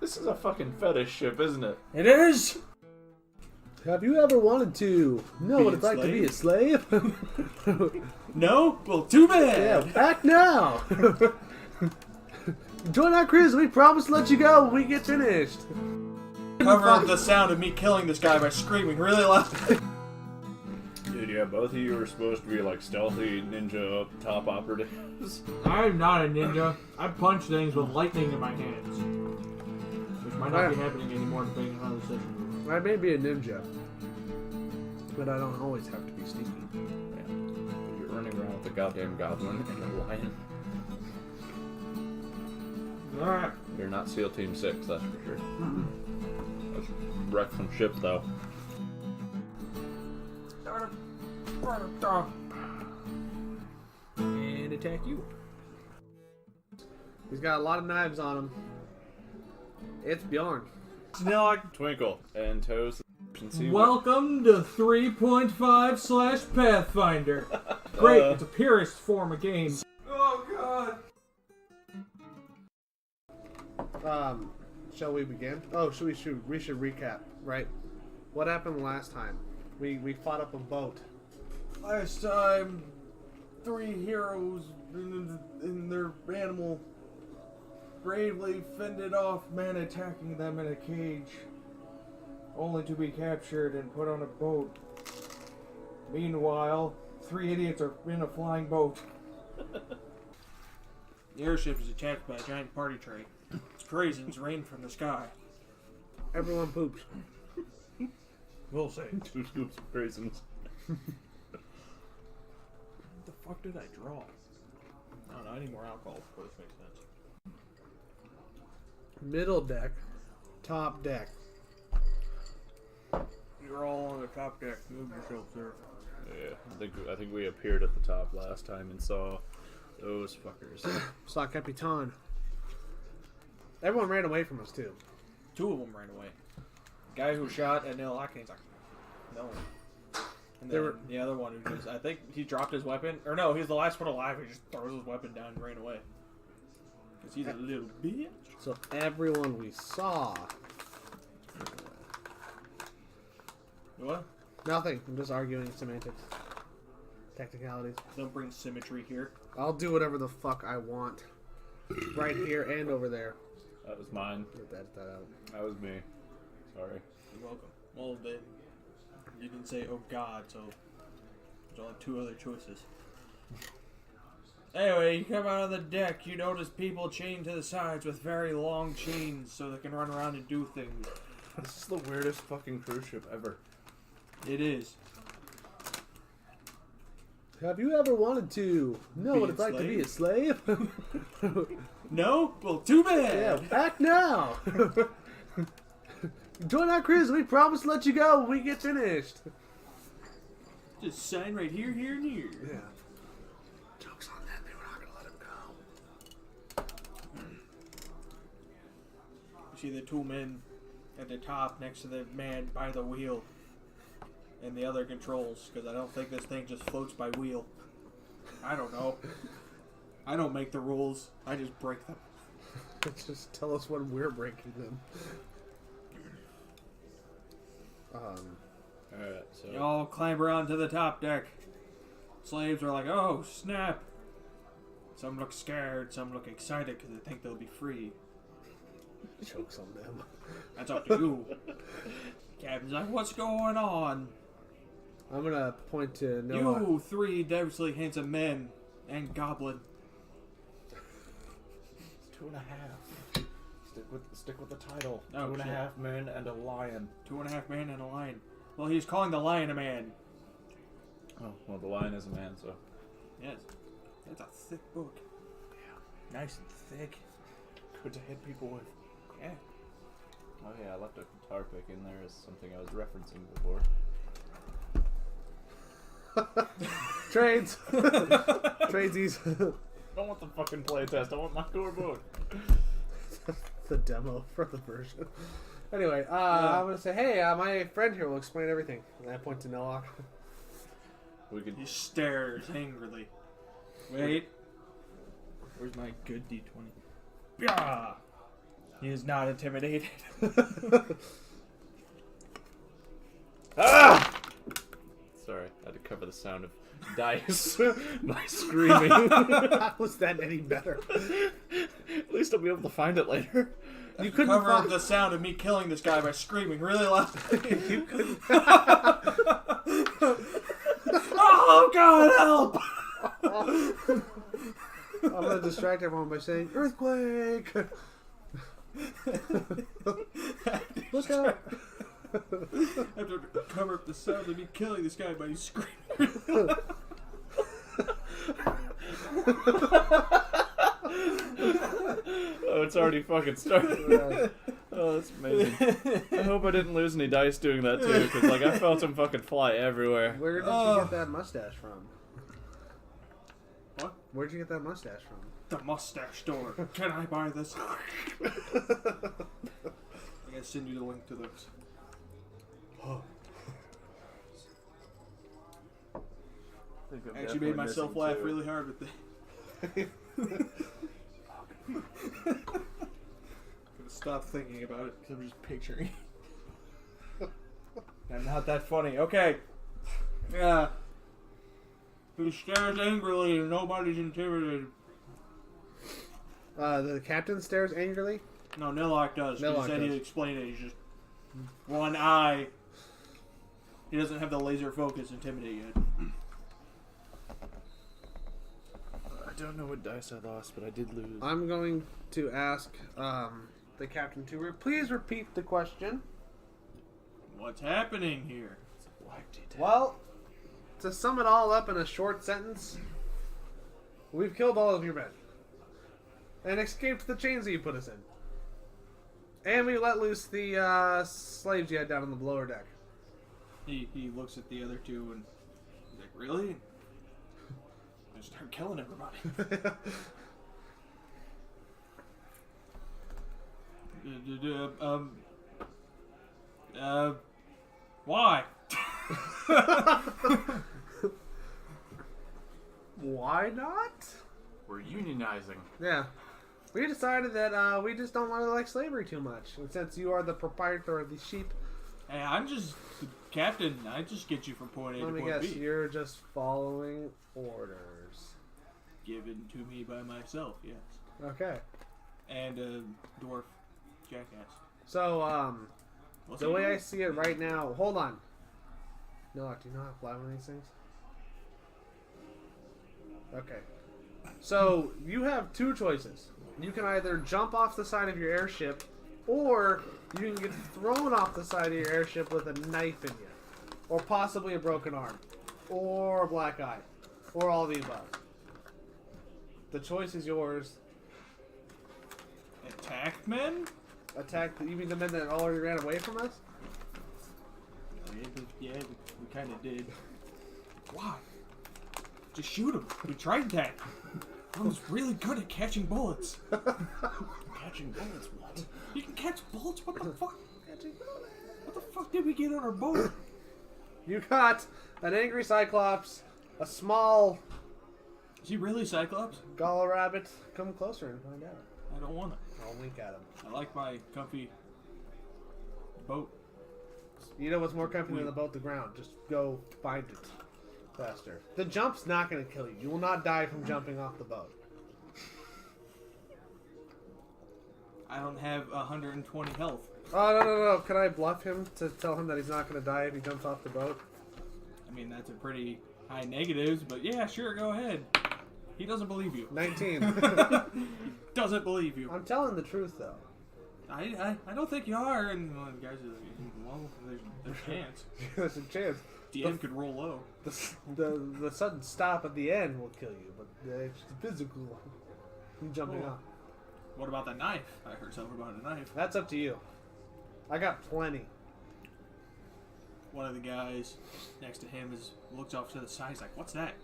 This is a fucking fetish ship, isn't it? It is! Have you ever wanted to know what it's like to be a slave? No? Well, too bad! Yeah, act now! Join our cruise, we promise to let you go when we get finished. Cover the sound of me killing this guy by screaming really loud. Dude, yeah, both of you were supposed to be like stealthy ninja top operatives. I'm not a ninja. I punch things with lightning in my hands. Which might not be happening anymore depending on how this session goes. I may be a ninja, but I don't always have to be sneaky. Yeah. You're running around with a goddamn goblin and a lion. Alright. You're not SEAL Team 6, that's for sure. Let's wreck some ship, though. And attack you. He's got a lot of knives on him. It's Bjorn. Nilock. Twinkle and toes. Welcome to 3.5/Pathfinder. Great, it's a purest form of game. Oh god. Shall we begin? Oh, we should recap, right? What happened last time? We fought up a boat. Last time, 3 heroes in their animal bravely fended off men attacking them in a cage, only to be captured and put on a boat. Meanwhile, 3 idiots are in a flying boat. The airship is attacked by a giant party train. Craisins rain from the sky. Everyone poops. We'll say. 2 scoops of raisins. What the fuck did I draw? I don't know, I need more alcohol before this makes sense. Middle deck, top deck. You're all on the top deck. Move yourself, sir. Yeah, I think we appeared at the top last time and saw those fuckers. Saw Capitan. Everyone ran away from us too. 2 of them ran away. The guy who shot at Nilock, he's like, no. And then the other one who just, I think he dropped his weapon. Or no, he's the last one alive. He just throws his weapon down and ran away. Because he's a little bitch. So everyone we saw. What? Nothing. I'm just arguing semantics. Technicalities. Don't bring symmetry here. I'll do whatever the fuck I want. Right here and over there. That was mine. Get that out. That was me. Sorry. You're welcome. Well, you didn't say, oh god, so there's only 2 other choices. Anyway, you come out on the deck, you notice people chained to the sides with very long chains so they can run around and do things. This is the weirdest fucking cruise ship ever. It is. Have you ever wanted to know Be what it's a like to be a slave? No? Well, too bad! Yeah, act now! Join our cruise, we promise to let you go when we get finished. Just sign right here, here, and here. Yeah. Joke's on them, we're not gonna let him go. You see the 2 men at the top next to the man by the wheel. And the other controls, because I don't think this thing just floats by wheel. I don't know. I don't make the rules. I just break them. Just tell us when we're breaking them. Alright, so. You all clamber onto the top deck. Slaves are like, oh, snap. Some look scared, some look excited because they think they'll be free. Joke's on them. That's up to you. Captain's like, what's going on? I'm gonna point to Noah. You 3 devilishly handsome men and goblin. 2.5. Stick with the title. Oh, 2.5 men and a lion. 2.5 men and a lion. Well, he's calling the lion a man. Oh, well, the lion is a man, so. Yes. That's a thick book. Yeah. Nice and thick. Good to hit people with. Yeah. Oh yeah, I left a guitar pick in there as something I was referencing before. Trades! Tradesies. I don't want the fucking playtest, I want my core book. The demo for the version. Anyway, I'm gonna say, hey, my friend here will explain everything. And I point to Nilock. He stares angrily. Wait. Where's my good D20? Yeah. He is not intimidated. Ah! Sorry, I had to cover the sound of dice by screaming. How was that any better? At least I'll be able to find it later. You couldn't Cover find the sound of me killing this guy by screaming really loud. You couldn't. Oh God, help! I'm gonna distract everyone by saying earthquake. Look out! I have to cover up the sound of me killing this guy by screaming really loud. Oh, it's already fucking started. Oh, that's amazing. I hope I didn't lose any dice doing that too, because like I felt him fucking fly everywhere. Where did you get that mustache from? What? Where'd you get that mustache from? The mustache store. Can I buy this? I gotta send you the link to those. I actually made myself laugh really hard with this. Gonna stop thinking about it because I'm just picturing. I'm not that funny. Okay. Yeah. He stares angrily and nobody's intimidated. The captain stares angrily. No, Nilock does. Nilock He said does. he'd explain it. He's just one eye. He doesn't have the laser focus intimidate yet. I don't know what dice I lost, but I did lose. I'm going to ask the captain to please repeat the question. What's happening here? Well, to sum it all up in a short sentence, we've killed all of your men and escaped the chains that you put us in, and we let loose the slaves you had down on the lower deck. He looks at the other two and he's like, really? I start killing everybody. Why? Why not? We're unionizing. Yeah. We decided that we just don't really like slavery too much. And since you are the proprietor of the sheep, Hey, I'm just the captain. I just get you from point A let to me point guess, B. you're just following orders. Given to me by myself, yes. Okay. And a dwarf jackass. So, What's the he way doing? I see it right now, hold on. No, do you know how to fly one of these things? Okay. So, you have two choices. You can either jump off the side of your airship, or you can get thrown off the side of your airship with a knife in you. Or possibly a broken arm. Or a black eye. Or all the above. The choice is yours. Attacked men? You mean the men that already ran away from us? Yeah, we kind of did. Why? Just shoot him. We tried that. I was really good at catching bullets. Catching bullets, what? You can catch bullets? What the fuck? What the fuck did we get on our boat? You got an angry cyclops, a small Is he really Cyclops? gala rabbit. Come closer and find out. I don't want to. I'll wink at him. I like my comfy boat. You know what's more comfy than the boat? The ground. Just go find it faster. The jump's not going to kill you. You will not die from jumping off the boat. I don't have 120 health. Oh, no. Can I bluff him to tell him that he's not going to die if he jumps off the boat? I mean, that's a pretty high negatives, but yeah, sure, go ahead. He doesn't believe you. 19. Doesn't believe you. I'm telling the truth, though. I don't think you are. And well, the guys are like, well, there's a chance. There's a chance. DM could roll low. The sudden stop at the end will kill you, but the physical you jumping Oh. off. What about the knife? I heard something about a knife. That's up to you. I got plenty. One of the guys next to him looks off to the side. He's like, "What's that?"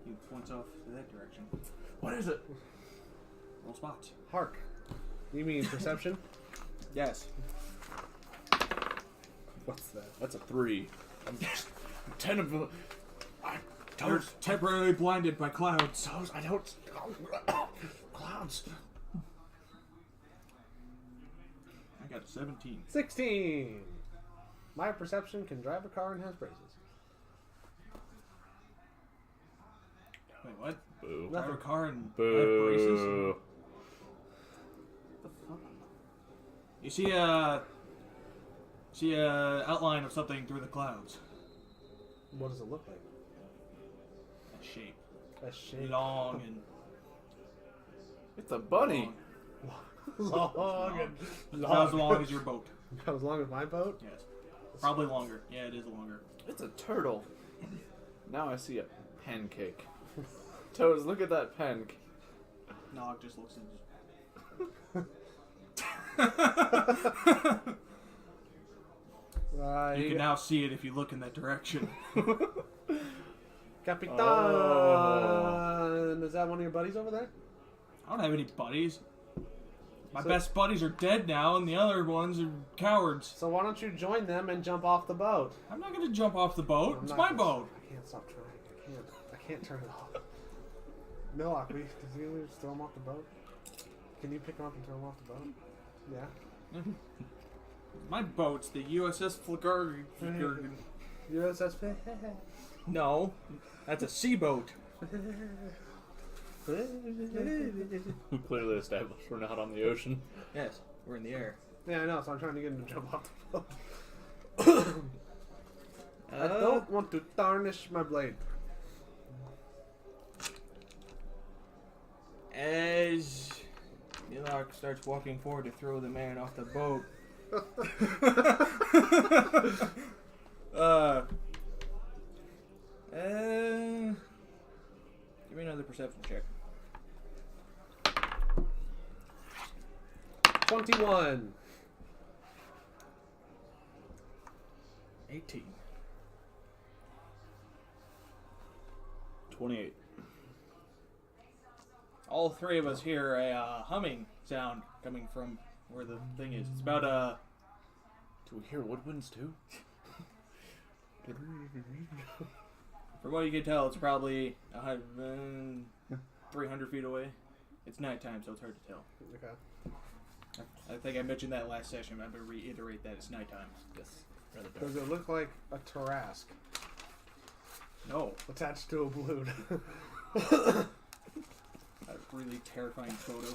He points off to that direction. What is it? Roll spots. Hark. You mean perception? Yes. What's that? That's a 3. I'm 10 of them. You're temporarily blinded by clouds. I don't. Clouds. Bounce. I got a 17. 16. My perception can drive a car and has braces. Wait, what? Boo. Drive a car and have Boo. braces? You see a outline of something through the clouds. What does it look like? A shape. A shape. Long and It's a bunny. Long and about as long as your boat. About as long as my boat? Yes. Probably longer. Yeah, it is longer. It's a turtle. Now I see a pancake. Toes, look at that pen. Nog just looks at You can now see it if you look in that direction. Capitan! Oh. Is that one of your buddies over there? I don't have any buddies. My best buddies are dead now, and the other ones are cowards. So why don't you join them and jump off the boat? I'm not gonna jump off the boat. It's my boat. I can't stop trying. I can't turn it off. Nilock, does he just throw him off the boat? Can you pick him up and throw him off the boat? Yeah. My boat's the USS Flagger. USS. No, that's a sea boat. We clearly established we're not on the ocean. Yes, we're in the air. Yeah, I know, so I'm trying to get him to jump off the boat. I don't want to tarnish my blade. As Nilock starts walking forward to throw the man off the boat. Give me another perception check. 21. 18. 28. All three of us hear a humming sound coming from where the thing is. It's about Do we hear woodwinds too? from what you can tell, it's probably 300 feet away. It's nighttime, so it's hard to tell. Okay. I think I mentioned that last session, but I'm going to reiterate that it's nighttime. Yes. Rather dark. Does it look like a Tarask No, attached to a balloon? a really terrifying photo.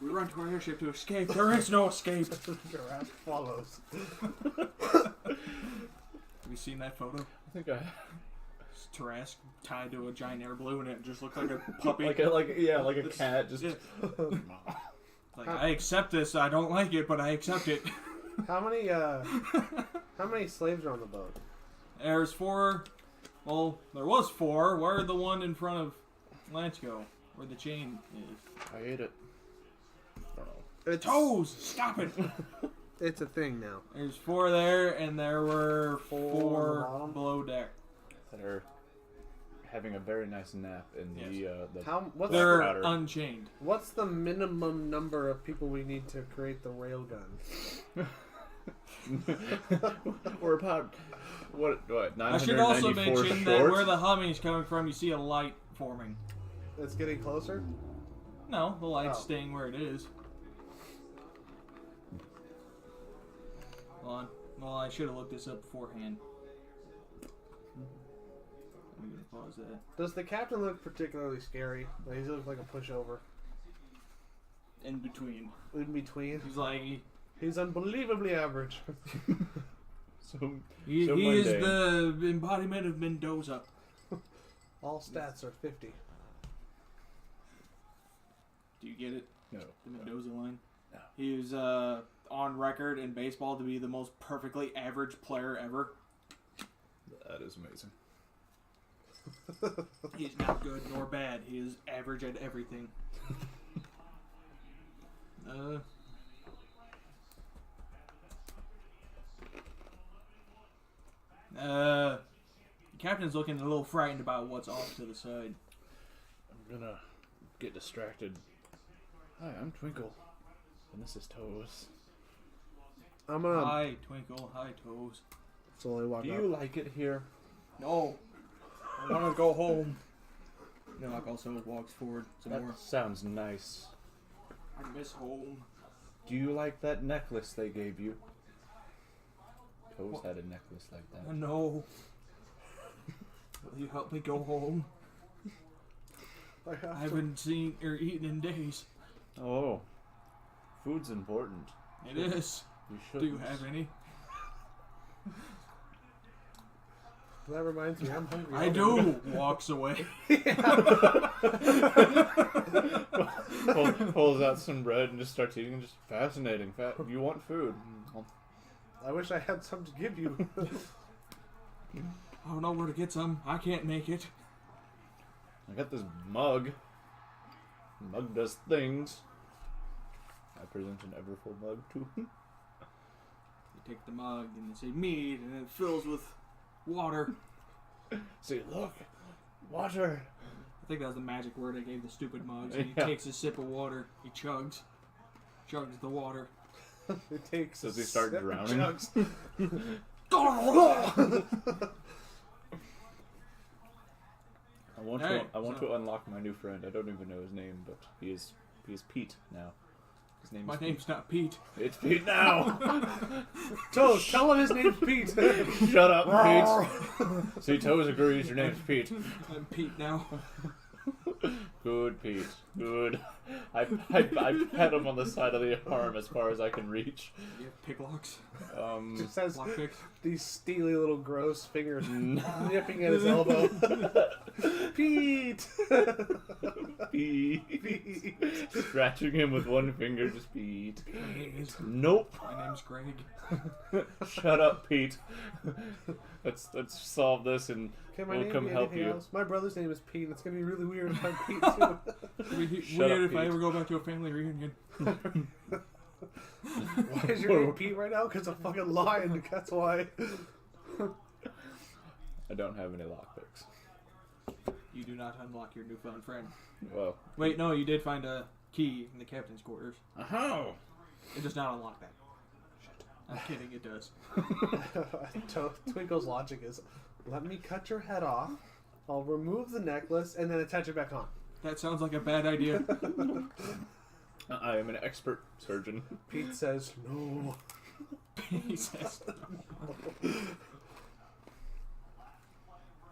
We run to our airship to escape. There is no escape. Tarask follows. Have you seen that photo? I think I It's Tarask tied to a giant air balloon, and it just looks like a puppy. like a cat just. Yeah. Like, I accept this. I don't like it, but I accept it. How many slaves are on the boat? There's 4. Well, there was 4. Where'd the one in front of Lance go? Where the chain is? I ate it. It's, Toes! Stop it! it's a thing now. There's 4 there, and there were 4 on the 4 bottom? below deck. That are having a very nice nap in the They're powder. unchained. What's the minimum number of people we need to create the railgun? We're about what I should also 994 mention that short? where the humming's coming from, you see a light forming. It's getting closer? No, the light's Oh. staying where it is. Hold on. Well, I should have looked this up beforehand. I'm gonna pause that. Does the captain look particularly scary? Like, he looks like a pushover. In between. In between? He's like, He's unbelievably average. he is mundane. the embodiment of Mendoza. All stats are 50. Do you get it? No. The Mendoza line? No. He was on record in baseball to be the most perfectly average player ever. That is amazing. He's not good nor bad. He is average at everything. The captain's looking a little frightened about what's off to the side. I'm gonna get distracted. Hi, I'm Twinkle, and this is Toes. I'm gonna Hi, Twinkle. Hi, Toes. slowly walk Do up. you like it here? No. I want to go home. Nilock also walks forward some That more. sounds nice. I miss home. Do you like that necklace they gave you? Toes had a necklace like that. No. Will you help me go home? I haven't seen or eaten in days. Oh, food's important. It is. You should. Do you have any? That reminds me, I'm hungry. I do. Walks away. Pulls out some bread and just starts eating. Just fascinating. You want food? I wish I had some to give you. I don't know where to get some. I can't make it. I got this mug. The mug does things. I present an everfull mug too. You take the mug and they say mead, and it fills with water. See, look, water. I think that was the magic word I gave the stupid mugs. And he Yeah. takes a sip of water. He chugs the water. It takes. Does he start 7 drowning? chugs. I want to unlock my new friend. I don't even know his name, but he is Pete now. His name My is name's not Pete. Pete. It's Pete now. Toes, tell him his name's Pete. Shut up, Pete. See, Toes agrees. Your name's Pete. I'm Pete now. Good, Pete. Good. I pat him on the side of the arm as far as I can reach. You have picklocks. Just has Lockpicks. these steely little gross fingers nipping at his elbow. Pete! Pete. Scratching him with one finger, just Pete. My name is, Nope. my name's Greg. Shut up, Pete. Let's solve this and Can my we'll name come be help anything you. else? My brother's name is Pete, and it's going to be really weird if I'm Pete, too. Shut Weird up, if I Pete. ever go back to a family reunion. Why is your name Pete right now? Because I'm fucking lying, that's why. I don't have any lockpicks. You do not unlock your newfound friend. Well, Wait, no, you did find a key in the captain's quarters. oh. It does not unlock that. Shit. I'm kidding, it does. Twinkle's logic is, let me cut your head off, I'll remove the necklace, and then attach it back on. That sounds like a bad idea. I am an expert surgeon. Pete says, no. He says.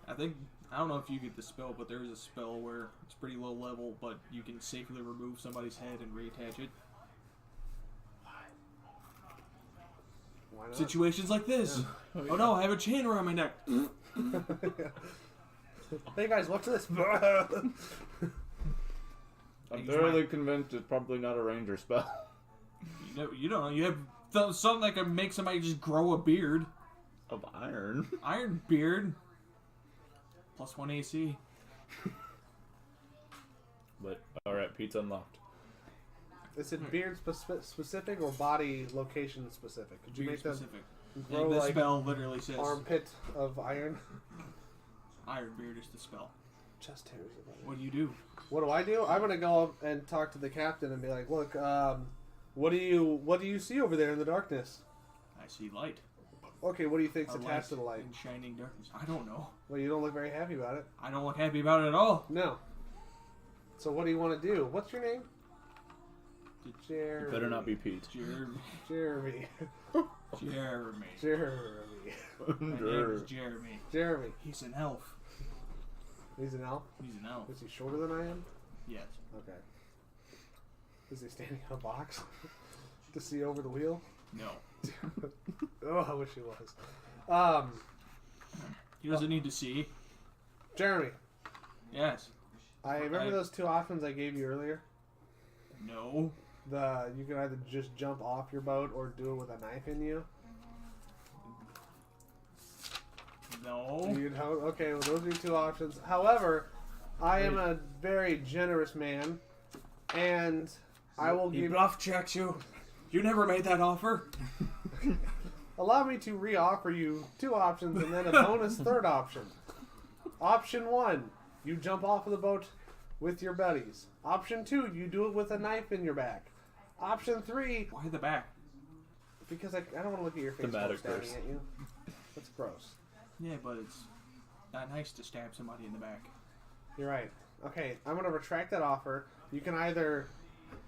I don't know if you get the spell, but there is a spell where it's pretty low level, but you can safely remove somebody's head and reattach it. Why not? Situations like this. Oh no, I have a chain around my neck. Hey guys, watch this. I'm thoroughly convinced it's probably not a ranger spell. You don't know. You have something that can make somebody just grow a beard. Of iron. Iron beard. +1 AC. But, alright, Pete's unlocked. Is it beard specific or body location specific? Could you Beard make them specific. grow The like spell literally says armpit of iron? Iron beard is the spell. Chest hairs of iron. What do you do? What do I do? I'm gonna go up and talk to the captain and be like, "Look, what do you see over there in the darkness? I see light. Okay, what do you think's A attached to the light? in shining darkness. I don't know. Well, you don't look very happy about it. I don't look happy about it at all. No. So what do you want to do? What's your name? Jeremy. It better not be Pete. Jeremy. Jeremy. Jeremy. Jeremy. My name is Jeremy. Jeremy. He's an elf. He's an elf. He's an elf. Is he shorter than I am? Yes. Okay. Is he standing on a box to see over the wheel? No. Oh, I wish he was. He doesn't need to see. Jeremy, Yes. I remember those two options I gave you earlier. No. You can either just jump off your boat or do it with a knife in you. No. You know, okay, well, those are your two options. However, I am a very generous man, and I will He give. bluff checks you. You never made that offer. Allow me to re-offer you two options and then a bonus third option. Option 1, you jump off of the boat with your buddies. Option 2, you do it with a knife in your back. Option 3, Why the back? because I don't want to look at your face while I'm Thematic stabbing curse. at you. That's gross. Yeah, but it's not nice to stab somebody in the back. You're right. Okay, I'm going to retract that offer. You can either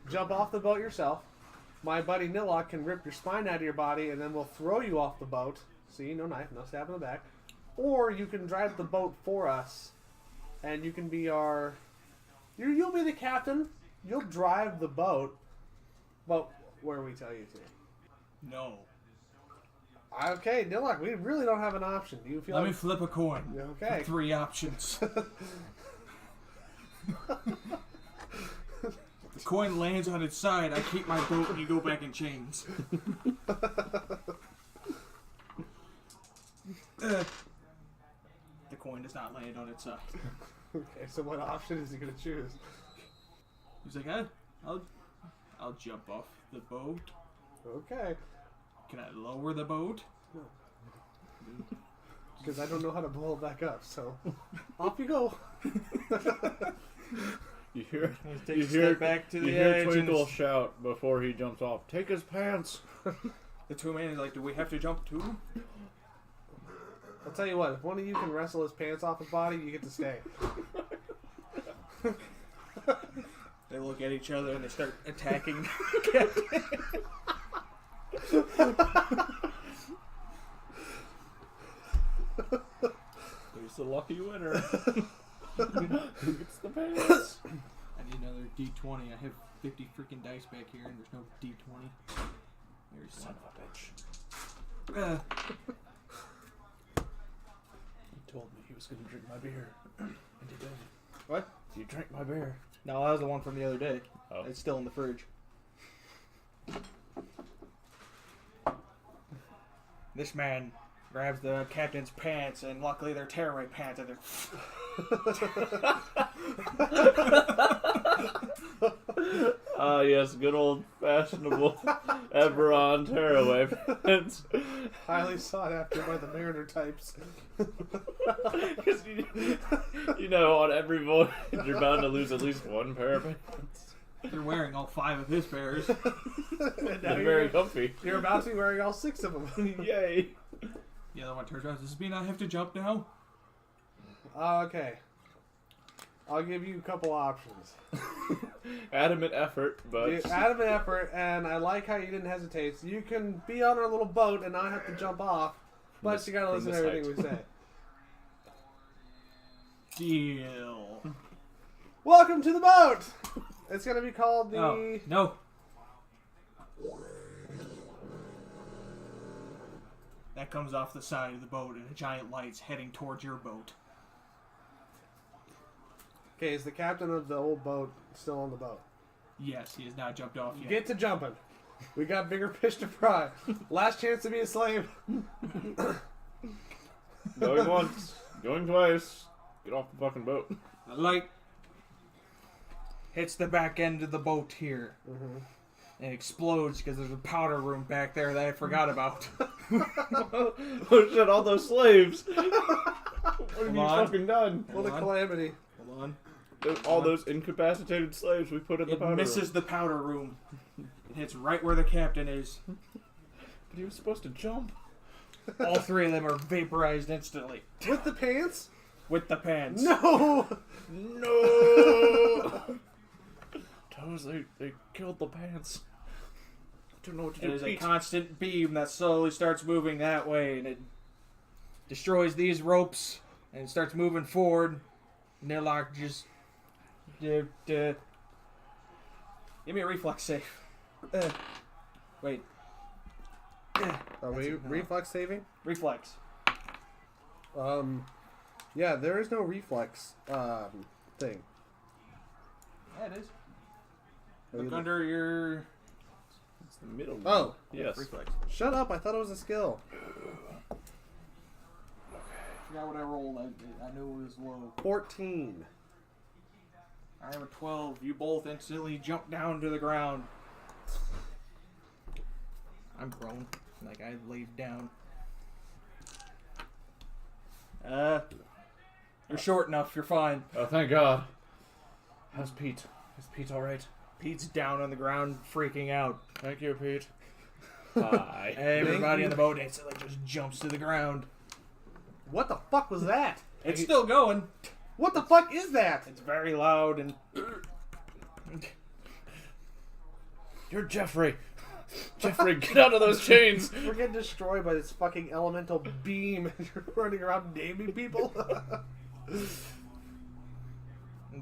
jump off the boat yourself. My buddy Nilock can rip your spine out of your body, and then we'll throw you off the boat. See, no knife, no stab in the back. Or you can drive the boat for us, and you can be our... You'll be the captain. You'll drive the boat, but where we tell you to. No. Okay, Nilock, we really don't have an option. Do you feel Let like... me flip a coin. Okay. 3 options. The coin lands on its side, I keep my boat, and you go back in chains. The coin does not land on its side. Okay, so what option is he going to choose? He's like, I'll jump off the boat. Okay. Can I lower the boat? Because I don't know how to blow it back up, so off you go. You hear Take a step back to the edge. Twinkle shout before he jumps off. Take his pants. The 2 man is like, do we have to jump too? I'll tell you what, if one of you can wrestle his pants off his body, you get to stay. They look at each other and they start attacking. Who's the lucky winner? Who gets the pants? I need another D20. I have 50 freaking dice back here and there's no D20. There's Son of a bitch. He told me he was going to drink my beer. And he did. What? You drank my beer. No, that was the one from the other day. Oh. It's still in the fridge. This man grabs the captain's pants, and luckily they're tearaway pants, and they're... Ah, yes, good old fashionable Eberron tearaway pants. Highly sought after by the mariner types. 'Cause you know, on every voyage, you're bound to lose at least one pair of pants. They're wearing all 5 of his pairs. And now They're very comfy. you're about to be wearing all 6 of them. Yay. The other one turns around and says, "Does I have to jump now?" Okay. I'll give you a couple options. Adamant effort, but... Adamant effort, and I like how you didn't hesitate. So you can be on our little boat and not have to jump off, but you gotta from listen to this everything we say. Deal. Welcome to the boat! It's gonna be called the... Oh, no. That comes off the side of the boat and a giant light's heading towards your boat. Okay, is the captain of the old boat still on the boat? Yes, he has not jumped off yet. Get to jumping. We got bigger fish to fry. Last chance to be a slave. Going once, going twice. Get off the fucking boat. The light hits the back end of the boat here. Mm-hmm. And explodes because there's a powder room back there that I forgot about. Oh shit, all those slaves. What have you on. fucking done? What a calamity. Hold on. All those incapacitated slaves we put in the It powder misses room. the powder room. It hits right where the captain is. But he was supposed to jump. All 3 of them are vaporized instantly. With the pants? With the pants. No! No! Toes, they killed the pants. I don't know what to do. It is a Pete. constant beam that slowly starts moving that way, and it destroys these ropes, and it starts moving forward. Nilock just... Give me a reflex save. Wait. Are we reflex saving? Reflex. Yeah, there is no reflex thing. Yeah, it is. Look under your... It's the middle one. Oh. Yes. Reflex. Shut up, I thought it was a skill. I forgot what I rolled. I knew it was low. 14. I have a 12. You both instantly jump down to the ground. I'm prone. Like, I laid down. You're short enough. You're fine. Oh, thank God. How's Pete? Is Pete alright? Pete's down on the ground, freaking out. Thank you, Pete. Hi. Everybody on the boat instantly just jumps to the ground. What the fuck was that? It's still going. What the fuck is that? It's very loud and... You're Jeffrey. Jeffrey, get out of those chains. We're getting destroyed by this fucking elemental beam and you're running around naming people.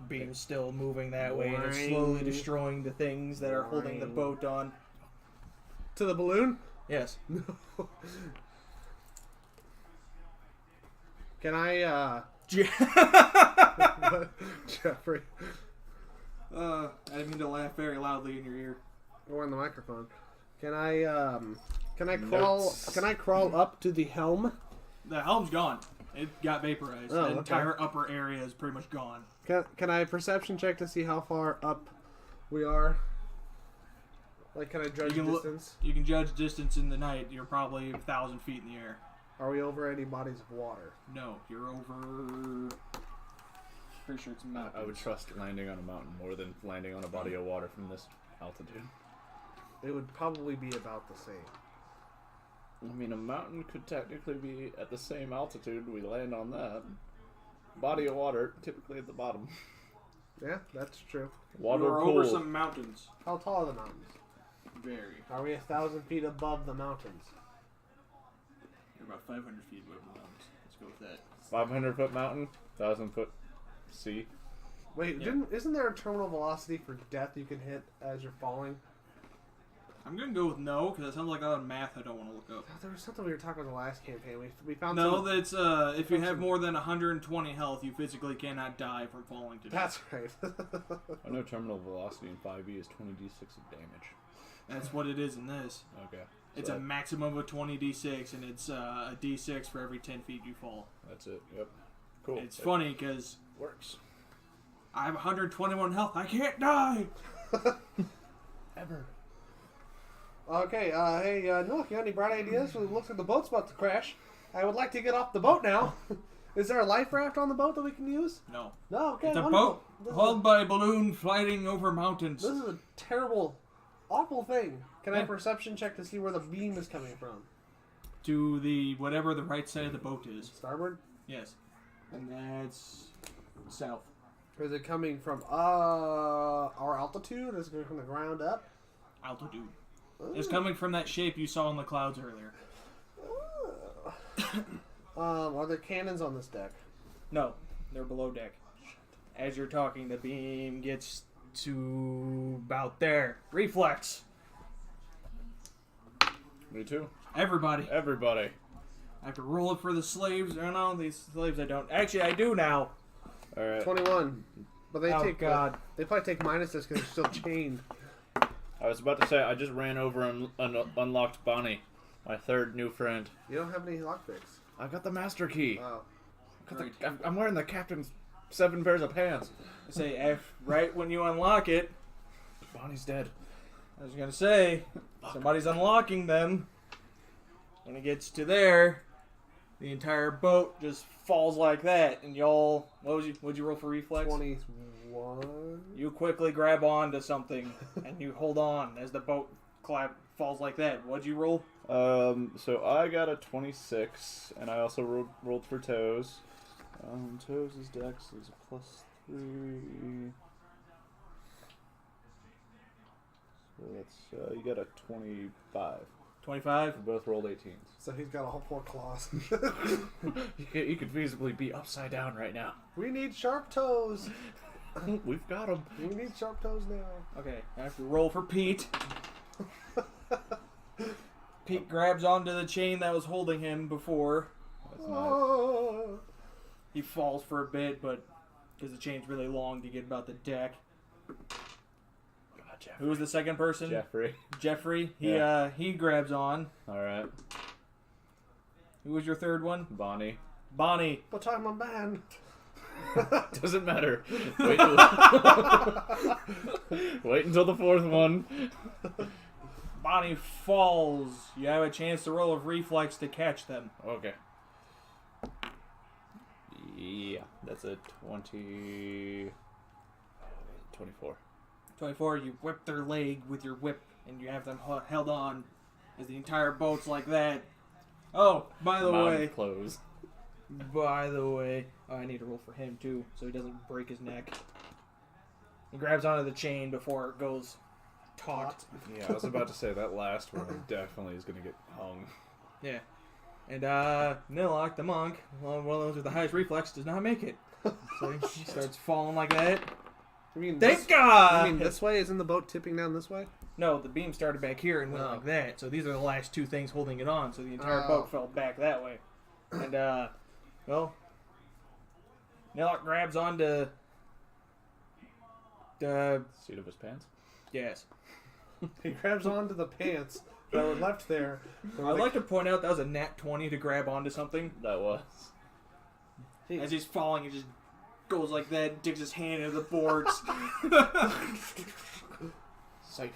Beam's still moving that way and it's slowly destroying the things that are holding the boat on. To the balloon? Yes. Can I, Jeffrey. I didn't mean to laugh very loudly in your ear. Or in the microphone. Can I crawl up to the helm? The helm's gone. It got vaporized. Oh, the okay. entire upper area is pretty much gone. Can I perception check to see how far up we are? Like, can I judge distance? You can judge distance in the night. You're probably 1,000 feet in the air. Are we over any bodies of water? No, you're over... Pretty sure it's a mountain. I would trust landing on a mountain more than landing on a body of water from this altitude. It would probably be about the same. I mean, a mountain could technically be at the same altitude. We land on that. Body of water, typically at the bottom. Yeah, that's true. Water You're pool. over some mountains. How tall are the mountains? Very. Are we 1,000 feet above the mountains? You're about 500 feet above the mountains. Let's go with that. 500-foot mountain, 1,000-foot sea. Wait, Yeah. isn't there a terminal velocity for death you can hit as you're falling? I'm gonna go with no, because that sounds like a lot of math I don't want to look up. Oh, there was something we were talking about the last campaign. We found No, some... that's if you have more than 120 health, you physically cannot die from falling to death. That's right. I know terminal velocity in 5e is 20d6 of damage. That's what it is in this. Okay. It's a maximum of 20d6, and it's a d6 for every 10 feet you fall. That's it. Yep. Cool. It's funny because Works. I have 121 health. I can't die. Ever. Okay, hey, Nilock, you got any bright ideas? It looks like the boat's about to crash. I would like to get off the boat now. Is there a life raft on the boat that we can use? No. No, okay, It's a wonderful. boat hauled by a balloon flying over mountains. This is a terrible, awful thing. Can I Yeah. perception check to see where the beam is coming from? To the whatever the right side of the boat is. Starboard? Yes. And that's south. Or is it coming from our altitude? Is it coming from the ground up? Altitude. It's coming from that shape you saw in the clouds earlier. Are there cannons on this deck? No, they're below deck. As you're talking, the beam gets to about there. Reflex. Me too. Everybody. Everybody. I have to roll it for the slaves. Oh no, these slaves I don't. Actually, I do now. All right. 21. But they Oh, take God. They probably take minuses because they're still chained. I was about to say I just ran over and unlocked Bonnie, my third new friend. You don't have any lockpicks. I got the master key. Oh. I'm wearing the captain's 7 pairs of pants. Say, right when you unlock it, Bonnie's dead. I was gonna say, somebody's unlocking them. When it gets to there, the entire boat just falls like that, and y'all, what'd you roll for reflex? 21. You quickly grab onto something, and you hold on as the boat falls like that. What'd you roll? So I got a 26, and I also rolled for Toes. Toes' dex is a +3. So that's, you got a 25. 25? We both rolled 18s. So he's got all 4 claws. You could feasibly be upside down right now. We need sharp toes. We've got him. We need sharp toes now. Okay, I have to roll for Pete. Pete grabs onto the chain that was holding him before. That's nice. Oh. He falls for a bit, but because the chain's really long to get about the deck. Who was the second person? Jeffrey. Jeffrey. Yeah. He grabs on. All right. Who was your third one? Bonnie. Bonnie. What time I'm banned? Doesn't matter. Wait, wait until the fourth one. Bonnie falls. You have a chance to roll a reflex to catch them. Okay. Yeah, that's a 20... 24. 24, you whip their leg with your whip, and you have them held on as the entire boat's like that. Oh, by the way, Close. I need to roll for him too, so he doesn't break his neck. He grabs onto the chain before it goes taut. Yeah, I was about to say that last one definitely is gonna get hung. Yeah. And Nilock, the monk, one of those with the highest reflex, does not make it. So he starts falling like that. You mean Thank God! You mean this way? Isn't the boat tipping down this way? No, the beam started back here and went like that. So these are the last two things holding it on. So the entire boat fell back that way. And, well, Nilock grabs onto the... Seat of his pants? Yes. He grabs onto the pants that were left there. I'd like to point out that was a nat 20 to grab onto something. That was. As he's falling, he just goes like that and digs his hand into the boards. Safe.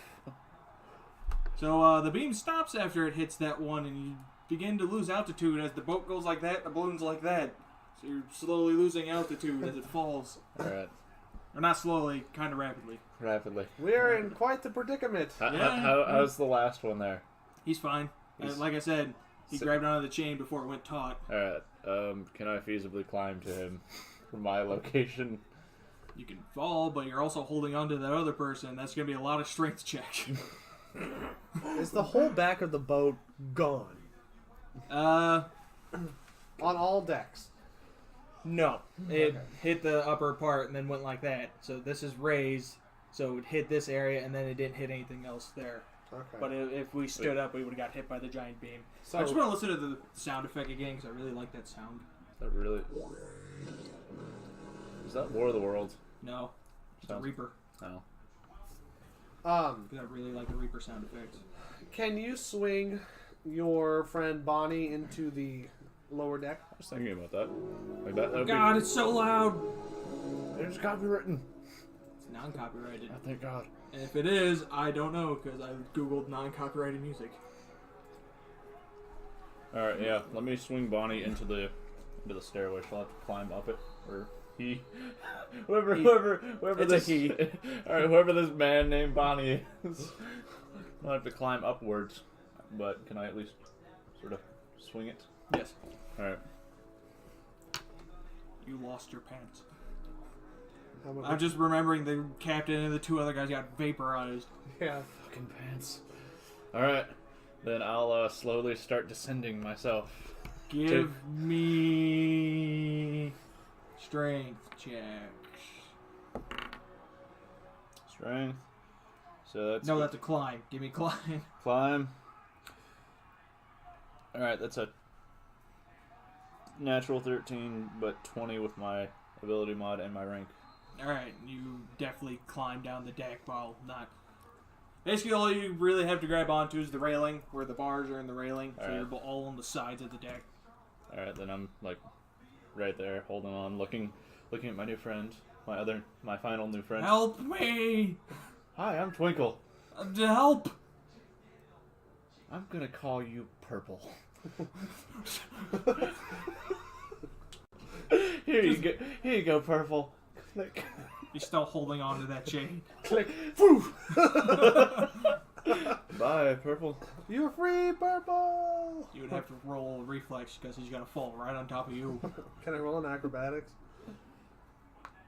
So the beam stops after it hits that one, and you begin to lose altitude as the boat goes like that, the balloon's like that. So you're slowly losing altitude as it falls. Alright. Or not slowly, kind of rapidly. Rapidly. We're in quite the predicament. How's the last one there? He's fine. Like I said, he grabbed onto the chain before it went taut. Alright. Can I feasibly climb to him from my location? You can fall, but you're also holding onto that other person. That's going to be a lot of strength check. Is the whole back of the boat gone? On all decks. No. It hit the upper part and then went like that. So this is raised, so it hit this area, and then it didn't hit anything else there. Okay. But if we stood up, we would have got hit by the giant beam. So I just want to listen to the sound effect again, because I really like that sound. Is that really... Is that War of the Worlds? No. It's a Reaper. No. Because I really like the Reaper sound effects. Can you swing your friend Bonnie into the lower deck? I was thinking about that. Like that God, it's so loud! It's copywritten. It's non-copyrighted. Oh, thank God. And if it is, I don't know, because I googled non-copyrighted music. Alright, yeah. Let me swing Bonnie into the stairway. She'll have to climb up it. Or he. whoever It's this a he. Alright, whoever this man named Bonnie is. I'll have to climb upwards. But can I at least sort of swing it? Yes. Alright. You lost your pants. How about I'm just remembering the captain and the two other guys got vaporized. Yeah. Fucking pants. Alright. Then I'll slowly start descending myself. Give me strength checks. Strength. So that's... No, that's a climb. Give me climb. Climb. Alright, that's a natural 13, but 20 with my ability mod and my rank. Alright, you definitely climb down the deck while not... Basically, all you really have to grab onto is the railing, where the bars are in the railing, so Alright. you're all on the sides of the deck. Alright, then I'm, like, right there, holding on, looking at my new friend, my final new friend. Help me! Hi, I'm Twinkle. Help! I'm gonna call you Purple. Here you go, Purple. Click. You're still holding on to that chain. Click. Woo! Bye, Purple. You're free, Purple! You would have to roll reflex because he's gonna fall right on top of you. Can I roll an acrobatics?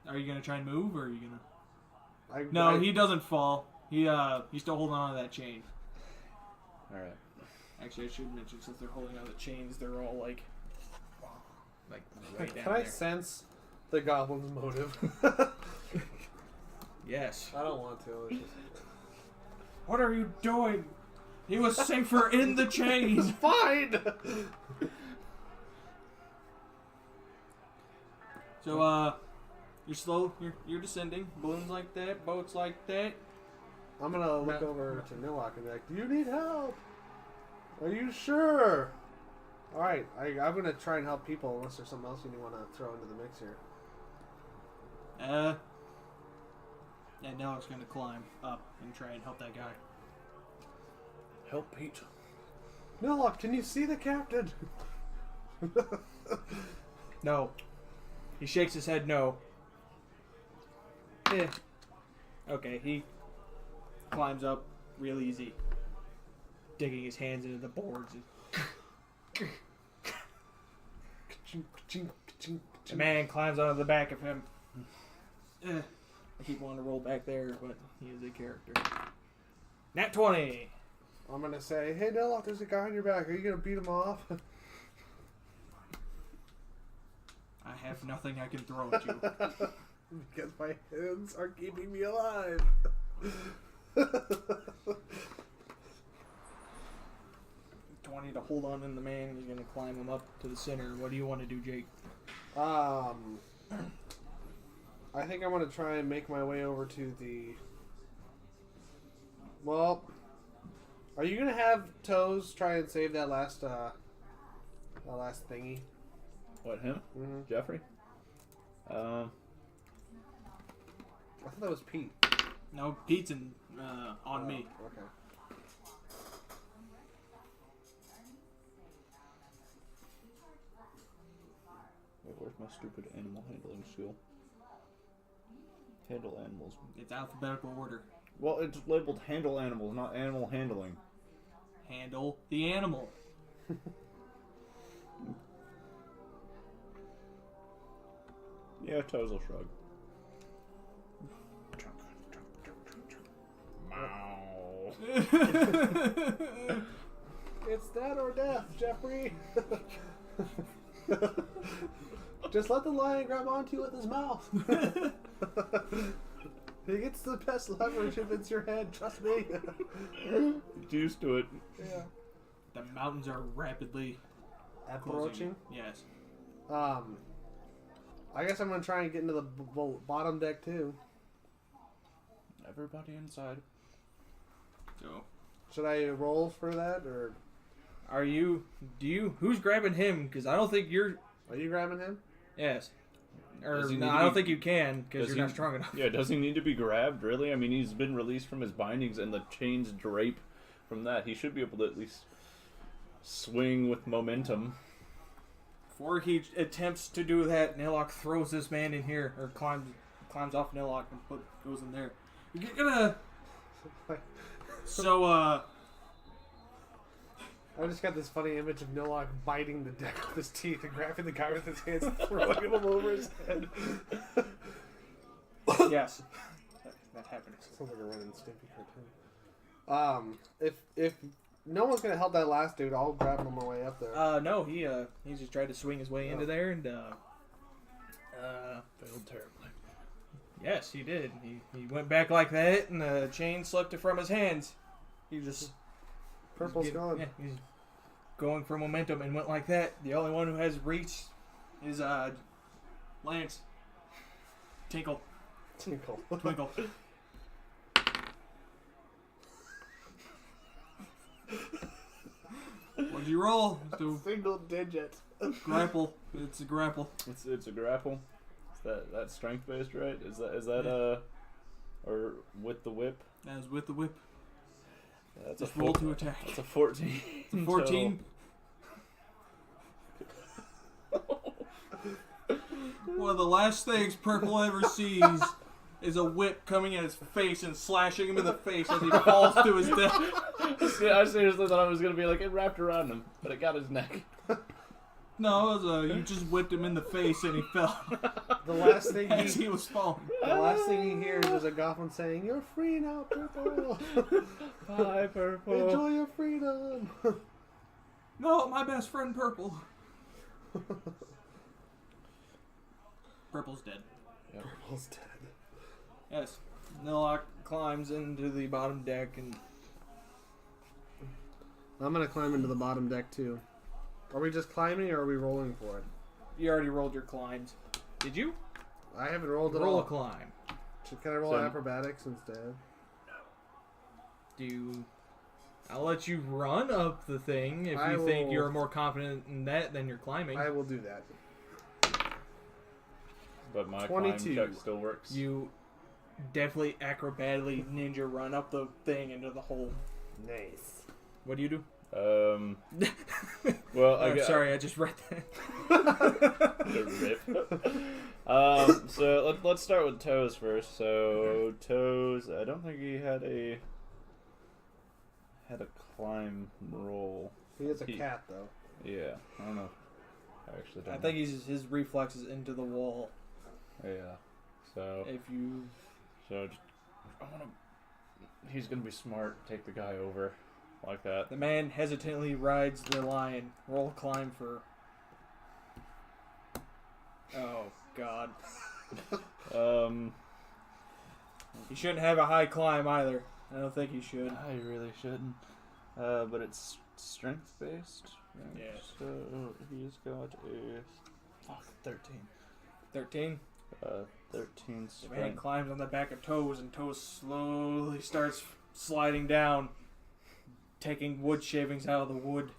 Are you gonna try and move, or are you gonna? No, he doesn't fall. He's still holding on to that chain. All right. Actually, I should mention since they're holding on to chains, they're all like right down Can I there. sense the goblin's motive? Yes. I don't want to. It's just... What are you doing? He was safer in the chain. Fine. So you're slow. You're descending. Balloons like that. Boats like that. I'm gonna look over to Nilock and be like, "Do you need help? Are you sure?" All right, I'm gonna try and help people unless there's something else you want to throw into the mix here. And now it's gonna climb up and try and help that guy. Help Pete. Nilock, can you see the captain? No. He shakes his head no. Okay, he climbs up real easy, digging his hands into the boards. The man climbs onto the back of him. I keep wanting to roll back there, but he is a character. Nat 20. I'm gonna say, hey Nilock, there's a guy on your back. Are you gonna beat him off? I have nothing I can throw at you. Because my hands are keeping me alive. 20 to hold on in the man. He's gonna climb him up to the center. What do you want to do, Jake? I think I'm gonna try and make my way over to the. Well, are you gonna have Toes try and save that last thingy? What, him? Mm-hmm. Jeffrey? I thought that was Pete. No, Pete's on me. Okay. Wait, where's my stupid animal handling skill? Handle animals. It's alphabetical order. Well, it's labeled handle animals, not animal handling. Handle the animal. Yeah, Toes will shrug. It's that or death, Jeffrey. Just let the lion grab onto you with his mouth. He gets the best leverage if it's your head, trust me. He's used to it. Yeah. The mountains are rapidly Approaching? Yes. I guess I'm gonna try and get into the bottom deck too. Everybody inside. So, Should I roll for that, or who's grabbing him? Because I don't think you're. are you grabbing him? Yes. Does he No, need I to don't be- think you can because does you're he- not strong enough. Yeah, does he need to be grabbed, really? I mean, he's been released from his bindings and the chains drape from that. He should be able to at least swing with momentum. Before he attempts to do that, Nilock throws this man in here, or climbs off Nilock and goes in there. You're gonna. So, I just got this funny image of Nilock biting the deck with his teeth and grabbing the guy with his hands and throwing him over his head. yes. That happened. Sounds like a Ren and Stimpy cartoon. If no one's gonna help that last dude, I'll grab him on my way up there. No, he just tried to swing his way into there and Failed terribly. yes, he did. He went back like that and the chain slipped from his hands. He just Purple's gone. Yeah, he's going for momentum and went like that. The only one who has reach is Lance. Twinkle. Twinkle. What'd you roll? So Single digit. grapple. It's a grapple. It's a grapple. That's strength based, right? Is that or with the whip? That is with the whip. That's Just a roll to attack. That's a 14. It's a 14. One of the last things Purple ever sees is a whip coming at his face and slashing him in the face as he falls to his death. I seriously thought I was gonna be like it wrapped around him, but it got his neck. No, it was you just whipped him in the face and he fell The last thing as he was falling. the last thing he hears is a goblin saying, "You're free now, Purple. Bye, Purple. Enjoy your freedom." No, my best friend Purple. Purple's dead. Purple's dead. Yes. Nilock climbs into the bottom deck and I'm gonna climb into the bottom deck too. Are we just climbing or are we rolling for it? you already rolled your climbs. Did you? I haven't rolled at Roll a all. climb. Can I roll So- acrobatics instead? I'll let you run up the thing if I you think will- you're more confident in that than you're climbing. I will do that. But my 22. climb check still works. You definitely acrobatically ninja run up the thing into the hole. Nice. What do you do? Well, I I'm got sorry, I just read that. the rip. So let's start with Toes first. So Toes, I don't think he had a climb roll. He is a He- cat though. Yeah, I don't know. I actually don't. I think his reflex is into the wall. know. Yeah. So If you just, I want to he's gonna be smart. Take the guy over like that. The man hesitantly rides the lion. Roll climb for... Oh, God. He shouldn't have a high climb either. I don't think he should. I really shouldn't. But it's strength based. Right? Yeah. So he's got a 13. 13? 13 The man strength. climbs on the back of Toes, and Toes slowly starts sliding down, taking wood shavings out of the wood.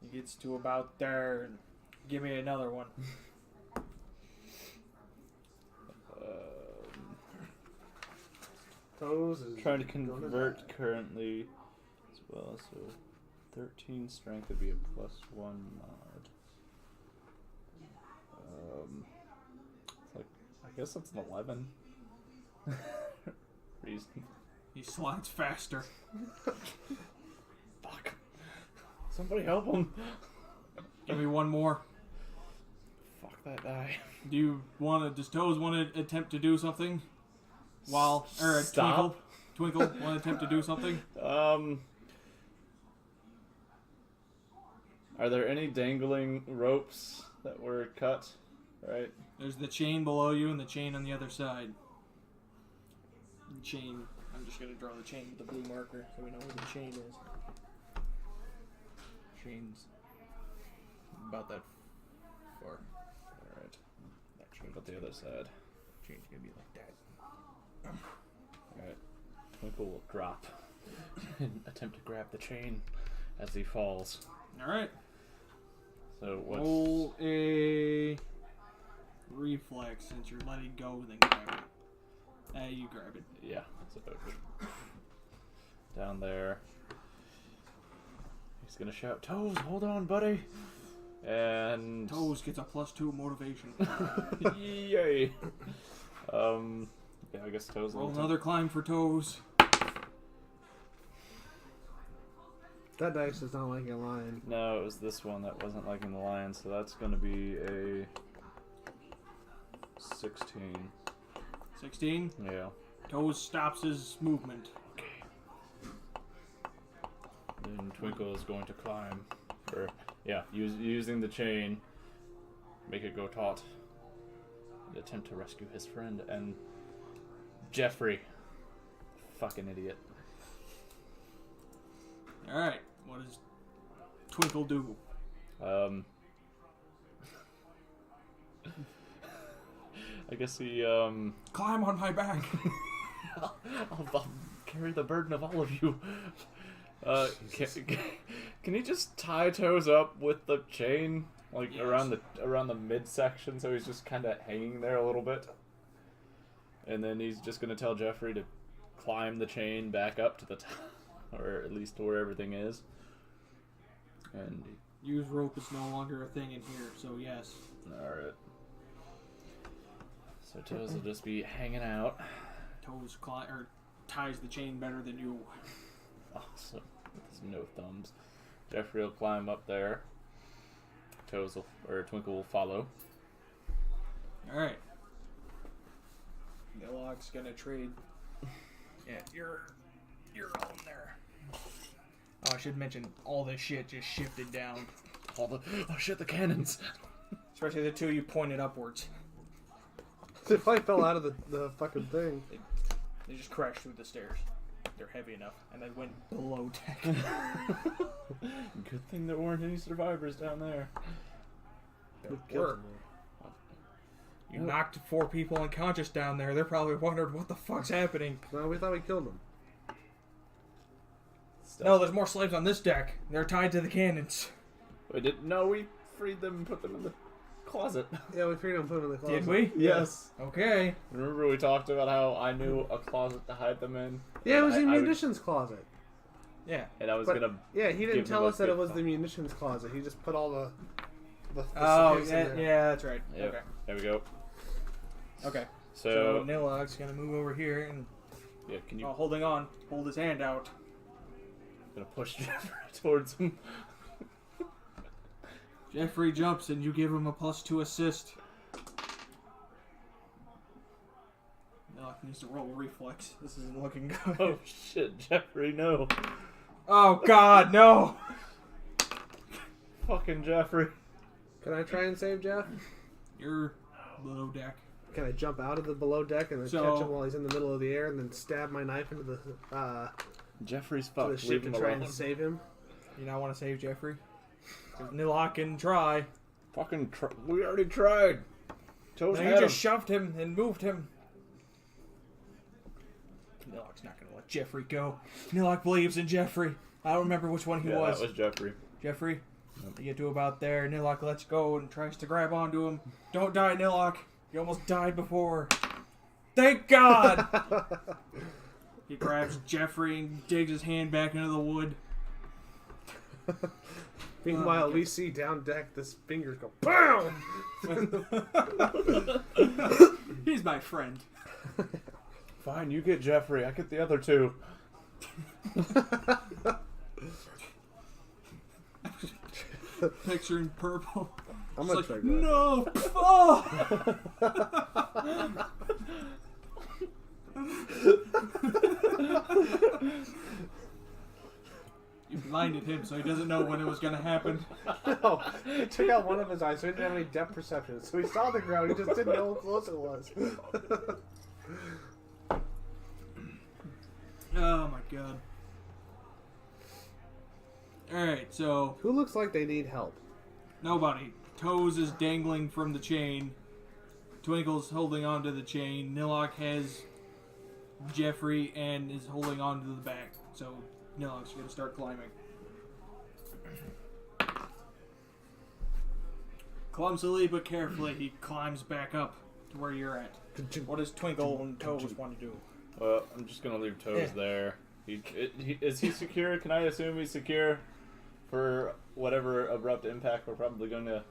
He gets to about there, and give me another one. Toes is Trying to convert currently as well. So 13 strength would be a +1 mod. It's like, I guess that's an 11. Reason. He slides faster. Fuck. Somebody help him. Give me one more. Fuck that guy. Does Toes want to attempt to do something? Stop. Twinkle want to attempt to do something? Are there any dangling ropes that were cut? Right. There's the chain below you and the chain on the other side. The chain. I'm just gonna draw the chain with the blue marker so we know where the chain is. Chain's about that far. All right. That chain about the other side. Chain's gonna be like that. All right. Twinkle will drop and attempt to grab the chain as he falls. All right. So what's Roll a reflex since you're letting go, then grab it. You grab it. Yeah, that's about good. Down there. He's gonna shout, "Toes, hold on, buddy!" And Toes gets a +2 motivation. yay! Yeah, I guess Toes. Roll will another climb for Toes. that dice is not like a lion. No, it was this one that wasn't liking the lion, so that's gonna be a 16. 16. Yeah. Toes stops his movement. Then Twinkle is going to climb, or yeah, using the chain, make it go taut, and attempt to rescue his friend and Jeffrey. Fucking idiot. All right. What does Twinkle do? I guess he Climb on my back. I'll carry the burden of all of you. Can you just tie Toes up with the chain, like Yes. around the midsection, so he's just kind of hanging there a little bit, and then he's just gonna tell Jeffrey to climb the chain back up to the top, or at least to where everything is. And Use rope is no longer a thing in here, so yes. all right, so Toes will just be hanging out. Toes ties the chain better than you. Awesome. With no thumbs. Jeffrey will climb up there. Twinkle will follow. Alright. Nilock's gonna trade. Yeah, you're on there. Oh, I should mention all this shit just shifted down. Oh shit, the cannons! Especially the two you pointed upwards. They probably fell out of the fucking thing. They just crashed through the stairs. They're heavy enough, and they went below deck. Good thing there weren't any survivors down there. You knocked 4 people unconscious down there. They're probably wondering what the fuck's happening. No, we thought we killed them. No, there's more slaves on this deck. They're tied to the cannons. We freed them and put them in the closet. Yeah, we freed them and put them in the closet. Did we? Yes. Okay. Remember we talked about how I knew a closet to hide them in? Yeah, it was the I would- munitions closet. Yeah. And I was But- gonna... Yeah, he didn't give tell them us a that it good was the thought. munitions closet. He just put all the Oh, supplies in yeah, there. yeah, that's right. Yep. Okay. There we go. Okay. So So Nilock's gonna move over here and yeah, can you... holding on, hold his hand out. Gonna push Jeffrey towards him. Jeffrey jumps and you give him a +2 assist. Nilock needs to roll a reflex. This isn't looking good. Oh shit, Jeffrey, no. Oh God, no! Fucking Jeffrey. Can I try and save Jeff? You're below deck. Can I jump out of the below deck and then So- catch him while he's in the middle of the air and then stab my knife into the Jeffrey's to the fucked. ship Leave to him try alone. and save him? You not want to save Jeffrey? Nilock can try. Fucking we already tried. Toes No, you had just him. shoved him and moved him. Nilock's not gonna let Jeffrey go. Nilock believes in Jeffrey. I don't remember which one he Yeah, was. that was Jeffrey. Jeffrey? Yep. You get to about there, Nilock lets go and tries to grab onto him. Don't die, Nilock. You almost died before. Thank God! He grabs Jeffrey and digs his hand back into the wood. Meanwhile, okay. we see down deck this fingers go BAM! He's my friend. Fine, you get Jeffrey. I get the other two. Picture in purple. I'm It's gonna like, try that. no! Oh! You blinded him so he doesn't know when it was gonna happen. No, he took out one of his eyes, so he didn't have any depth perception. So he saw the ground, he just didn't know how close it was. Oh my God. Alright, so Who looks like they need help? nobody. Toes is dangling from the chain. Twinkle's holding onto the chain. Nilock has Jeffrey and is holding onto the back. So Nilock's gonna start climbing. Clumsily but carefully, he climbs back up to where you're at. What does Twinkle and Toes want to do? Well, I'm just gonna leave Toes there. Is he secure? Can I assume he's secure for whatever abrupt impact we're probably going to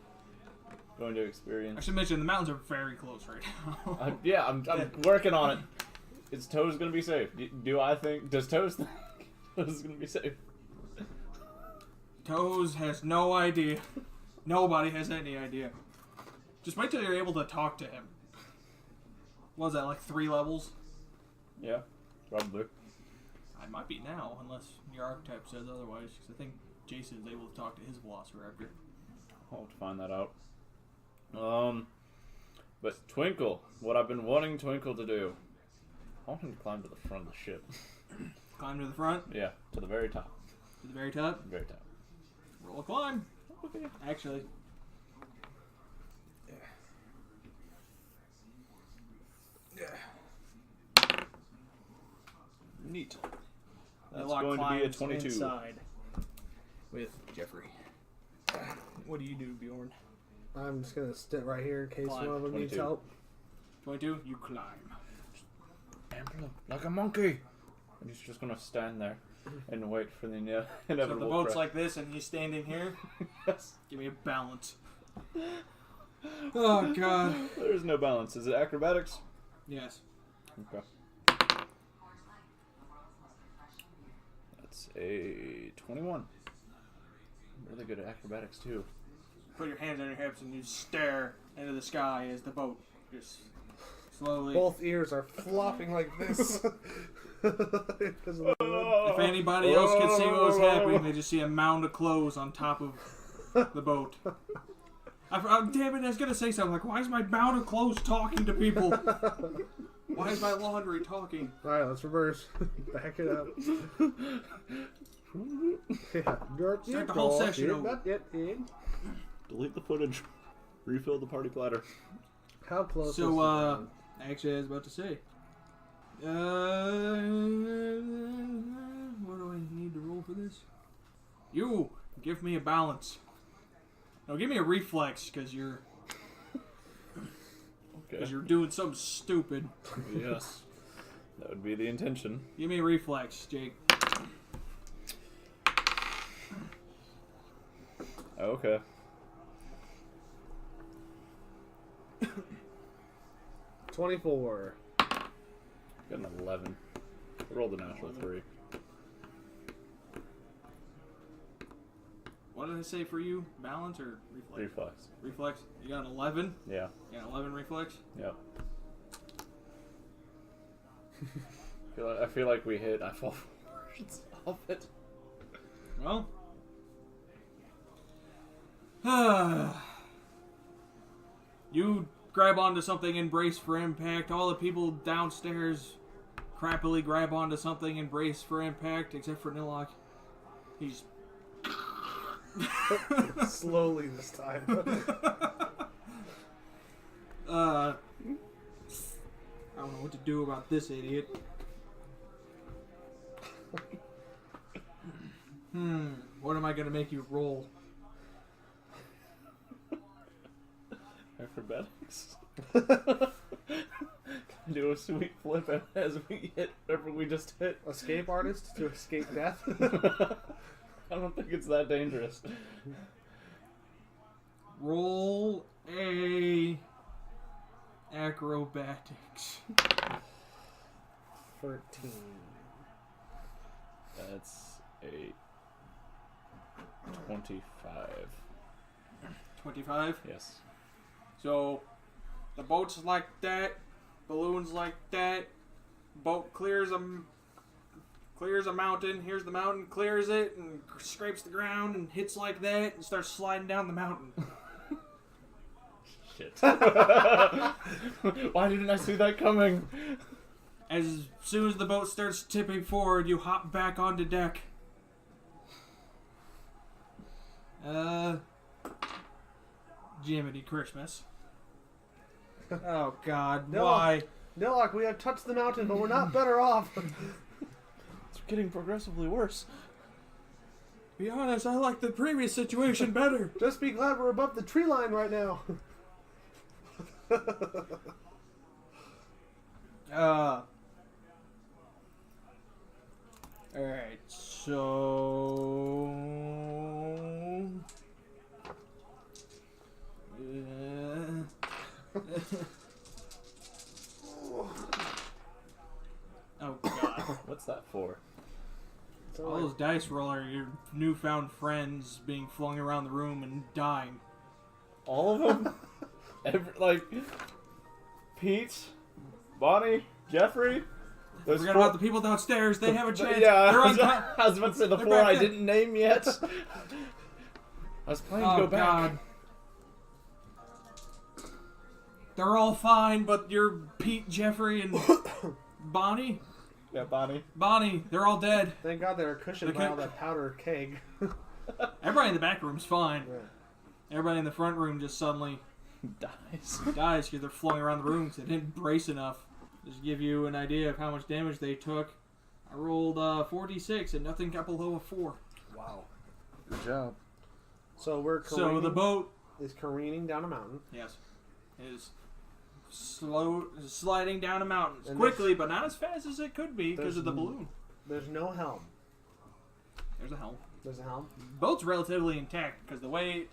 I experience? should mention the mountains are very close right now. I'm working on it. Is Toes gonna be safe? Does Toes think Toes is gonna be safe? Toes has no idea. Nobody has any idea. Just wait till you're able to talk to him. What was that, like 3 levels? Yeah, probably. I might be now, unless your archetype says otherwise, because I think Jason is able to talk to his Velociraptor. I'll have to find that out. But Twinkle, what I've been wanting Twinkle to do, I want him to climb to the front of the ship. Climb to the front, Yeah, to the very top. to the very top. Very top. Roll a climb. Okay. Actually. Neat. That's Nilock going to be a climbs 22. inside with Jeffrey. What do you do, Bjorn? I'm just gonna sit right here in case Climb. one of them needs 22. help. 22, you climb. Like a monkey. And he's just gonna stand there and wait for the So inevitable. the boat's crash. like this, and he's standing here. Yes. Give me a balance. Oh, God. There's no balance. Is it acrobatics? Yes. Okay. That's a 21. I'm really good at acrobatics too. Put your hands on your hips and you stare into the sky as the boat just slowly... Both ears are flopping like this. Because of the wind. If anybody else could see what was happening, they just see a mound of clothes on top of the boat. Damn it, I was going to say something like, why is my mound of clothes talking to people? Why is my laundry talking? Alright, let's reverse. Back it up. Yeah, Start the whole session over. Not yet in. Delete the footage. Refill the party platter. How close is the So, ground? actually, I was about to say. What do I need to roll for this? You, give me a balance. No, give me a reflex, because you're Okay. doing something stupid. Yes. That would be the intention. Give me a reflex, Jake. Okay. $24. Got an 11. I rolled a natural 3. What did I say for you? Balance or reflex? Reflex. Reflex. You got an 11? Yeah. You got an 11 reflex? Yep. I feel like we hit. I fall forwards off it. Well. You grab onto something and brace for impact. All the people downstairs crappily grab onto something and brace for impact, except for Nilock. He's Slowly this time. I don't know what to do about this idiot. What am I gonna make you roll? Acrobatics. Do a sweet flip as we hit whatever we just hit. Escape artist to escape death. I don't think it's that dangerous. Roll a acrobatics. 13. That's a 25. 25. Yes. So the boat's like that, balloon's like that. Boat clears a mountain. Here's the mountain, clears it, and scrapes the ground and hits like that, and starts sliding down the mountain. Shit. Why didn't I see that coming? As soon as the boat starts tipping forward, you hop back onto deck. Jiminy Christmas. Oh God, No. why? Nilock, we have touched the mountain, but we're not better off. It's getting progressively worse. To be honest, I like the previous situation better. Just be glad we're above the tree line right now. Alright, so... Oh God. What's that for? All those dice roll are your newfound friends being flung around the room and dying. All of them? Like, Pete, Bonnie, Jeffrey? Those Forget four- about the people downstairs. They have a chance. Yeah, They're I on was about to say the They're four back I there. didn't name yet. I was planning to Oh go back. God. They're all fine, but you're Pete, Jeffrey, and Bonnie. Yeah, Bonnie. Bonnie, they're all dead. Thank God they were cushioned by all that powder keg. Everybody in the back room's fine. Yeah. Everybody in the front room just suddenly Dies. dies because they're flung around the room because they didn't brace enough. Just to give you an idea of how much damage they took. I rolled 46 and nothing got below a 4. Wow. Good job. So we're So careening, the boat, is careening down a mountain. yes, is sliding down a mountain And quickly, but not as fast as it could be because there's of the balloon. There's no helm. There's a helm. There's a helm. Boat's relatively intact because the way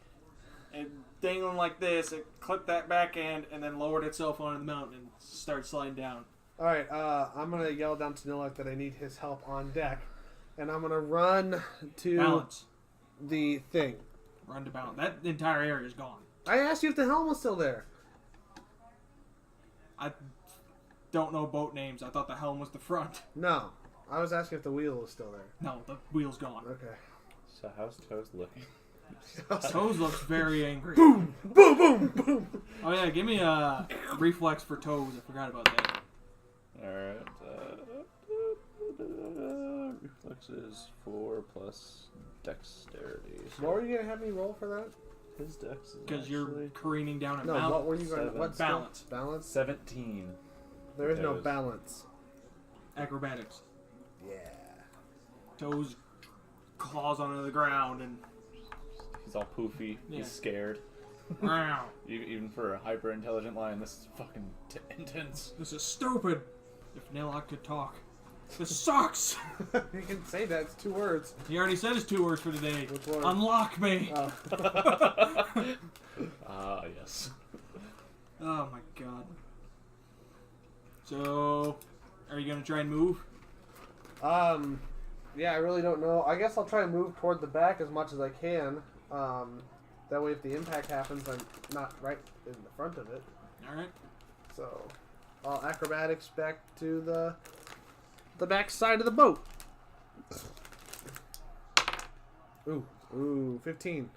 it dangling like this, it clipped that back end and then lowered itself onto the mountain and started sliding down. All right, I'm gonna yell down to Nilock that I need his help on deck, and I'm gonna run to Balance. the thing. Run to balance. That entire area is gone. I asked you if the helm was still there. I don't know boat names. I thought the helm was the front. No, I was asking if the wheel was still there. No, the wheel's gone. Okay. So how's Toes looking? Toes looks very angry. Boom, boom, boom, boom. Oh yeah, give me a reflex for Toes. I forgot about that. Alright. Reflexes 4 plus dexterity. What were you gonna have me roll for that? His dex is Because you're actually careening down a No, mountain. what were you going? Seven. What skill? Balance. Balance. 17. There is no Toes. balance. Acrobatics. Yeah. Toes claws onto the ground and He's all poofy. Yeah. He's scared. wow, Even for a hyper intelligent lion, this is fucking intense. this is stupid. If Nilock could talk. This sucks. You can say that. It's 2 words. He already said his 2 words for today. Which one? Unlock me. Oh. Ah, yes. Oh my god. So, are you gonna try and move? Yeah, I really don't know. I guess I'll try and move toward the back as much as I can. That way if the impact happens, I'm not right in the front of it. Alright. So, I'll acrobatics back to the back side of the boat. Ooh, 15.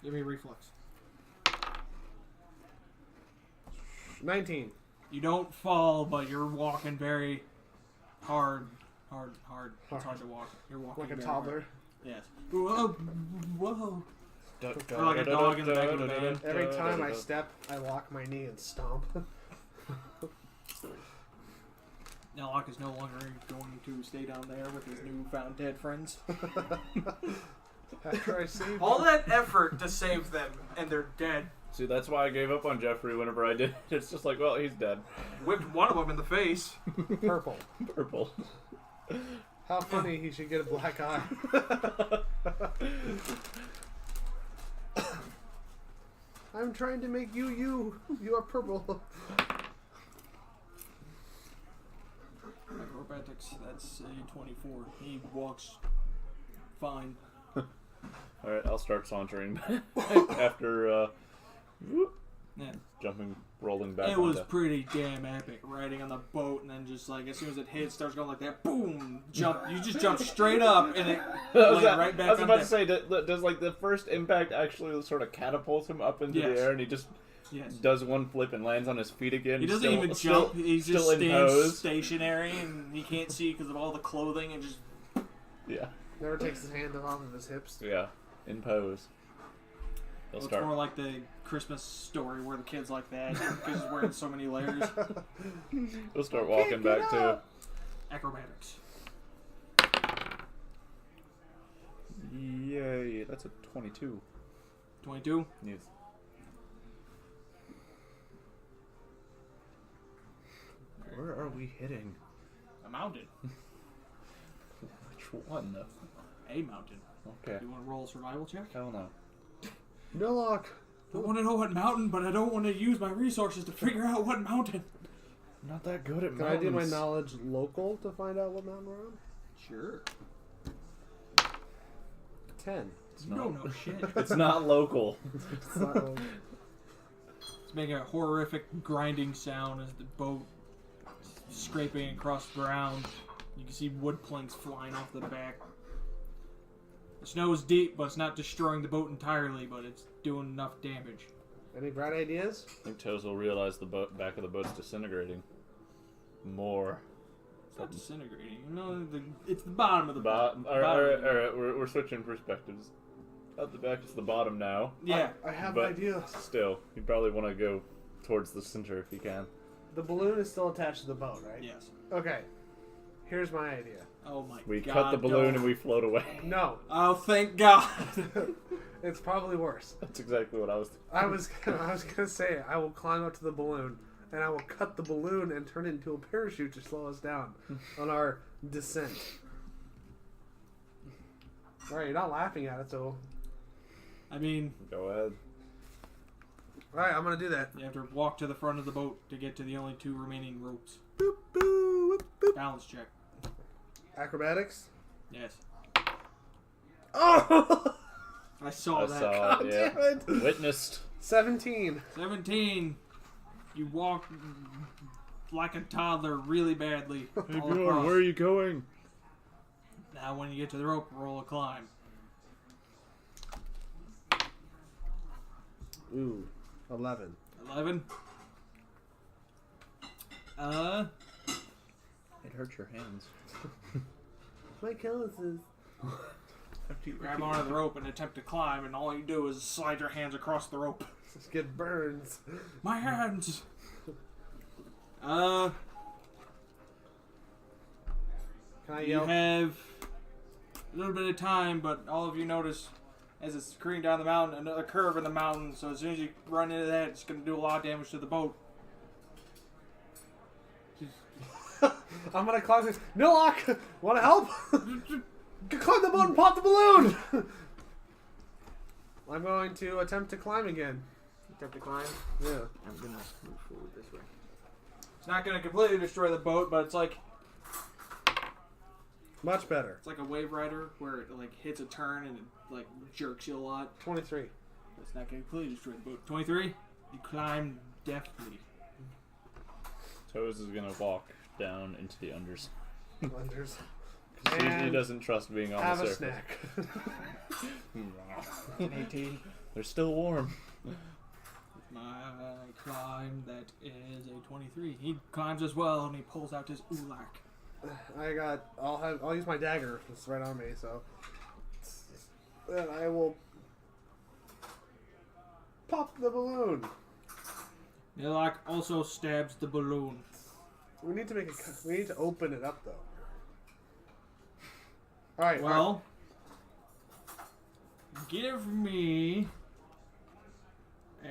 Give me a reflex. 19. You don't fall, but you're walking very hard. It's hard to walk. You're walking Like a very toddler. hard. Yes. Whoa. Or like a dog in the back of the van. Every time I step, I lock my knee and stomp. Nilock is no longer going to stay down there with his newfound dead friends. After I save All that effort to save them, and they're dead. See, that's why I gave up on Jeffrey whenever I did. It's just like, well, he's dead. Whipped one of them in the face. purple. Purple. How funny he should get a black eye. I'm trying to make you. You are purple. Acrobatics, that's a 24. He walks fine. Alright, I'll start sauntering after Yeah. rolling back. It was onto- pretty damn epic riding on the boat, and then just like as soon as it hits, starts going like that, boom, jump. You just jump straight up, and it lands right back I was on about to deck. say, does like the first impact actually sort of catapult him up into Yes. the air, and he just Yes. does one flip and lands on his feet again? He doesn't still- even still- jump. He just still in stands pose. stationary, and he can't see because of all the clothing, and just Yeah, Never takes his hand off of his hips. yeah, in pose. He'll it's start. more like the Christmas Story where the kid's like that because he's wearing so many layers. He'll start walking back too. Acrobatics. Yay, that's a 22. 22. Yes. Where are we hitting? A mountain. Which one, though? A mountain. Okay. You want to roll a survival check? Hell no. Nilock. I want to know what mountain, but I don't want to use my resources to figure out what mountain. I'm not that good at Can mountains. I do my knowledge local to find out what mountain we're on? Sure. 10. You don't know shit. It's not local. It's not local. It's making a horrific grinding sound as the boat is scraping across the ground. You can see wood planks flying off the back. The snow is deep, but it's not destroying the boat entirely, but it's doing enough damage. Any bright ideas? I think Toes will realize the back of the boat's disintegrating. More. It's not disintegrating. No, it's the bottom of the boat. Alright, we're switching perspectives. At the back is the bottom now. Yeah. I have an But idea. still, you probably want to go towards the center if you can. The balloon is still attached to the boat, right? Yes. Okay. Here's my idea. Oh my We god. cut the balloon don't. and we float away. No. Oh, thank God. It's probably worse. That's exactly what I was thinking. I was gonna say I will climb up to the balloon and I will cut the balloon and turn it into a parachute to slow us down on our descent. All right, you're not laughing at it, so I mean, Go ahead. all right, I'm gonna do that. you have to walk to the front of the boat to get to the only two remaining ropes. Boop, boop, boop. Balance check. Acrobatics. Yes. Oh, I saw I that. saw it, yeah. damn it. Witnessed. 17. 17. You walk like a toddler really badly. Hey, all Bjorn, across. where are you going? Now when you get to the rope, roll a climb. Ooh, 11. 11. It hurts your hands. My calluses. You grab onto the rope and attempt to climb, and all you do is slide your hands across the rope. Just get burns. My hands! Can I You yell? have a little bit of time, but all of you notice as it's screaming down the mountain, another curve in the mountain, so as soon as you run into that, it's going to do a lot of damage to the boat. I'm gonna climb this. Nilock, wanna help? Climb the boat and pop the balloon. I'm going to attempt to climb again. Attempt to climb. Yeah. I'm going to move forward this way. It's not going to completely destroy the boat, but it's like Much better. a wave rider where it like hits a turn and it like jerks you a lot. 23. That's not going to completely destroy the boat. 23. You climb deftly. Toes is gonna walk down into the unders. Blenders. 'Cause he And doesn't trust being on Have the a surface. snack. 18. They're still warm. My climb, that is a 23. He climbs as well, and he pulls out his ulak. I'll use my dagger. It's right on me, so. Then I will pop the balloon. Nilock also stabs the balloon. We need to open it up though. All right. Well, give me a...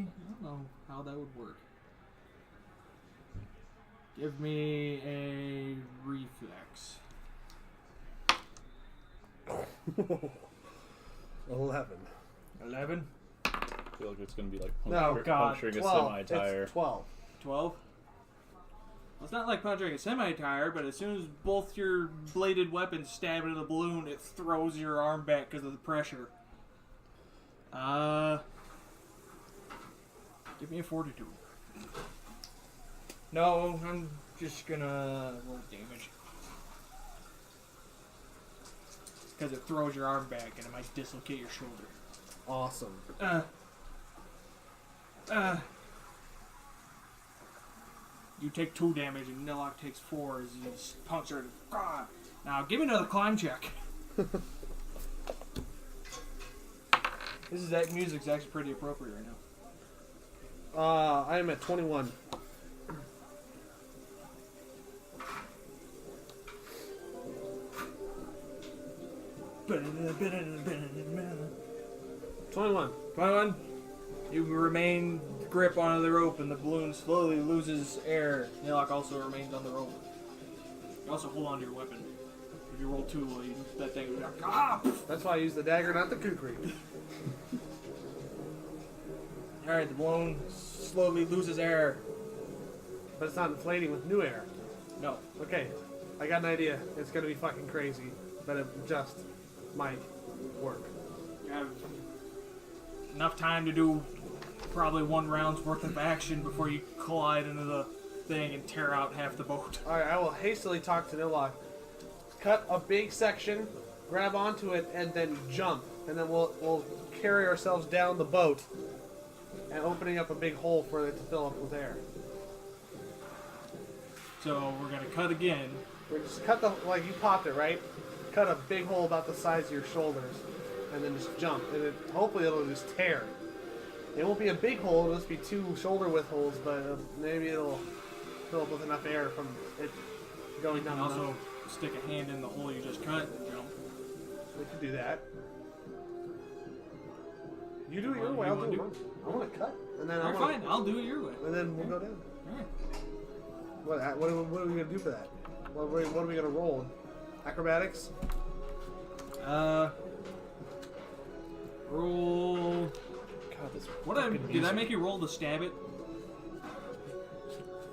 I don't know how that would work. Give me a reflex. 11. 11? I feel like it's gonna be like No, God, puncturing a 12. semi-tire. It's 12. 12? Well, it's not like puncturing a semi-tire, but as soon as both your bladed weapons stab into the balloon, it throws your arm back because of the pressure. Give me a fortitude. No, I'm just gonna roll damage. Because it throws your arm back and it might dislocate your shoulder. Awesome. You take 2 damage and Nilock takes 4 as he's punctured. Ah! Now give me another climb check. That music's actually pretty appropriate right now. I am at 21. $21. 21. You remain grip onto the rope and the balloon slowly loses air. Nilock also remains on the rope. You also hold on to your weapon. If you roll 2, that thing will be like, ah! That's why I use the dagger, not the kukri. Alright, the balloon slowly loses air. But it's not inflating with new air. No. Okay, I got an idea. It's gonna be fucking crazy, but it just might work. You have enough time to do probably 1 round's worth of action before you collide into the thing and tear out half the boat. Alright, I will hastily talk to Nilock. Cut a big section, grab onto it, and then jump. And then we'll carry ourselves down the boat and opening up a big hole for it to fill up with air. So we're gonna cut again. We just cut the, like you popped it, right? Cut a big hole about the size of your shoulders, and then just jump. And hopefully it'll just tear. It won't be a big hole, it'll just be 2 shoulder width holes, but maybe it'll fill up with enough air from it going You can down. also stick a hand in the hole you just cut and jump. We can do that. You do it your way, I'll do it mine. I want to cut, and then Alright, fine. I'll do it your way. and then we'll go down. Alright. What are we gonna do for that? What are we gonna roll? Acrobatics? Roll. God, this Did I make you roll to stab it?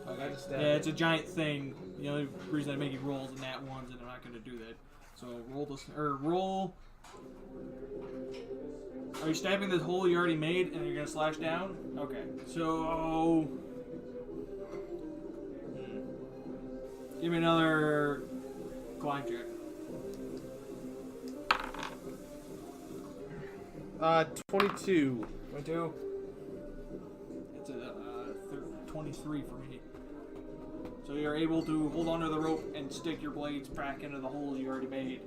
I just stabbed Yeah, it. it's a giant thing. The only reason I make you roll is in that ones, and I'm not going to do that. So roll this, or roll. Are you stabbing this hole you already made, and you're going to slash down? Okay. So give me another climb check. 22. 22. It's a 23 for me. So you're able to hold onto the rope and stick your blades back into the holes you already made.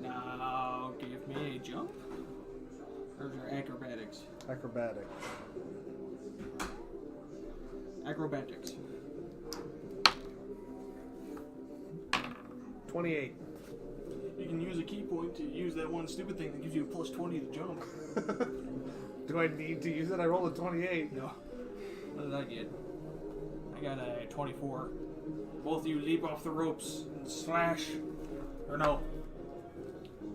Now give me a jump. Or is your acrobatics? Acrobatic. Acrobatics. 28. You can use a key point to use that one stupid thing that gives you a plus 20 to jump. Do I need to use it? I rolled a 28. No. What did I get? I got a 24. Both of you leap off the ropes and slash. Or no.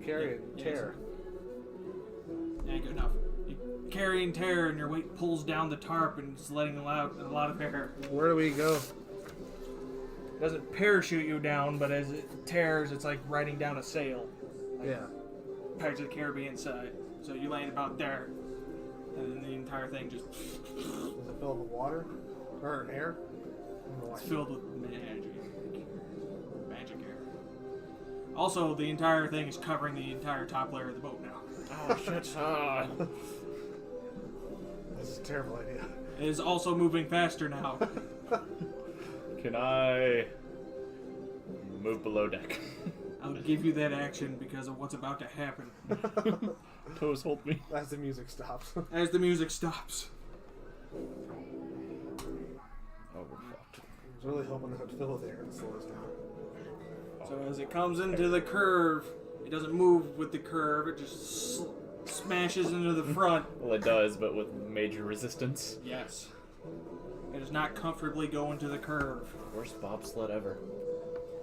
Carry it. Yeah, Tear. Yeah, good enough. You carry and tear, and your weight pulls down the tarp and it's letting out a lot of air. Where do we go? It doesn't parachute you down, but as it tears, it's like riding down a sail. Like Yeah. Pirates of the Caribbean side. So you land about there, and then the entire thing just Is it filled with water? Or air? it's filled with magic air. Also, the entire thing is covering the entire top layer of the boat now. Oh shit! This is a terrible idea. It is also moving faster now. Can I move below deck? I'll give you that action because of what's about to happen. Toes, hold me. As the music stops. As the music stops. Oh, we're fucked. I was really hoping that would fill with air and slow us down. So as it comes into the curve, it doesn't move with the curve, it just smashes into the front. Well, it does, but with major resistance. Yes. It does not comfortably go into the curve. Worst bobsled ever.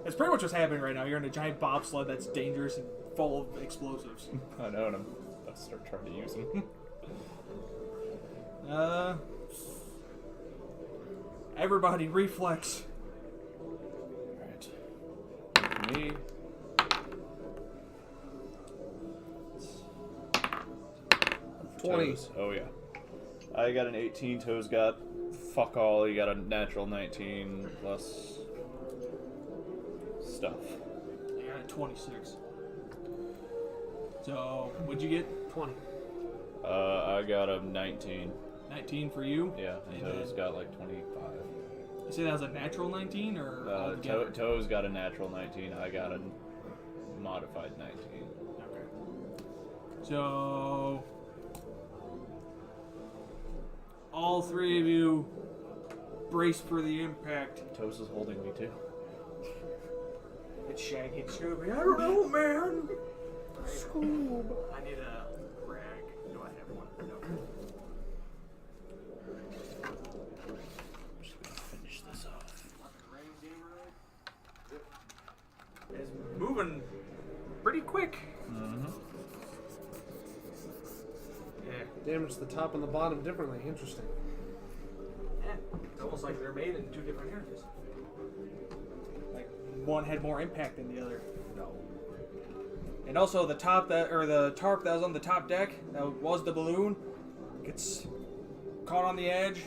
That's pretty much what's happening right now. You're in a giant bobsled that's dangerous and full of explosives. I know, and I'm about to start trying to use them. Everybody reflex. Alright. Me. 20. Toes. Oh, yeah. I got an 18. Toes got fuck all. You got a natural 19 plus stuff. I got a 26. So, what'd you get? 20. I got a 19. 19 for you? Yeah, and And Toes then- got like 25. You say that was a natural 19 or altogether? Toes got a natural 19. I got a modified 19. Okay. So, all three of you brace for the impact. Toes is holding me too. It's Shaggy and Scooby. I don't know, man. Scoob. I need a rag. Do I have one? No. I'm just gonna finish this off. It's moving pretty quick. Mm-hmm. Yeah. Damage the top and the bottom differently. Interesting. Yeah. It's almost like they're made in two different areas. Like one had more impact than the other. No. And also the tarp that was on the top deck, that was the balloon, gets caught on the edge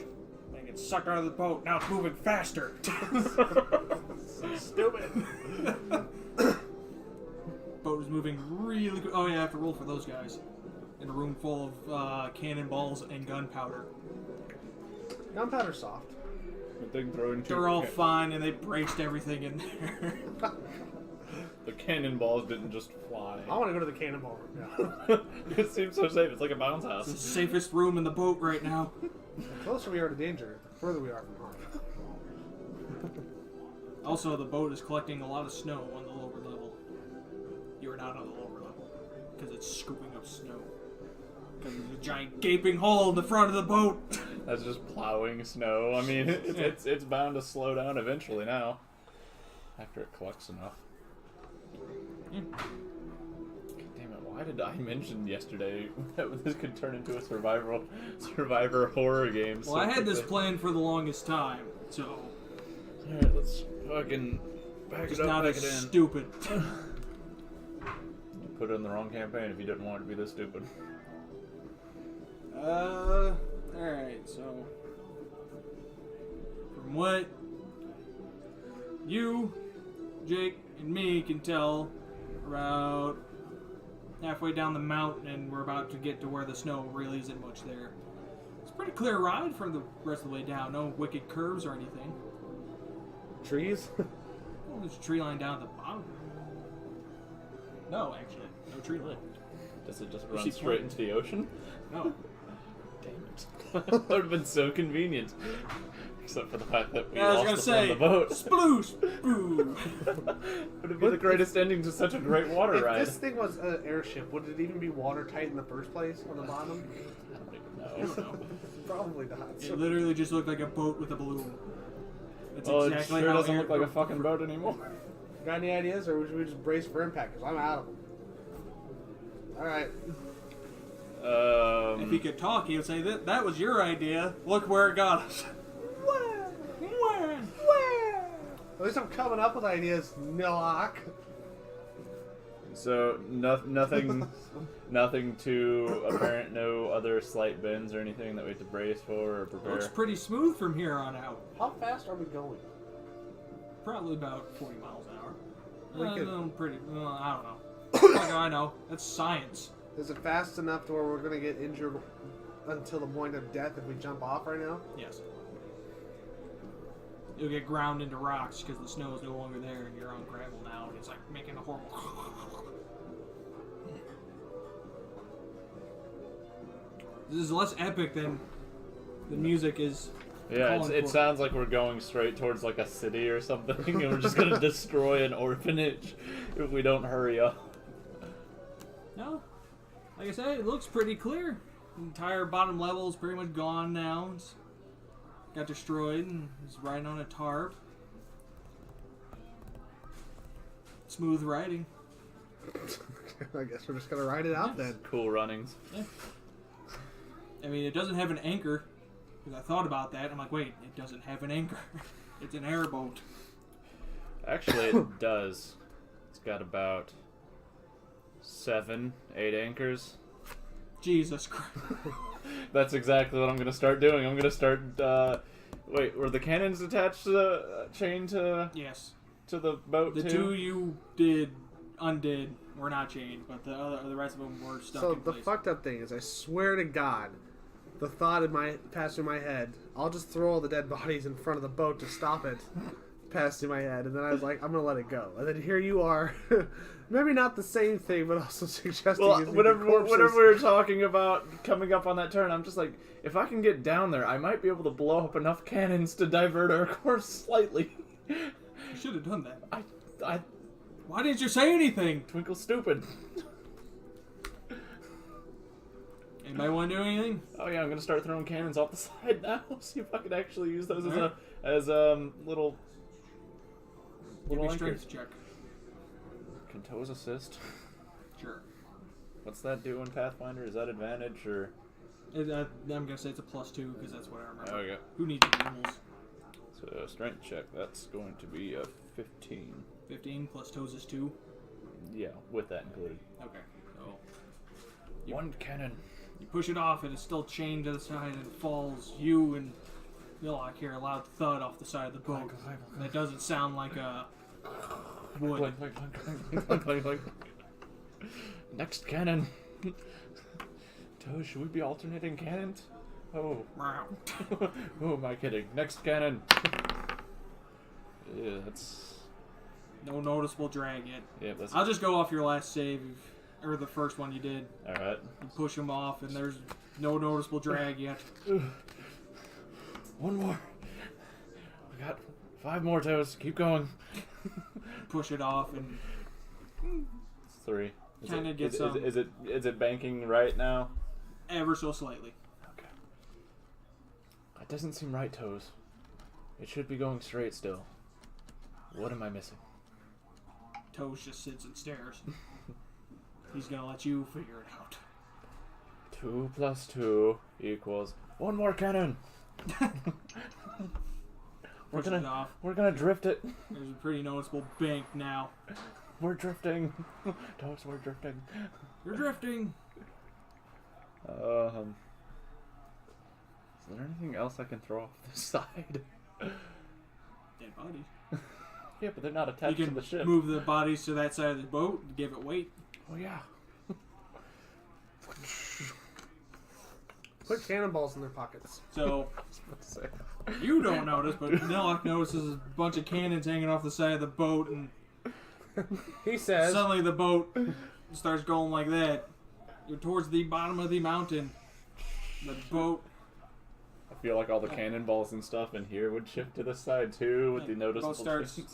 and gets sucked out of the boat. Now it's moving faster. Stupid. Boat is moving really quick. Oh yeah, I have to roll for those guys. In a room full of cannonballs and gunpowder. Gunpowder's soft. Good thing throwing two. They're all fine and they braced everything in there. The cannonballs didn't just fly. I want to go to the cannonball room now. It seems so safe. It's like a bounce It's the house. safest room in the boat right now. The closer we are to danger, the further we are from harm. Also, the boat is collecting a lot of snow on the lower level. You're not on the lower level because it's scooping up snow. Because there's a giant gaping hole in the front of the boat. That's just plowing snow. I mean, it's bound to slow down eventually now. After it collects enough. God damn it, why did I mention yesterday that this could turn into a survivor horror game? Well, I had this planned for the longest time, so Alright, let's fucking back it's it up, not back as it in. stupid. You put it in the wrong campaign if you didn't want it to be this stupid. Alright, so from what you, Jake, and me can tell, about halfway down the mountain and we're about to get to where the snow really isn't much there. It's a pretty clear ride from the rest of the way down. No wicked curves or anything. Trees? Oh, there's a tree line down at the bottom. No, actually. No tree line. Does it just You run see straight point. into the ocean? No. Damn it. That would have been so convenient. Except for the fact that we I was lost gonna the say, front of the boat. sploosh, boo. Would it be the greatest ending to such a great water If ride? this thing was an airship, would it even be watertight in the first place on the bottom? I don't even I know. don't know. Probably not. It literally just looked like a boat with a balloon. That's Well, exactly it sure how doesn't air- look like a fucking boat anymore. Got any ideas, or should we just brace for impact? Because I'm out of them. Alright. If he could talk, he would say, that was your idea. Look where it got us. At least I'm coming up with ideas, Nilock. So nothing, nothing too apparent. No other slight bends or anything that we have to brace for or prepare. Looks pretty smooth from here on out. How fast are we going? Probably about 40 miles an hour. We could- I don't know. Fuck, I know. That's science. Is it fast enough to where we're gonna get injured until the point of death if we jump off right now? Yes. You'll get ground into rocks because the snow is no longer there and you're on gravel now, and it's like making a horrible. This is less epic than the music is. Yeah, calling it for. sounds like we're going straight towards like a city or something, and we're just gonna destroy an orphanage if we don't hurry up. No, like I said, it looks pretty clear. The entire bottom level is pretty much gone now. It's got destroyed and it's riding on a tarp. Smooth riding. I guess we're just gonna ride it out then. Cool runnings. Yeah. I mean, it doesn't have an anchor. Because I thought about that. I'm like, wait, it doesn't have an anchor. It's an airboat. Actually, it does. It's got about 7, 8 anchors. Jesus Christ. That's exactly what I'm gonna start doing. I'm gonna start. Wait, were the cannons attached to the chain to Yes. the boat The too? two you undid, were not chained, but the rest of them were stuck So in the place. fucked up thing is, I swear to God, the thought passed through my head. I'll just throw all the dead bodies in front of the boat to stop it. Passed through my head, and then I was like, I'm gonna let it go. And then here you are, maybe not the same thing, but also suggesting. Well, using whenever the corpses. we were talking about coming up on that turn, I'm just like, if I can get down there, I might be able to blow up enough cannons to divert our course slightly. You should have done that. I Why didn't you say anything? Twinkle's stupid. Anybody want to do anything? Oh yeah, I'm gonna start throwing cannons off the side now. See if I can actually use those Alright. as little Give me a anchors. strength check. Can toes assist? Sure. What's that do in Pathfinder? Is that advantage or? I'm gonna say it's a +2 because that's what I remember. Okay. Who needs animals? So strength check. That's going to be a 15. 15 plus toes is 2. Yeah, with that included. Okay. So One cannon. you push it off, and it's still chained to the side, and it falls. You and Nilock hear a loud thud off the side of the boat. That doesn't sound like a wood. Clank, clank, clank, clank, clank, clank, clank. Next cannon. Toes, should we be alternating cannons? Oh. Who am I kidding? Next cannon. Yeah, that's. No noticeable drag yet. Yeah, that's. I'll just go off your last save, or the first one you did. Alright. You push them off, and there's no noticeable drag yet. One more. We got 5 more toes. Keep going. Push it off, and It's 3. Kinda get is some- is it banking right now? ever so slightly. Okay. That doesn't seem right, toes. It should be going straight still. What am I missing? Toes just sits and stares. He's gonna let you figure it out. 2 plus 2 equals 1 more cannon. Push it off. We're gonna drift it. There's a pretty noticeable bank now. We're drifting. Toes, we're drifting. You're drifting. Is there anything else I can throw off the side? Dead bodies. Yeah, but they're not You attached to can the ship. move the bodies to that side of the boat and give it weight. Oh yeah. Put cannonballs in their pockets. So I was about to say. you don't notice, but Nilock notices a bunch of cannons hanging off the side of the boat, and He says, suddenly the boat starts going like that. You're towards the bottom of the mountain. The boat. I feel like all the cannonballs and stuff in here would shift to the side too with the Yeah, noticeable boat starts- change.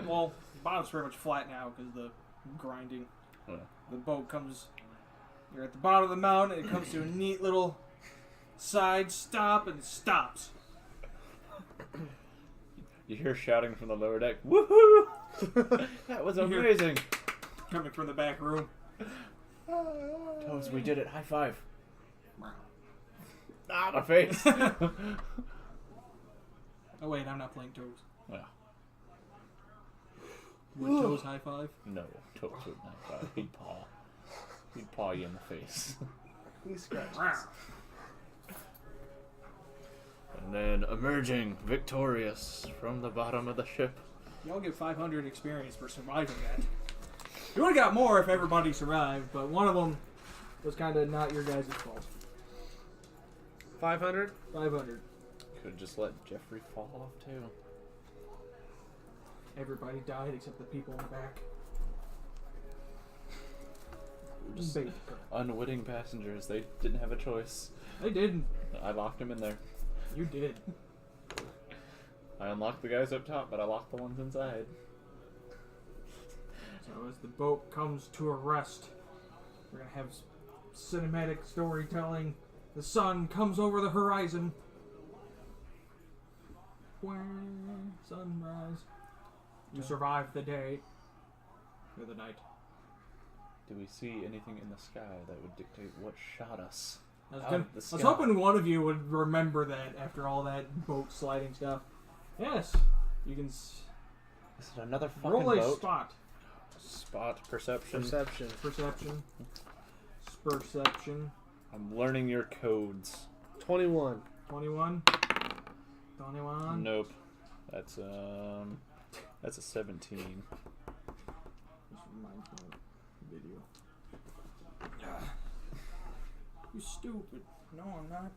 Well, the bottom's pretty much flat now because the grinding. Yeah. The boat comes. You're at the bottom of the mountain. It comes to a neat little side stop and stops. You hear shouting from the lower deck. Woohoo! That was You hear- amazing. Coming from the back room. Toes, we did it. High five. Ah, my face. Oh wait, I'm not playing toes. Well, Would Toes high five? No, Toes would not. He'd paw. He'd paw you in the face. He scratches. And then emerging victorious from the bottom of the ship. Y'all get 500 experience for surviving that. You would have got more if everybody survived, but one of them was kind of not your guys' fault. 500? 500. Could just let Jeffrey fall off too. Everybody died except the people in the back. Just Baby. unwitting passengers. They didn't have a choice. They didn't. I locked him in there. You did. I unlocked the guys up top, but I locked the ones inside. So as the boat comes to a rest, we're gonna have cinematic storytelling. The sun comes over the horizon. Sunrise. You survive the day. Or the night. Do we see anything in the sky that would dictate what shot us? I was, Out gonna, of the I was sky. hoping one of you would remember that after all that boat sliding stuff. Yes, you can Is it another fucking roll a boat? spot. Spot perception. Perception. Perception. Perception. I'm learning your codes. 21. 21. 21. Nope. That's a 17. This reminds me of video. You stupid. No, I'm not.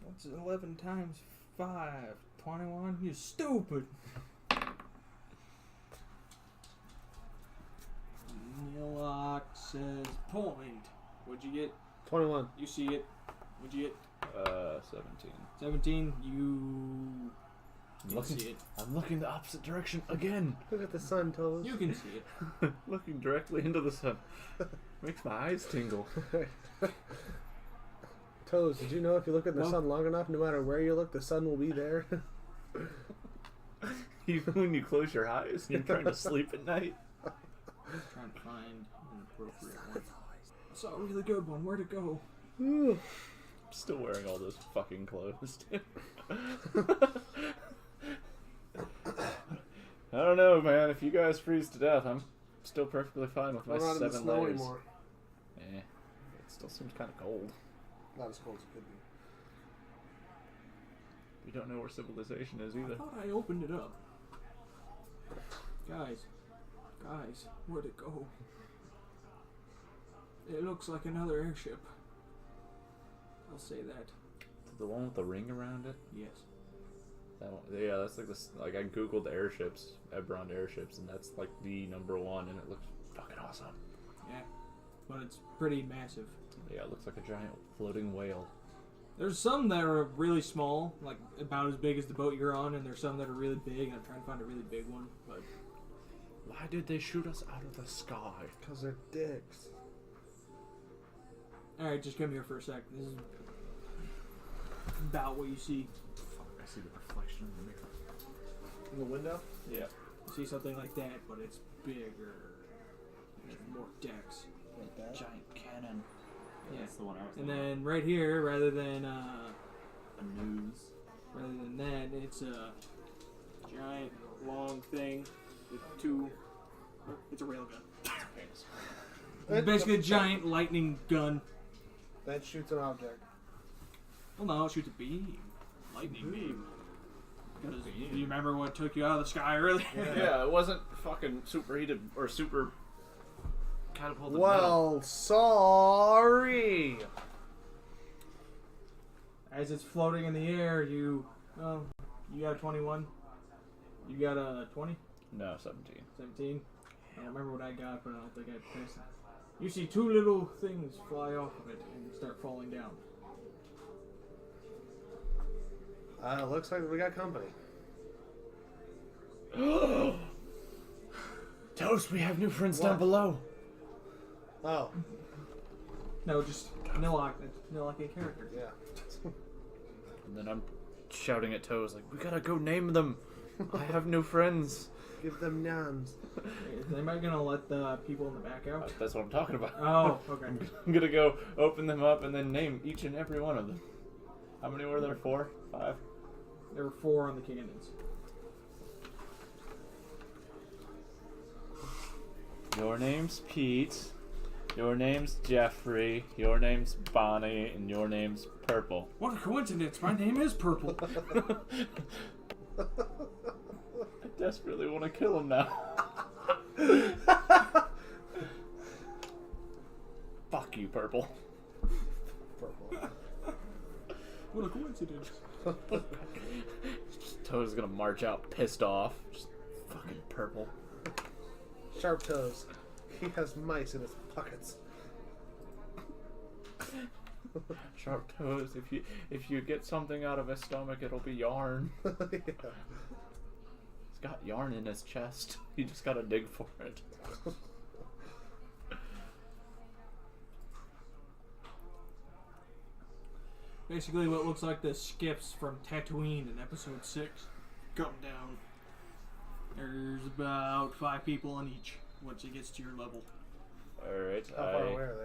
That's 11 times 5. 21. You stupid. Nilock says point. What'd you get? 21. You see it. What'd you get? 17. 17. You I'm can looking, see it. I'm looking the opposite direction again. Look at the sun, Toes. You can see it. Looking directly into the sun. Makes my eyes tingle. Toes, did you know if you look at the Well- sun long enough, no matter where you look, the sun will be there? Even when you close your eyes and you're trying to sleep at night. Trying to find an appropriate one. I saw a really good one. Where'd it go? I'm still wearing all those fucking clothes. I don't know, man. If you guys freeze to death, I'm still perfectly fine with my We're not in the 7 snow layers. anymore. It still seems kind of cold. Not as cold as it could be. You don't know where civilization is either. I thought I opened it up. Guys, where'd it go? It looks like another airship. I'll say that. The one with the ring around it? Yes. That one, yeah, that's like this. Like I googled airships, Ebron airships, and that's like the #1, and it looks fucking awesome. Yeah, but it's pretty massive. Yeah, it looks like a giant floating whale. There's some that are really small, like about as big as the boat you're on, and there's some that are really big, and I'm trying to find a really big one, but... Why did they shoot us out of the sky? Because they're dicks. Alright, just come here for a sec. This is about what you see. Fuck, I see the reflection in the mirror. In the window? Yeah. You see something like that, but it's bigger. There's more decks. Like that? Giant cannon. Yeah. That's the one I was And thinking. then right here, rather than A news. that, it's a giant long thing with two. It's a railgun. It's basically a giant lightning gun. That shoots an object. Well, no, it shoots a beam, lightning beam. Because do you remember what took you out of the sky earlier? Yeah, it wasn't fucking superheated or super catapulted. Well, sorry. As it's floating in the air, you got a 21. You got a 20? No, 17. 17? I don't remember what I got, but I don't think I passed it. You see two little things fly off of it and start falling down. Looks like we got company. Toast, we have new friends What? down below. Oh, No, just Nilock. Nilock a character. yeah. And then I'm shouting at Toes like, we gotta go name them. I have new friends. Give them nouns. Is anybody gonna let the people in the back out? That's what I'm talking about. Oh, okay. I'm gonna go open them up and then name each and every one of them. How many were there? 4? 5? There were 4 on the cannons. Your name's Pete. Your name's Jeffrey. Your name's Bonnie. And your name's Purple. What a coincidence! My name is Purple. I desperately want to kill him now. Fuck you, Purple. Purple. What a coincidence! Toad's gonna march out pissed off. Just fucking Purple. Sharp toes. He has mice in his pockets. Sharp toes. If you get something out of his stomach, it'll be yarn. Yeah. He's got yarn in his chest. You just gotta dig for it. Basically, what looks like the skips from Tatooine in Episode 6 come down. There's about 5 people on each once it gets to your level. Alright. How far away are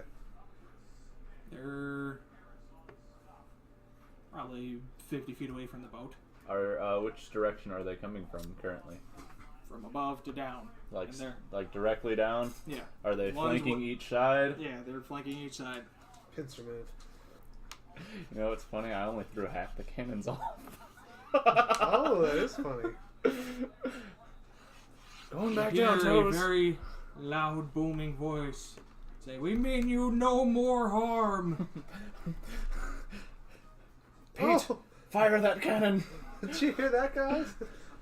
they? They're probably 50 feet away from the boat. Which direction are they coming from currently? From above to down. Like, And they're- like directly down? Yeah. Are they One's flanking each side? Yeah, they're flanking each side. Pincer move. You know, it's funny, I only threw half the cannons off. Oh, that is funny. Going You back hear down, a Toes. very loud, booming voice say, "We mean you no more harm." Pete, Oh, fire that cannon. did you hear that, guys?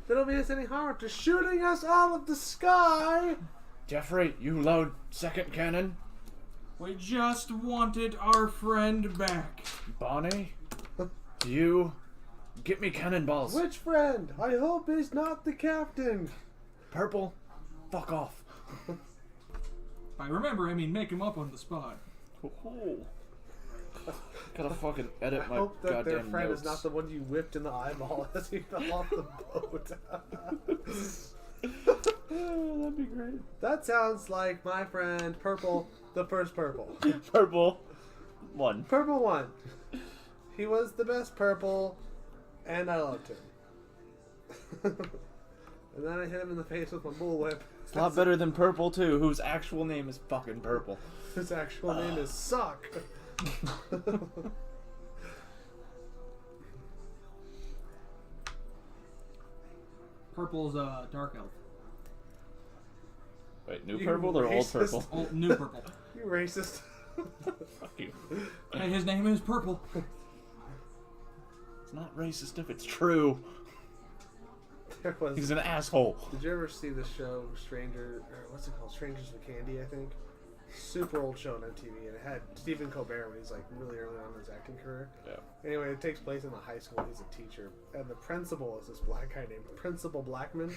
They don't mean us any harm. They're shooting us out of the sky. Jeffrey, you load second cannon. We just wanted our friend back. Bonnie, you get me cannonballs. Which friend? I hope he's not the captain. Purple, fuck off. By remember, I mean make him up on the spot. Ooh. Gotta fucking edit I my hope that their goddamn friend notes. is not the one you whipped in the eyeball as he fell off the boat. Oh, that'd be great. That sounds like my friend Purple, the first Purple. Purple, one. Purple one. He was the best Purple, and I loved him. And then I hit him in the face with my bullwhip. It's a lot better than Purple too, whose actual name is fucking Purple. His actual name is Suck. Purple's dark elf. Wait, new You purple or old racist. purple? Oh, new purple. You racist. Fuck you. Hey, his name is Purple. It's not racist if it's true. There was. He's an asshole. Did you ever see the show Stranger? Or what's it called? Strangers with Candy, I think. Super old show on MTV, and it had Stephen Colbert when he's like really early on in his acting career. Yeah. Anyway, it takes place in a high school. He's a teacher, and the principal is this black guy named Principal Blackman,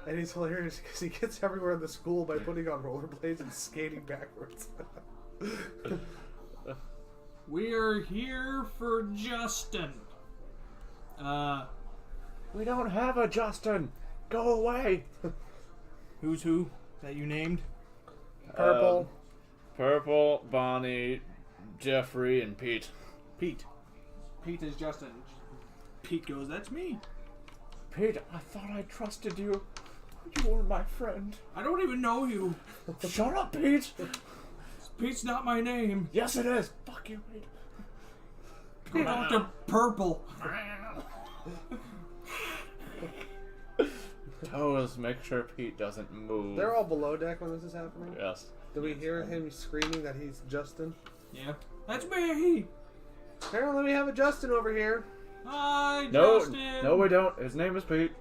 and he's hilarious because he gets everywhere in the school by putting on rollerblades and skating backwards. We are here for Justin. We don't have a Justin. Go away. Who's who that you named? Purple. Purple, Bonnie, Jeffrey, and Pete. Pete. Pete is Justin. Pete goes, "That's me. Pete, I thought I trusted you. You were my friend. I don't even know you. Shut up, Pete. Pete's not my name. Yes, it is. Fuck you, Pete. Go back to Purple." Toes, make sure Pete doesn't move. They're all below deck when this is happening. Yes. Do we hear him screaming that he's Justin? Yeah. "That's me. Apparently, we have a Justin over here. Hi, No, Justin." no, we don't. His name is Pete.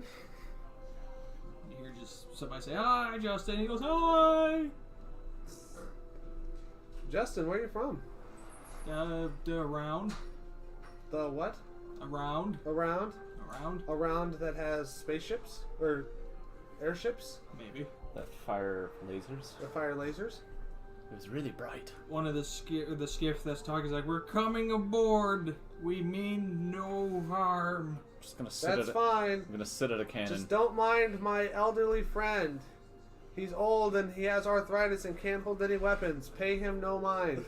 You hear just somebody say, "Hi, Justin." He goes, "Hi." Justin, where are you from? Around. The what? Around. Around? Around. Around that has spaceships? Or airships? Maybe. That fire lasers. That fire lasers? It was really bright. One of the skiff that's talking is like, "We're coming aboard. We mean no harm." Just gonna sit That's at. fine. I'm gonna sit at a cannon. Just don't mind my elderly friend. He's old and he has arthritis and can't hold any weapons. Pay him no mind.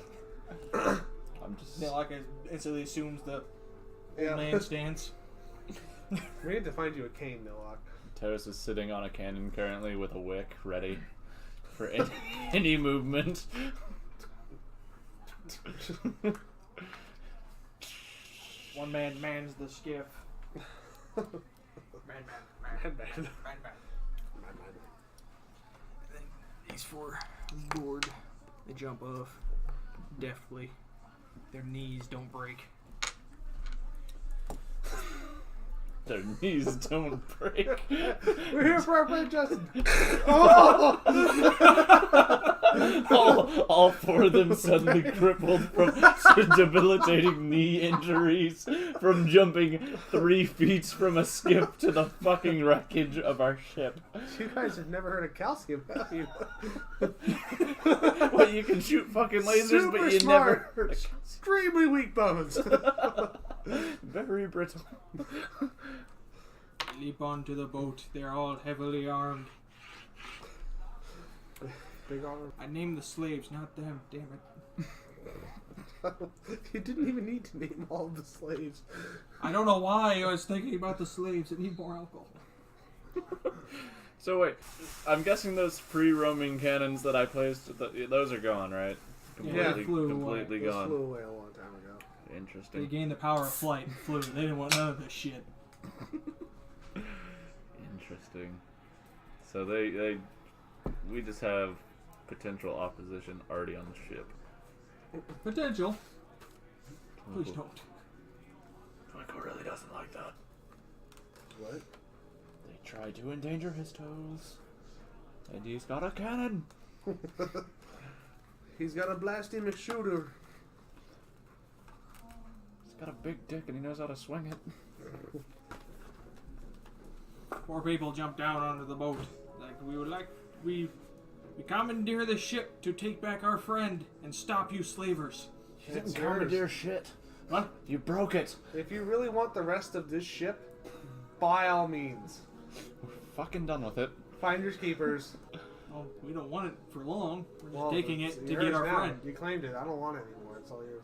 I'm just. Nilock instantly assumes the Yeah. old man stance. We need to find you a cane, Nilock. Terrace is sitting on a cannon currently with a wick ready. for any movement. One man mans the skiff. Man. These four board. They jump off deftly. Their knees don't break. Their knees don't break. We're here for our friend Justin. all four of them suddenly crippled from debilitating knee injuries from jumping 3 feet from a skiff to the fucking wreckage of our ship. You guys have never heard of calcium, have you? Well, you can shoot fucking lasers, Super but you smart. never... Extremely weak bones. Very brittle. Leap onto the boat. They're all heavily armed. Big arm. I named the slaves, not them. Damn it. You didn't even need to name all of the slaves. I don't know why I was thinking about the slaves that need more alcohol. So wait, I'm guessing those free roaming cannons that I placed, those are gone, right? Yeah, they flew completely Those gone. flew away a long time ago. Interesting. They gained the power of flight and flew. They didn't want none of this shit. Interesting. So we just have potential opposition already on the ship. Potential. Please don't. Twinkle really doesn't like that. What? They tried to endanger his toes, and he's got a cannon. He's got a blasty McShooter. He's got a big dick, and he knows how to swing it. Four people jumped down onto the boat. We commandeer the ship to take back our friend and stop you slavers. You It's didn't yours. commandeer shit. What? You broke it. If you really want the rest of this ship, by all means, We're fucking done with it. finders keepers. Well, we don't want it for long. We're just Well, taking it's it to yours get our now. friend. You claimed it. I don't want it anymore. It's all yours.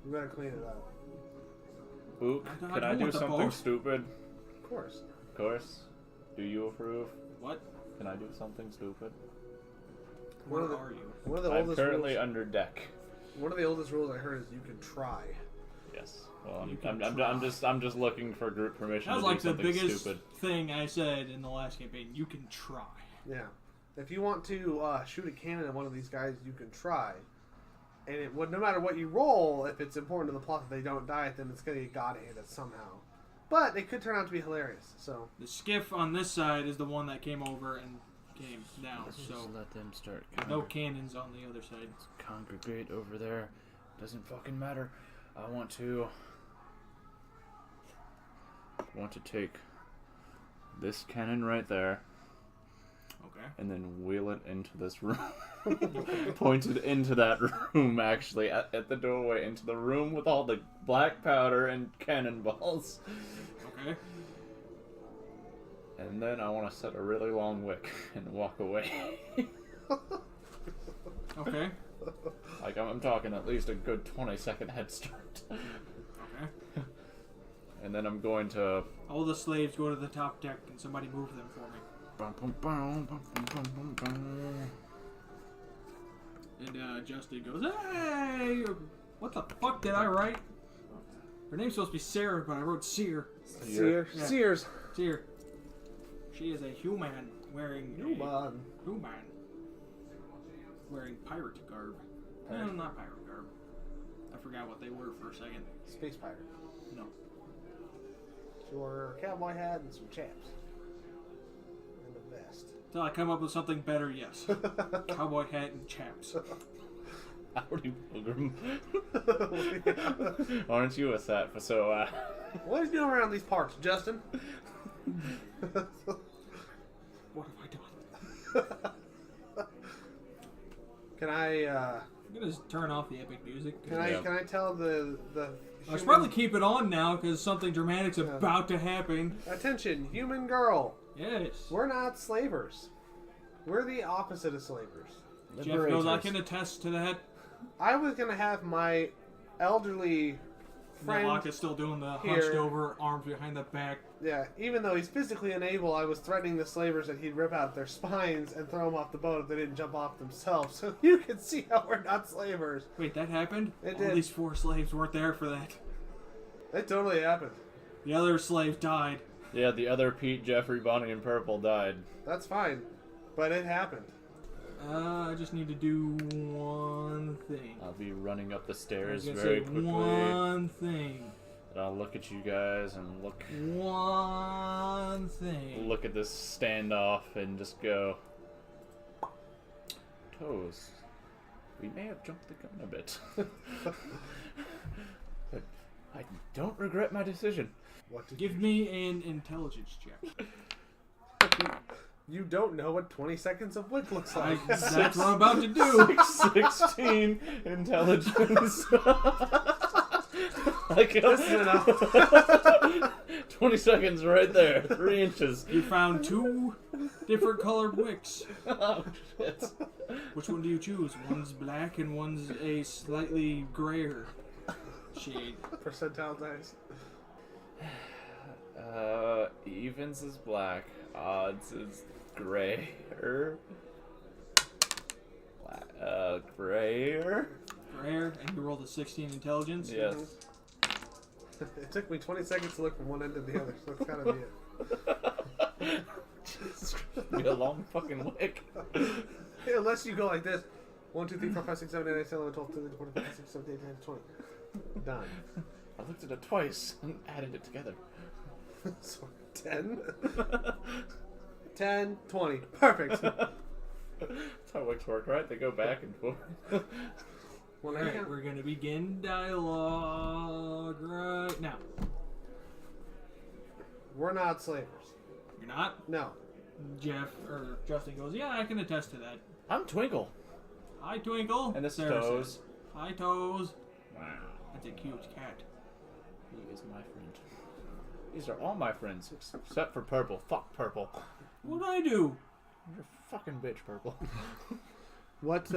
You better clean it up. Ook, I don't can I do want the something boat. stupid? Of course. Of course. Do you approve? What? Can I do something stupid? One Where of the- are you? One of the I'm oldest currently rules. under deck. One of the oldest rules I heard is you can try. Yes. Well, You can I'm just looking for group permission That was to like do the something biggest stupid. thing I said in the last campaign. You can try. Yeah. If you want to shoot a cannon at one of these guys, you can try. And it would, no matter what you roll, if it's important to the plot that they don't die, then it's going to get God-handed somehow. But it could turn out to be hilarious. So The skiff on this side is the one that came over and came down. Let's So just let them start. no cannons on the other side. Congregate over there. Doesn't fucking matter. I want to take this cannon right there Okay. and then wheel it into this room. Point it into that room, actually, at the doorway, into the room with all the black powder and cannonballs. Okay. And then I want to set a really long wick and walk away. Okay. Like, I'm talking at least a good 20-second head start. Okay. And then I'm going to... All the slaves go to the top deck and somebody move them for me. And Justin goes, "Hey! What the fuck did I write? Her name's supposed to be Sarah, but I wrote Seer. Sears. Yeah. Sears. Seer. She is a human wearing Human. wearing pirate garb. No, not pirate garb. I forgot what they were for a second. Space pirate. No. She wore a cowboy hat and some chaps. And a vest. Till I come up with something better, yes. Cowboy hat and chaps. Howdy, Pilgrim. Aren't you a sat for so, What are you doing around these parts, Justin? What have I done? Can I, I'm gonna just turn off the epic music. can Yeah. I tell the I should probably keep it on now because something dramatic's about to happen. Attention, human girl. Yes. We're not slavers. We're the opposite of slavers. Jeff goes, I can attest to that. I was gonna have my elderly friend. Nilock is still doing the here. hunched over, arms behind the back. Yeah, even though he's physically unable, I was threatening the slavers that he'd rip out their spines and throw them off the boat if they didn't jump off themselves. So you can see how we're not slavers. Wait, that happened? It All did. these 4 slaves weren't there for that. It totally happened. The other slave died. Yeah, the other Pete, Jeffrey, Bonnie, and Purple died. That's fine, but it happened. I just need to do one thing. I'll be running up the I was stairs gonna very say quickly. one thing. And I'll look at you guys and One thing. look at this standoff and just go, Toes, we may have jumped the gun a bit. But I don't regret my decision. What did Give me an intelligence check. You don't know what 20 seconds of Wick looks like. That's what I'm about to do. 16 intelligence. I This is enough. 20 seconds right there. 3 inches. You found 2 different colored wicks. Oh, shit. Which one do you choose? One's black and one's a slightly grayer shade. Percentile dice. Evens is black. Odds is grayer. Grayer? Grayer, and you rolled a 16 intelligence? Yes. It took me 20 seconds to look from one end to the other, so it's gotta be it. Jesus Christ. Be a long fucking wick. Yeah, unless you go like this. 1, 2, 3, 4, 5, 6, 7, 8, 9, 10, 11, 12, 13, 14, 15, 16, 17, 18, 19, 20. Done. I looked at it twice and added it together. So 10? 10, 20. Perfect. That's how wicks work, right? They go back and forth. Well, Alright, we're gonna begin dialogue right now. we're not slavers. You're not? No. Jeff, or Justin goes, yeah, I can attest to that. I'm Twinkle. Hi, Twinkle. And this is Sarah Toes. says, hi, Toes. Wow. That's a cute cat. He is my friend. These are all my friends, except for Purple. Fuck Purple. What'd I do? You're a fucking bitch, Purple. What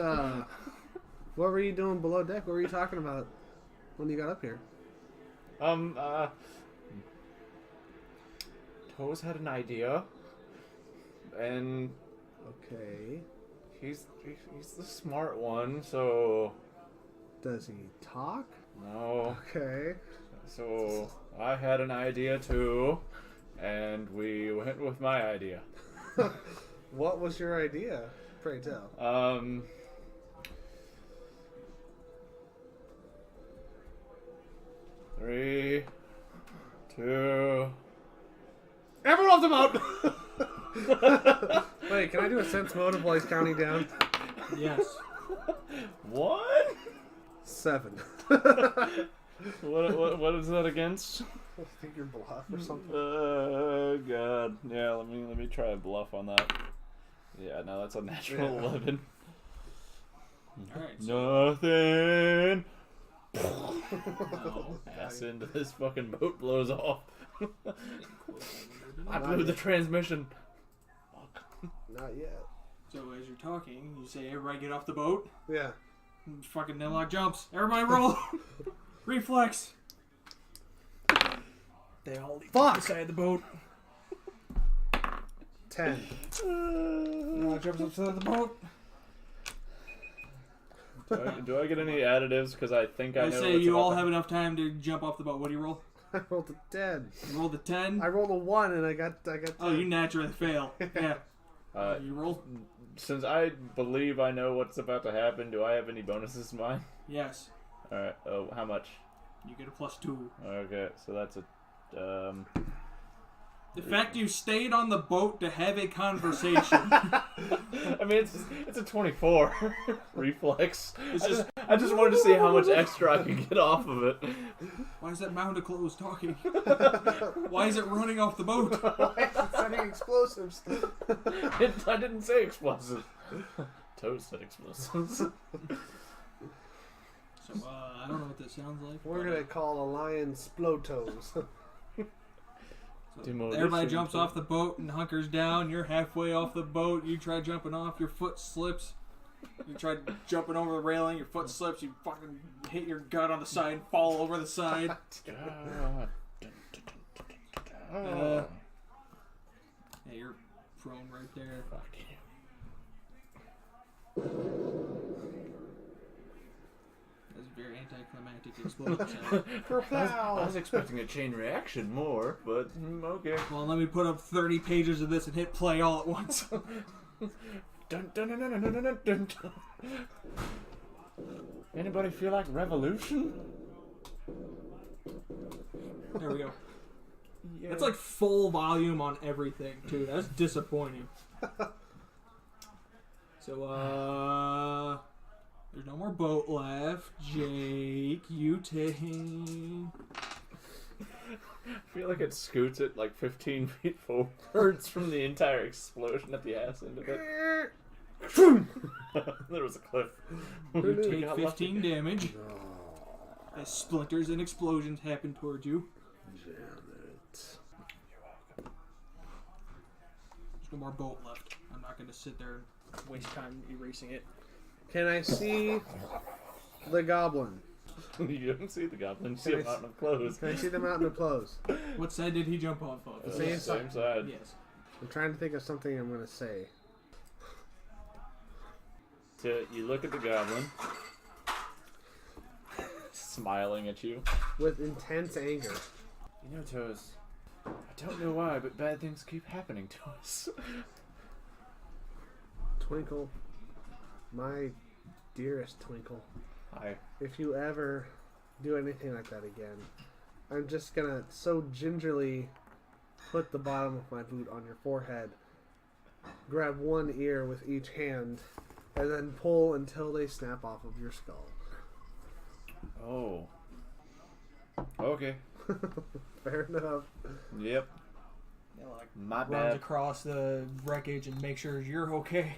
were you doing below deck? What were you talking about when you got up here? Toes had an idea, and Okay. he's the smart one, so Does he talk? no. Okay. So I had an idea too, and we went with my idea. What was your idea? Pray tell. 3, 2. Everyone off the boat! Wait, can I do a sense motive while he's counting down? Yes. 1. 7. What is that against? I think you're bluff or something. Oh god. Yeah, let me try a bluff on that. Yeah, no, that's a natural Yeah. 11. Alright, so Nothing. no. Ass into this fucking boat blows off. I blew the transmission. Fuck. Not yet. So as you're talking, you say, everybody get off the boat. Yeah. Fucking Nilock jumps. Everybody roll. Reflex. They all leap Fuck. the side of the boat. 10. Nilock jumps up to the boat. Do I get any additives? Because I think I I know say what's you about all to have enough time to jump off the boat. What do you roll? I rolled a 10. You rolled a 10. I rolled a 1 and I got 10. Oh, you naturally fail. Yeah. happen. You roll? Since I believe I know what's about to happen, do I have any bonuses in mind? Yes. Alright, oh, how much? You get a +2. Okay, so that's a, The fact you stayed on the boat to have a conversation. I mean, it's a 24 reflex. It's just- I just wanted to see how much extra I could get off of it. Why is that mound of clothes talking? Why is it running off the boat? Why is it sending explosives? I didn't say explosives. Toad said explosives. So, I don't know what that sounds like. We're but, gonna call a lion Splotos. so Demolition. everybody jumps off the boat and hunkers down. You're halfway off the boat. You try jumping off. Your foot slips. You tried jumping over the railing, your foot slips, you fucking hit your gut on the side and fall over the side. Yeah, you're prone right there. Fuck you. That's a very anticlimactic explosion. I was expecting a chain reaction more, but okay. Well, let me put up 30 pages of this and hit play all at once. Dun, dun, dun, dun, dun, dun, dun, dun. Anybody feel like revolution? There we go. Yeah. It's like full volume on everything, too. That's disappointing. So, there's no more boat left. Jake, you take... I feel like it scoots it like 15 feet forwards from the entire explosion at the ass end of it. There was a cliff. You take 15 damage as splinters and explosions happen towards you. There's no more boat left. I'm not going to sit there and waste time erasing it. Can I see the goblin? You don't see the goblin, you see a mountain of clothes. Can I see the mountain of clothes? What side did he jump off of? Same Same side. Yes. I'm trying to think of something I'm going to say. So you look at the goblin, smiling at you. With intense anger. You know, Toes, I don't know why, but bad things keep happening to us. Twinkle, my dearest Twinkle, Hi. if you ever do anything like that again, I'm just gonna so gingerly put the bottom of my boot on your forehead, grab one ear with each hand, and then pull until they snap off of your skull. Oh. Okay. Fair enough. Yep. Like My runs bad. across the wreckage and make sure you're okay.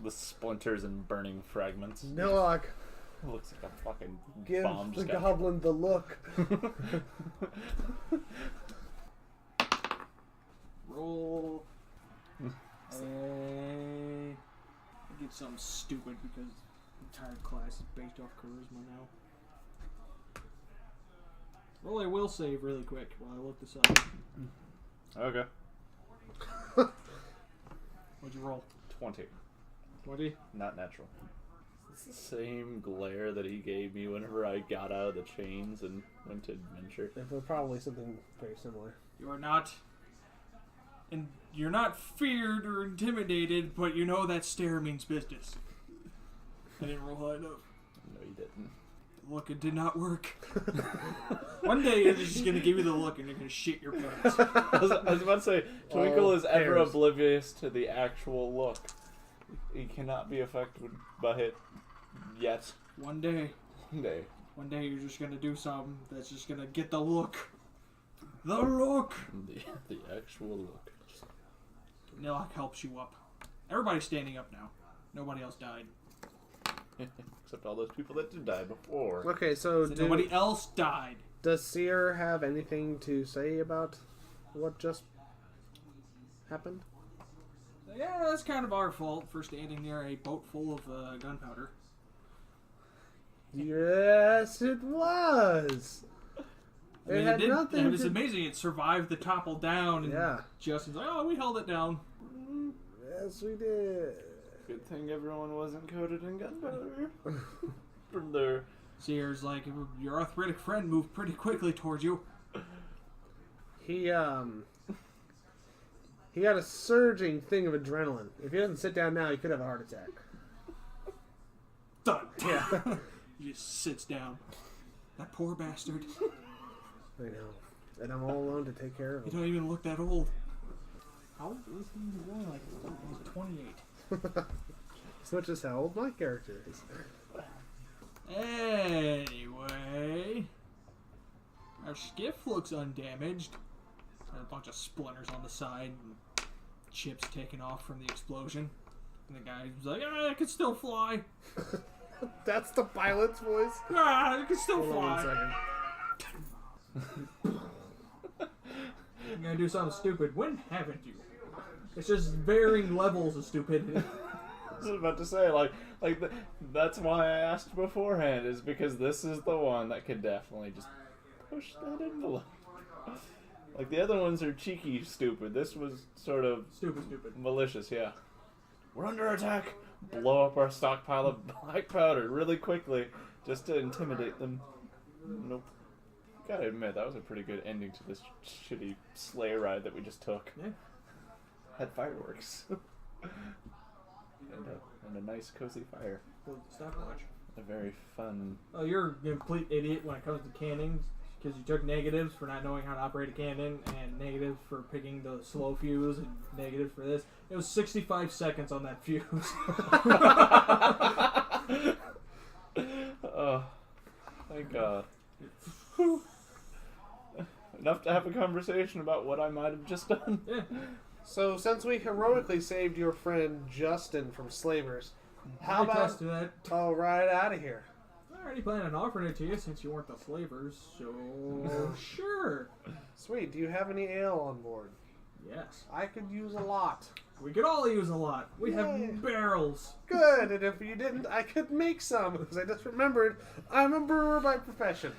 The splinters and burning fragments. Nilock, Looks like a fucking give bomb the just got... goblin the look. Roll. Get something stupid because the entire class is based off charisma now. Roll a will save really quick while I look this up. Okay. What'd you roll? 20. 20? Not natural. It's the same glare that he gave me whenever I got out of the chains and went to adventure. It was probably something very similar. You are not... And you're not feared or intimidated, but you know that stare means business. I didn't roll high enough. No, you didn't. Look, it did not work. One day you're just going to give you the look and you're going to shit your pants. I was about to say, Twinkle All is ever cares. oblivious to the actual look. He cannot be affected by it yet. One day you're just going to do something that's just going to get the look. The look! The actual look. Nilock helps you up. Everybody's standing up now. Nobody else died. Except all those people that did die before. Okay, so Nobody else died. does Seer have anything to say about what just happened? Yeah, that's kind of our fault for standing near a boat full of gunpowder. Yes, it was. I mean, had it nothing was to- amazing. It survived the topple down, and Yeah. Justin's like, "Oh, we held it down." Yes, we did. Good thing everyone wasn't coated in gunpowder. From their... Seer's like, "Your arthritic friend moved pretty quickly towards you." He got a surging thing of adrenaline. If he doesn't sit down now, he could have a heart attack. Done. Yeah. He just sits down. That poor bastard. I know. And I'm all alone to take care of You him. don't even look that old. How old is he? He's only like he's 28. Which is how old my character is. Anyway, our skiff looks undamaged. Got a bunch of splinters on the side, and chips taken off from the explosion. And the guy's like, "Ah, I can still fly. That's the pilot's voice? Ah, I can still Hold on one fly." second. I'm gonna do something stupid. When haven't you? It's just varying levels of stupidity. was about to say, that's why I asked beforehand, is because this is the one that could definitely just push that envelope. Like, the other ones are cheeky stupid. This was sort of Stupid. malicious, yeah. We're under attack! Blow up our stockpile of black powder really quickly, just to intimidate them. Nope. Gotta admit, that was a pretty good ending to this shitty sleigh ride that we just took. Yeah. Had fireworks. and a nice cozy fire. Stopwatch. A very fun... Oh, you're a complete idiot when it comes to cannons, because you took negatives for not knowing how to operate a cannon, and negatives for picking the slow fuse, and negatives for this. It was 65 seconds on that fuse. Oh, thank God. Enough to have a conversation about what I might have just done. Yeah. So, since we heroically saved your friend Justin from slavers, how I about... tested that. Oh, right out of here. I already planned on offering it to you since you weren't the slavers, so sure. Sweet. Do you have any ale on board? Yes. I could use a lot. We could all use a lot. We Yay. have barrels. Good. And if you didn't, I could make some, because I just remembered I'm a brewer by profession.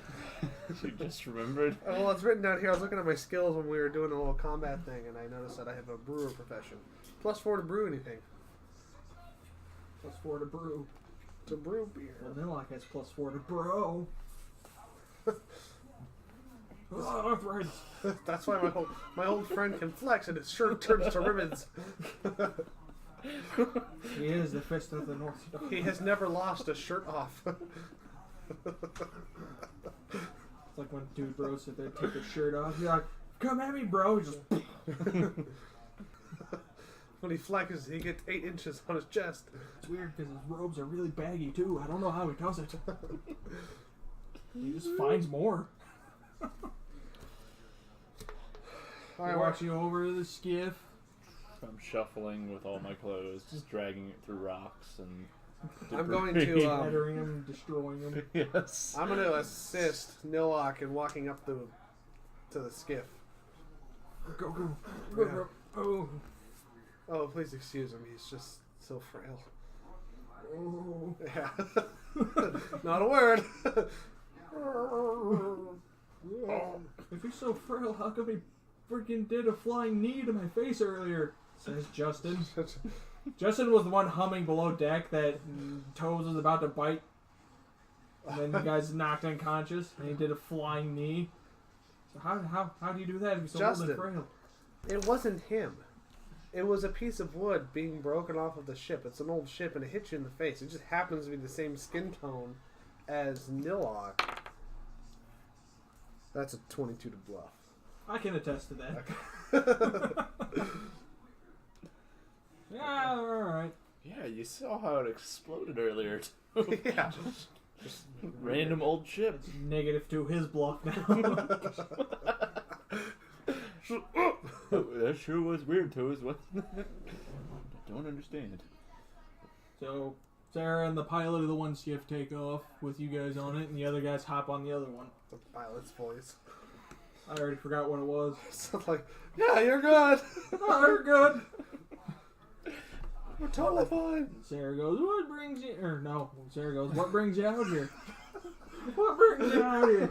You just remembered? Well, it's written down here. I was looking at my skills when we were doing a little combat thing, and I noticed that I have a brewer profession. +4 to brew anything. +4 to brew. To brew beer. Well, Nilock has +4 to bro. Arthritis. That's why my old friend can flex and his shirt turns to ribbons. He is the fist of the North Star. He has never lost a shirt off. It's like when dude bro sit there, take his shirt off. He's like, "Come at me, bro." He just When he flexes, he gets 8 inches on his chest. it's weird because his robes are really baggy too. I don't know how he does it. He just finds more. Alright, Walks you over to the skiff. I'm shuffling with all my clothes, just dragging it through rocks and I'm going debris. to Battering him, destroying him. Yes. I'm going to assist Nilock in walking up to the skiff. Go. Yeah. Oh. Oh, please excuse him. He's just so frail. Oh. Yeah. Not a word. If he's so frail, how come he freaking did a flying knee to my face earlier? Says Justin. Justin was the one humming below deck that Toes was about to bite. And then the guy's knocked unconscious, and he did a flying knee. So how do you do that if he's so old and frail? It wasn't him. It was a piece of wood being broken off of the ship. It's an old ship, and it hit you in the face. It just happens to be the same skin tone as Nilock. That's a 22 to bluff. I can attest to that. Yeah, alright. Yeah, you saw how it exploded earlier, too. Yeah. Random old ship. -2 his bluff now. That sure was weird, Toes, wasn't it? I don't understand. So, Sarah and the pilot of the one skiff take off with you guys on it, and the other guys hop on the other one. The pilot's voice. I already forgot what it was. So like, yeah, you're good. Oh, you're good. We're totally fine. Sarah goes, what brings you... Or no, Sarah goes, what brings you out here? What brings you out here?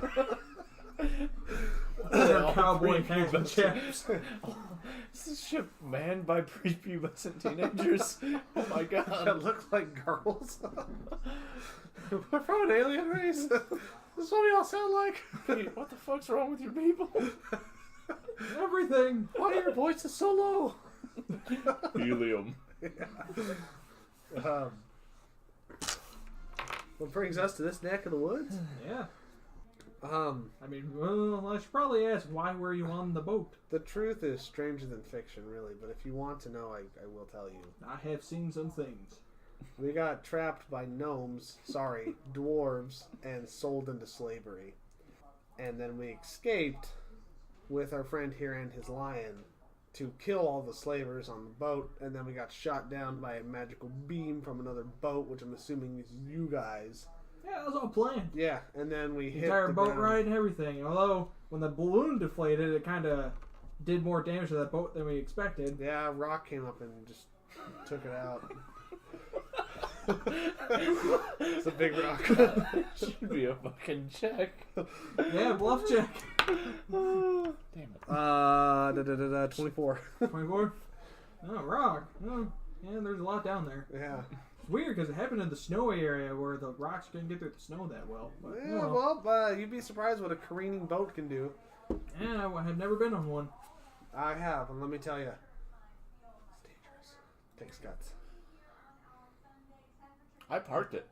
They're cowboy pants and chaps. Is this ship manned by prepubescent teenagers? Oh my god. That look like girls. We're from an alien race. This is what we all sound like. Hey, what the fuck's wrong with your people? Everything. Why are your voices so low? Helium. What brings us to this neck of the woods? Yeah. I mean, well, I should probably ask, why were you on the boat? The truth is stranger than fiction, really. But if you want to know, I will tell you. I have seen some things. We got trapped by dwarves, and sold into slavery. And then we escaped with our friend here and his lion to kill all the slavers on the boat, and then we got shot down by a magical beam from another boat, which I'm assuming is you guys. Yeah, that was all planned. Yeah, and then we hit Entire the boat ground. ride and everything. Although, when the balloon deflated, it kind of did more damage to that boat than we expected. Yeah, rock came up and just took it out. It's a big rock. Should be a fucking check. Yeah, bluff check. Damn it. 24. 24. Oh, rock. Oh, yeah, there's a lot down there. Yeah. It's weird because it happened in the snowy area where the rocks couldn't get through the snow that well. But, Yeah, you'd be surprised what a careening boat can do. yeah, I have never been on one. I have, and let me tell you, it's dangerous. Takes guts. I parked it.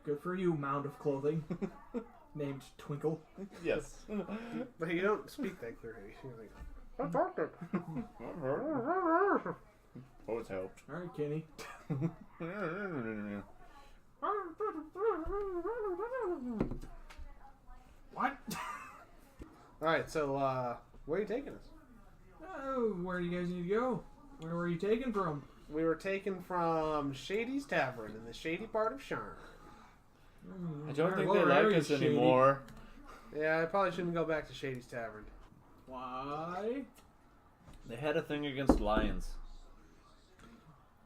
Good for you, mound of clothing. Named Twinkle. Yes. But you don't speak that clearly. You're like, I parked it. Always helped. Alright, Kenny. What? Alright, so, where are you taking us? Oh, where do you guys need to go? Where were you taken from? We were taken from Shady's Tavern in the shady part of Sharn. I don't think Well, they very like us shady. anymore. Yeah, I probably shouldn't go back to Shady's Tavern. Why? They had a thing against lions.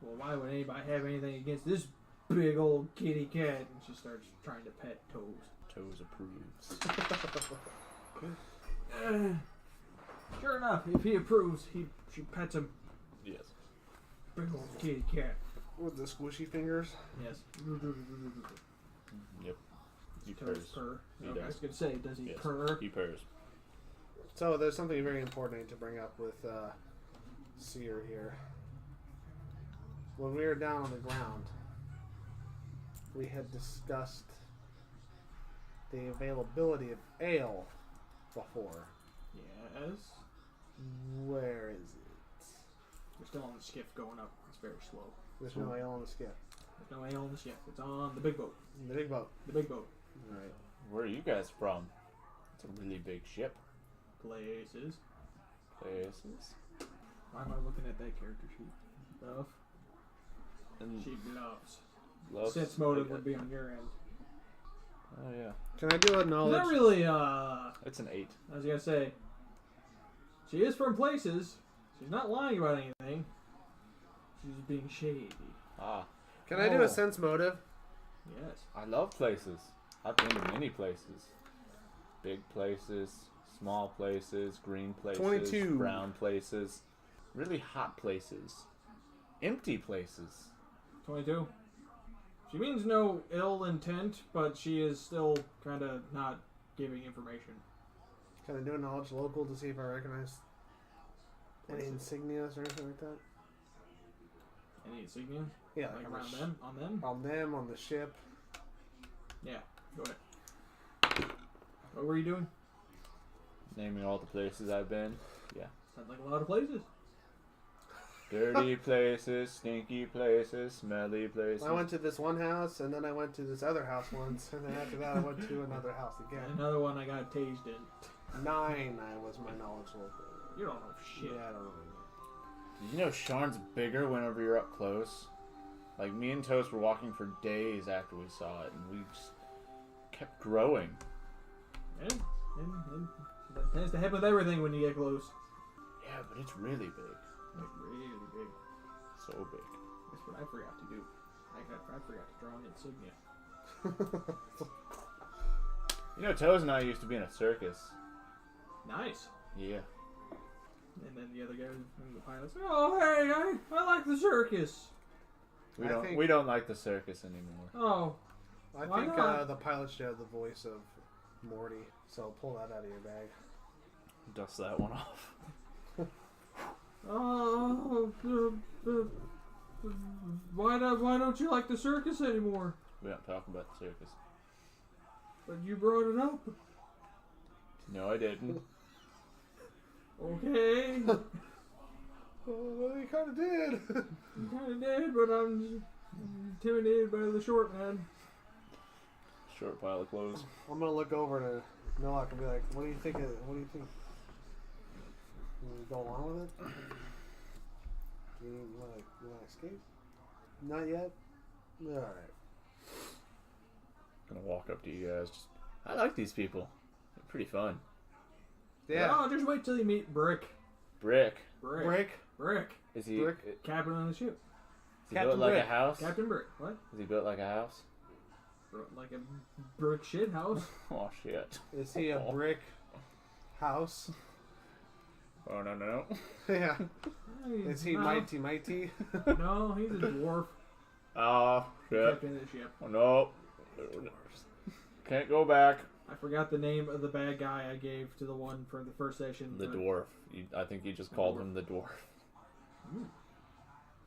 Well, why would anybody have anything against this big old kitty cat? And she starts trying to pet Toes. Toes approves. Sure enough, if he approves, she pets him. Yes. Big old kitty cat. With the squishy fingers. Yes. Yep. He Toes purrs. purr. He Okay, I was does. gonna say, does he Yes. purr? He purrs. So there's something very important I need to bring up with Seer here. When we were down on the ground, we had discussed the availability of ale before. Yes. Where is it? We're still on the skiff going up. It's very slow. There's no ale on the skiff. There's no ale on the skiff. It's on the big boat. The big boat. The big boat. Right. Where are you guys from? It's a really big ship. Places. Places. Why am I looking at that character sheet? Bluff. And She bluffs. loves- Sense motive would be on your end. Oh yeah. Can I do a Is knowledge? that really, It's an 8. I was gonna say, she is from places. She's not lying about anything. She's being shady. Ah. Can I do a Oh. sense motive? Yes. I love places. I've been to many places. Big places, small places, green places, 22. brown places, really hot places, empty places. 22. She means no ill intent, but she is still kind of not giving information. Can I do a knowledge local to see if I recognize any insignias or anything like that? Any insignia? Yeah, Like on around the them? On them? On them, on the ship. Yeah. Go ahead. What were you doing? Naming all the places I've been. Yeah. Sounds like a lot of places. Dirty places, stinky places, smelly places. I went to this one house, and then I went to this other house once, and then after that I went to another house again. Another one I got tased in. 9 was my knowledge local. You don't know shit. Yeah, I don't know. Did you know Sharn's bigger whenever you're up close? Like, me and Toast were walking for days after we saw it, and we just kept growing. Yeah. And that tends to happen with everything when you get close. Yeah, but it's really big. Like really big. So big. That's what I forgot to do. I forgot to draw an insignia. You know, Toes and I used to be in a circus. Nice. Yeah. And then the other guy in the pilot said, "Oh, hey, I like the circus." We don't like the circus anymore. Oh, I Why think not? the pilot should have the voice of Morty, so pull that out of your bag. Dust that one off. oh, why don't you like the circus anymore? We don't talk about the circus. But you brought it up. No, I didn't. Okay, Oh, you kind of did. you kind of did, but I'm intimidated by the short man. Short pile of clothes. I'm gonna look over to Nilock and be like, "What do you think? What do you think? You go along with it? Do you want to escape? Not yet. All right. Gonna walk up to you guys. I like these people. They're pretty fun. Yeah. Oh, just wait till you meet Brick. Brick. Brick. Brick. Is he? Brick. Captain on the ship. he built like Brick. a house? Captain Brick. What? Is he built like a house? Like a brick shit house? Oh shit. Is he a brick house? Oh no. Yeah. Is he no. mighty? No, he's a dwarf. Oh shit. Captain of the ship. Oh no. Can't go back. I forgot the name of the bad guy I gave to the one for the first session. The but dwarf. I think you just called him the dwarf.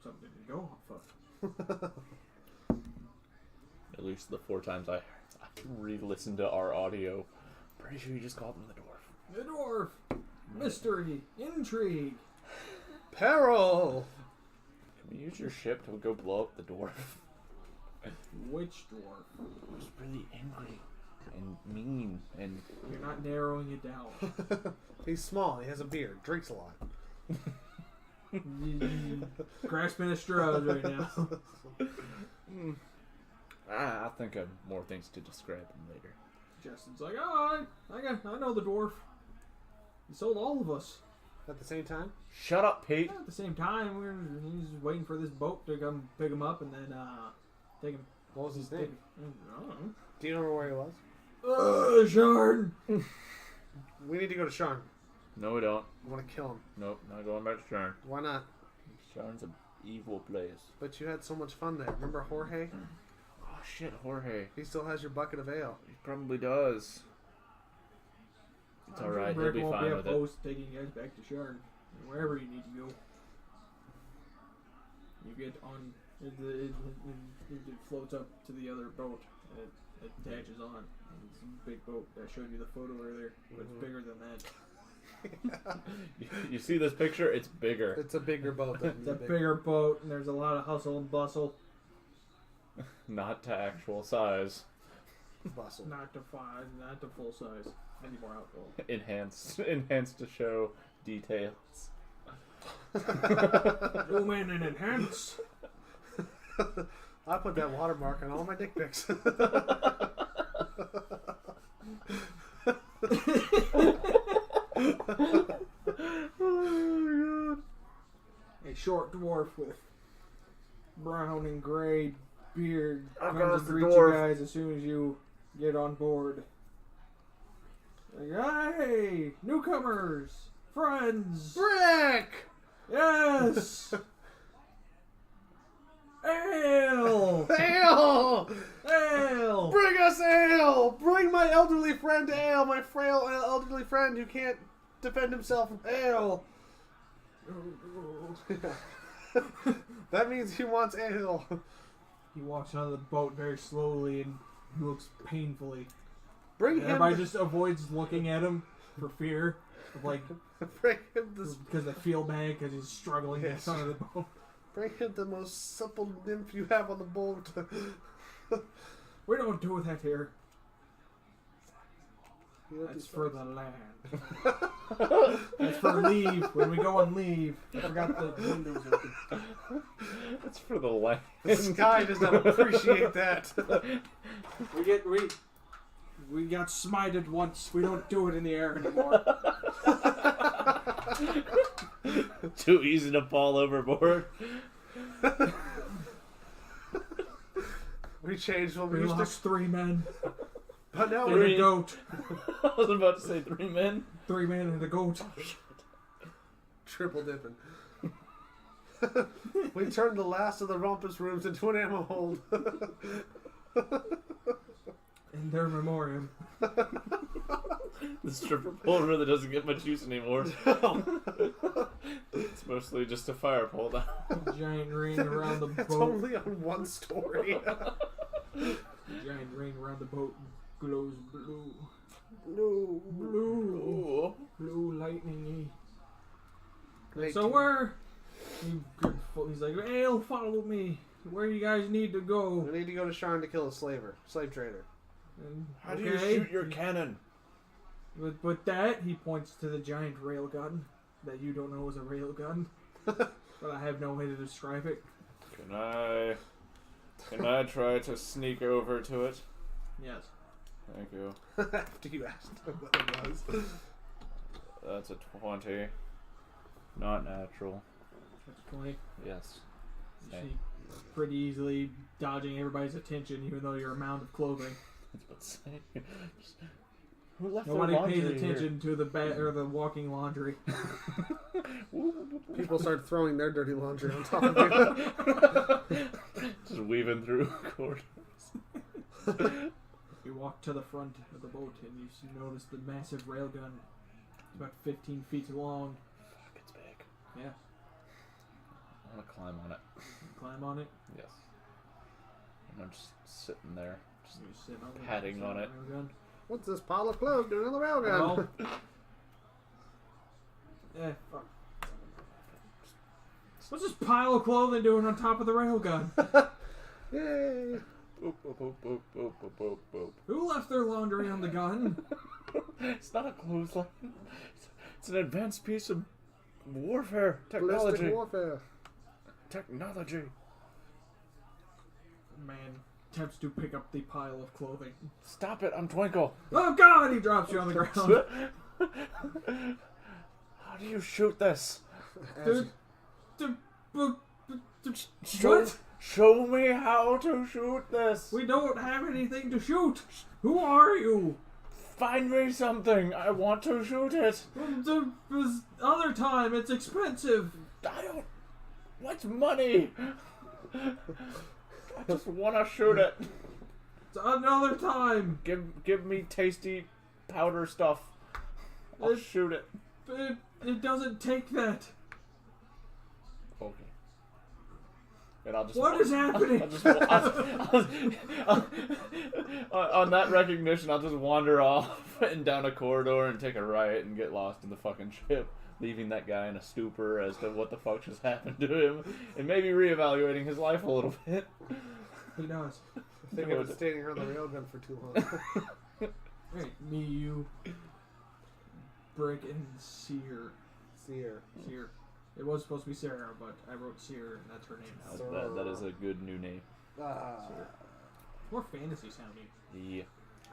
Something to go off of. At least the 4 times I re-listened to our audio. Pretty sure you just called him the dwarf. The dwarf. Mystery. Intrigue. Peril! Can we use your ship to go blow up the dwarf? Which dwarf? He's really angry and mean and You're not narrowing it down. He's small, he has a beard, drinks a lot. Grasping at straws right now. I think of more things to describe him later. Justin's like, oh, I know the dwarf. He sold all of us. At the same time? Shut up, Pete. At the same time, he's waiting for this boat to come pick him up and then take him. What was his name? I don't know. Do you remember where he was? Sharn! We need to go to Sharn. No, we don't. I want to kill him. Nope, not going back to Sharn. Why not? Sharn's an evil place. But you had so much fun there. Remember Jorge? Oh shit, Jorge. He still has your bucket of ale. He probably does. It's alright, he'll be fine with it. Opposed to taking you guys back to Sharn. Wherever you need to go. You get on. It floats up to the other boat. And it attaches on. It's a big boat. I showed you the photo earlier. But it's bigger than that. You see this picture? It's bigger. It's a bigger boat than It's a bigger boat, and there's a lot of hustle and bustle. Not to actual size. bustle. Not to full size. I need more alcohol. Enhanced to show details. Zoom in and enhance. I put that watermark on all my dick pics. A short dwarf with brown and gray beard I've comes got to the greet you dwarf. guys as soon as you get on board. Like, hey, newcomers, friends, Brick! yes, ale, Ale! ale. Bring us ale! Bring my elderly friend ale! My frail elderly friend who can't defend himself from ale! That means he wants ale. He walks out of the boat very slowly and looks painfully. Bring him. Everybody just avoids looking at him for fear of Bring him this. because they feel bad because he's struggling to Yes. get out of the boat. Bring him the most supple nymph you have on the boat. We don't do that here. You know, That's these for folks. the land. That's for leave. When we go on leave. I forgot the windows open. It's for the land. The sky does not appreciate that. We got smited once. We don't do it in the air anymore. Too easy to fall overboard. We changed what we We used lost 3 men. But now And we're a goat. I was about to say 3 men. 3 men and a goat. triple dipping. We turned the last of the rumpus rooms into an ammo hold. In their memoriam. The stripper pole really doesn't get much use anymore. It's mostly just a fire pole now. A giant ring around the It's boat. only on one story. A giant ring around the boat glows blue. No. Blue. Blue lightning. Wait, So where? He's like, Ale, follow me. Where you guys need to go? we need to go to Sharn to kill a slave trader. And, How do you shoot your cannon? But that, he points to the giant rail gun that you don't know is a rail gun. But I have no way to describe it. Can I try to sneak over to it? Yes. Thank you. After you asked him what it was. That's a 20. Not natural. That's 20. Yes. You Okay. see pretty easily dodging everybody's attention, even though you're a mound of clothing. Let's say. Who left Nobody their pays laundry attention to the walking laundry. People start throwing their dirty laundry on top of you. Just weaving through corridors. You walk to the front of the boat and you notice the massive railgun. It's about 15 feet long. Fuck, it's big. Yeah. I want to climb on it. Climb on it. Yes. And I'm just sitting there, just You sit on the patting on it. railgun. What's this pile of clothes doing on the railgun? Well, fuck. What's this pile of clothing doing on top of the railgun? Yay! Boop, boop, boop, boop, boop, boop, boop, boop. Who left their laundry on the gun? It's not a clothesline. It's an advanced piece of warfare Ballistic technology. warfare. Technology. Man attempts to pick up the pile of clothing. Stop it! I'm Twinkle. Oh God! He drops you on the ground. How do you shoot this? What? Show me how to shoot this. We don't have anything to shoot. Who are you? Find me something. I want to shoot it. This other time, it's expensive. I don't. What's money? I just want to shoot it. It's another time. Give me tasty powder stuff. I'll shoot it. It doesn't take that. Okay. And I'll just. What is happening? On that recognition, I'll just wander off and down a corridor and take a right and get lost in the fucking ship, leaving that guy in a stupor as to what the fuck just happened to him, and maybe reevaluating his life a little bit. He does. I think I've been standing here on the railgun for too long. Right, me, you, Brick, and Seer. Seer. Seer. It was supposed to be Sarah, but I wrote Seer, and that's her name now. That is a good new name. Seer. More fantasy sounding. Yeah.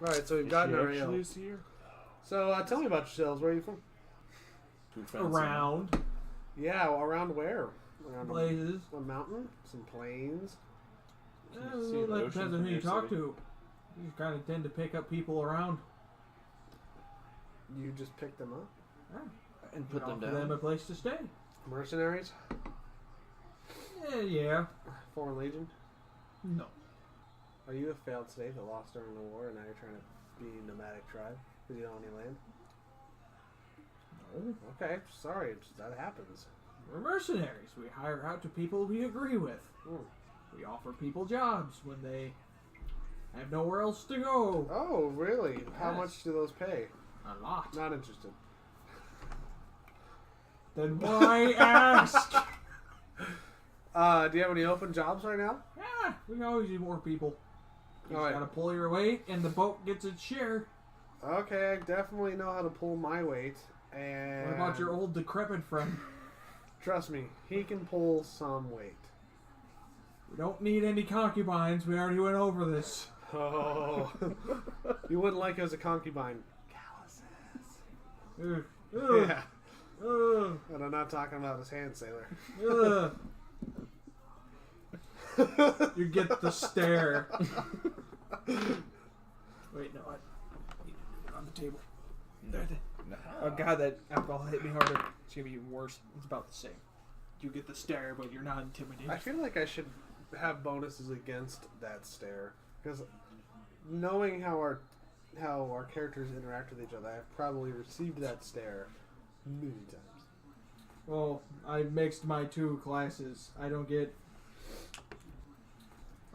Alright, so we've gotten our ale. So tell me about yourselves. Where are you from? Around. Yeah, well, around where? Around Places. a mountain? Some plains? See Well, the that ocean depends on from who you your talk city? to. You kind of tend to pick up people around. You just pick them up? And put them Offer them a down. place to stay. Mercenaries? Yeah. Foreign Legion? No. Are you a failed state that lost during the war and now you're trying to be a nomadic tribe because you don't own any land? No. Okay, sorry, that happens. We're mercenaries. We hire out to people we agree with. Hmm. We offer people jobs when they have nowhere else to go. Oh, really? How Yes. much do those pay? A lot. Not interested. Then why ask? Do you have any open jobs right now? Yeah, we can always use more people. You All just right. gotta pull your weight, and the boat gets its share. Okay, I definitely know how to pull my weight. And What about your old decrepit friend? Trust me, he can pull some weight. We don't need any concubines. We already went over this. Oh, you wouldn't like it as a concubine. Calluses. Ugh. Yeah, Ugh. and I'm not talking about his hand sailor. Ugh. You get the stare. Wait, no, I need to do it on the table. Oh god, that alcohol hit me harder. It's gonna be worse. It's about the same. You get the stare, but you're not intimidated. I feel like I should have bonuses against that stare because knowing how our characters interact with each other, I've probably received that stare many times. Well, I mixed my two classes. I don't get.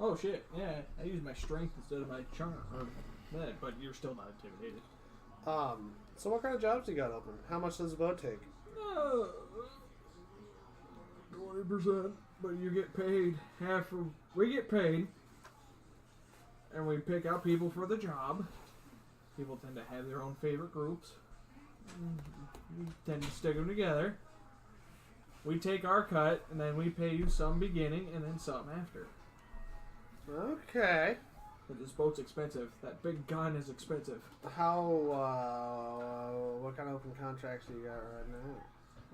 Oh shit! Yeah, I use my strength instead of my charm. Or that, but you're still not intimidated. So what kind of jobs you got open? How much does a boat take? 20%, but you get paid half of. We get paid, and we pick out people for the job. People tend to have their own favorite groups. We tend to stick them together. We take our cut, and then we pay you some beginning and then some after. Okay. But this boat's expensive. That big gun is expensive. How, what kind of open contracts do you got right now?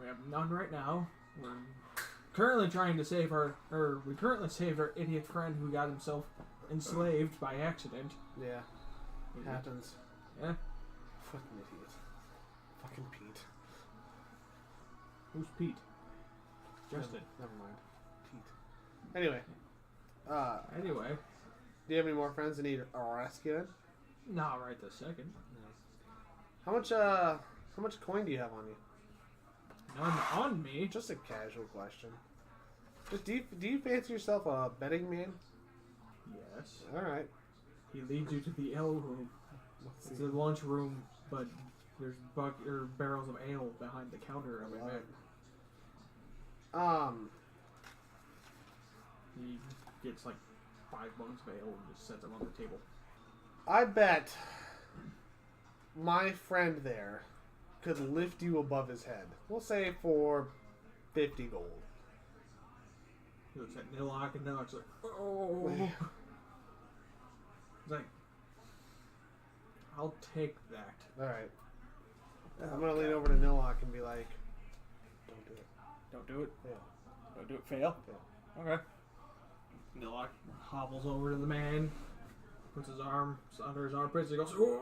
We have none right now. We're currently trying to save we currently saved our idiot friend who got himself enslaved by accident. Yeah. Happens. Yeah. Fucking idiot. Fucking Pete. Who's Pete? Justin. Never mind. Pete. Anyway. Anyway. Do you have any more friends that need rescuing? Not right this second. How much coin do you have on you? None on me. Just a casual question. Just do you fancy yourself a betting man? Yes. Alright. He leads you to the ale room. It's a lunch room, but there's barrels of ale behind the counter of it. He gets like 5 mugs of ale and just sets them on the table. I bet my friend there could lift you above his head. We'll say for 50 gold. He looks at Nilock and Nilock's like, oh. He's like, I'll take that. Alright. I'm gonna lean over to Nilock and be like, don't do it. Don't do it? Yeah. Don't do it, fail? Yeah. Okay. Nilock hobbles over to the man, puts his arm under his armpits, and he goes, oh.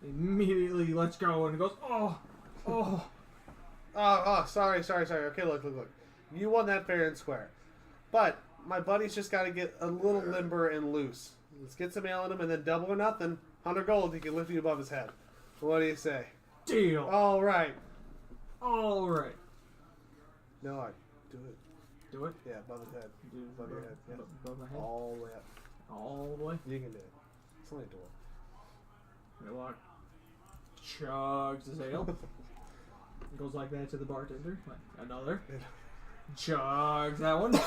Immediately lets go and goes, oh. Sorry. Okay, look. You won that fair and square. But my buddy's just got to get a little limber and loose. Let's get some ale in him and then double or nothing. 100 gold, he can lift you above his head. What do you say? Deal. All right. No, Do it. Do it? Yeah, above his head. Above your head. Yeah. Above my head? All the way up. All the way? You can do it. It's only a door. Nilock chugs his ale. Goes like that to the bartender. Like, another. Chugs that one.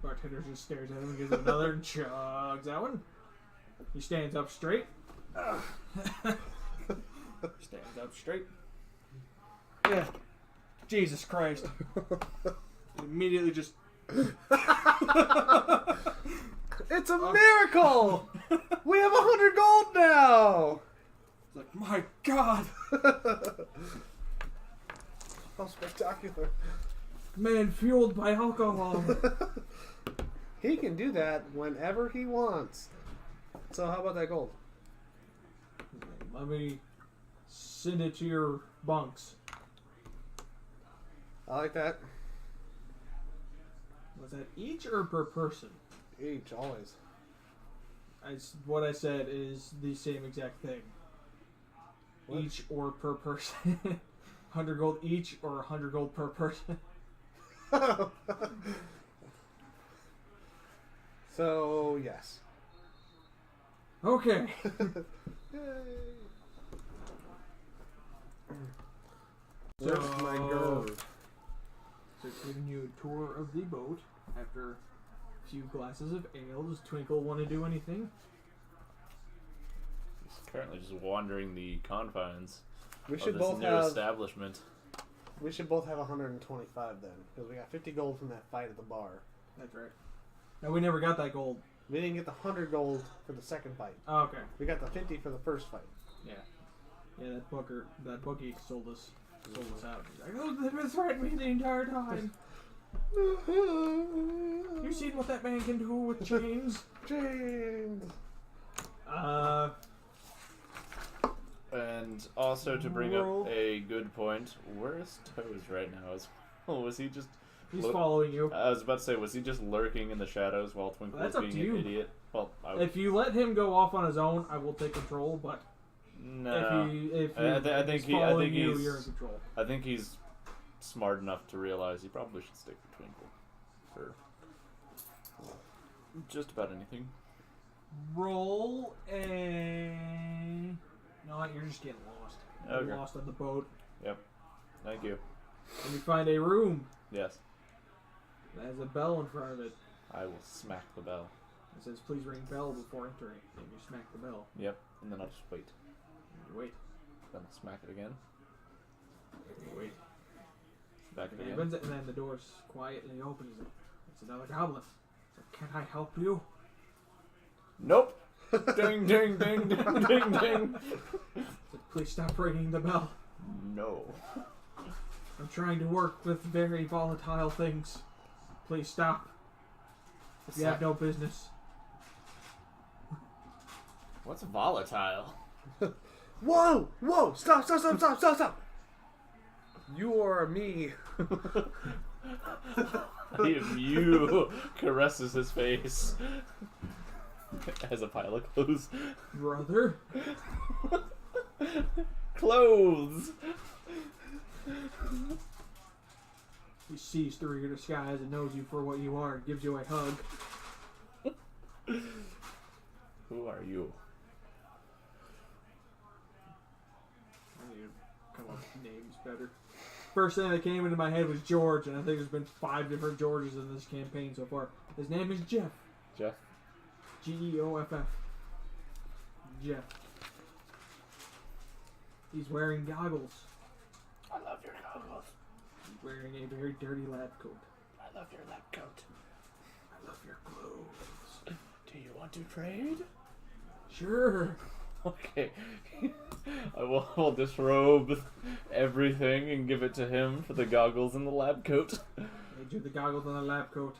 Bartender just stares at him and gives him another and chugs that one. He stands up straight. Stands up straight. Yeah. Jesus Christ. Immediately just... It's a miracle! We have 100 gold now! It's like, my God! How spectacular. Man fueled by alcohol. He can do that whenever he wants. So how about that gold? Let me send it to your bunks. I like that. Was that each or per person? Each, always. What I said is the same exact thing. What? Each or per person. 100 gold each or 100 gold per person. So, yes. Okay. Where's my girl? So it's giving you a tour of the boat after a few glasses of ale. Does Twinkle want to do anything? He's currently just wandering the confines We of should this both new have. establishment. We should both have 125 then, because we got 50 gold from that fight at the bar. That's right. No, we never got that gold. We didn't get the 100 gold for the second fight. Oh, okay. We got the 50 for the first fight. Yeah. Yeah, that bookie sold us out. He's like, oh, they've been threatening me the entire time. You seen what that man can do with chains? James! And also to bring up a good point, where's Toes right now? Was he just... He's following you. I was about to say, was he just lurking in the shadows while Twinkle That's was up being to an you. idiot? Well, If you let him go off on his own, I will take control, but no. if I think you're in control. I think he's smart enough to realize he probably should stick with Twinkle for just about anything. Roll a... No, you're just getting lost. You're Okay. lost on the boat. Yep. Thank you. And you find a room Yes. that has a bell in front of it. I will smack the bell. It says, please ring bell before entering. And you smack the bell. Yep. And then I'll just wait. And you wait. Then I'll smack it again. And you wait. Smack it And, again. then the door's quiet and he opens it. It's another goblin. It's like, can I help you? Nope. Ding, ding, ding, ding, ding, ding. It's like, please stop ringing the bell. No. I'm trying to work with very volatile things. Please stop. You have no business. What's volatile? Whoa! Whoa! Stop! Stop! Stop! Stop! Stop! Stop! You or me? Mew caresses his face as a pile of clothes. Brother? Clothes! He sees through your disguise and knows you for what you are and gives you a hug. Who are you? I need to come up with names better. First thing that came into my head was George, and I think there's been 5 different Georges in this campaign so far. His name is Jeff. Jeff? Geoff. Jeff. He's wearing goggles. I love your goggles. He's wearing a very dirty lab coat. I love your lab coat. I love your clothes. Do you want to trade? Sure. Okay. I will disrobe everything and give it to him for the goggles and the lab coat. Made you the goggles and the lab coat.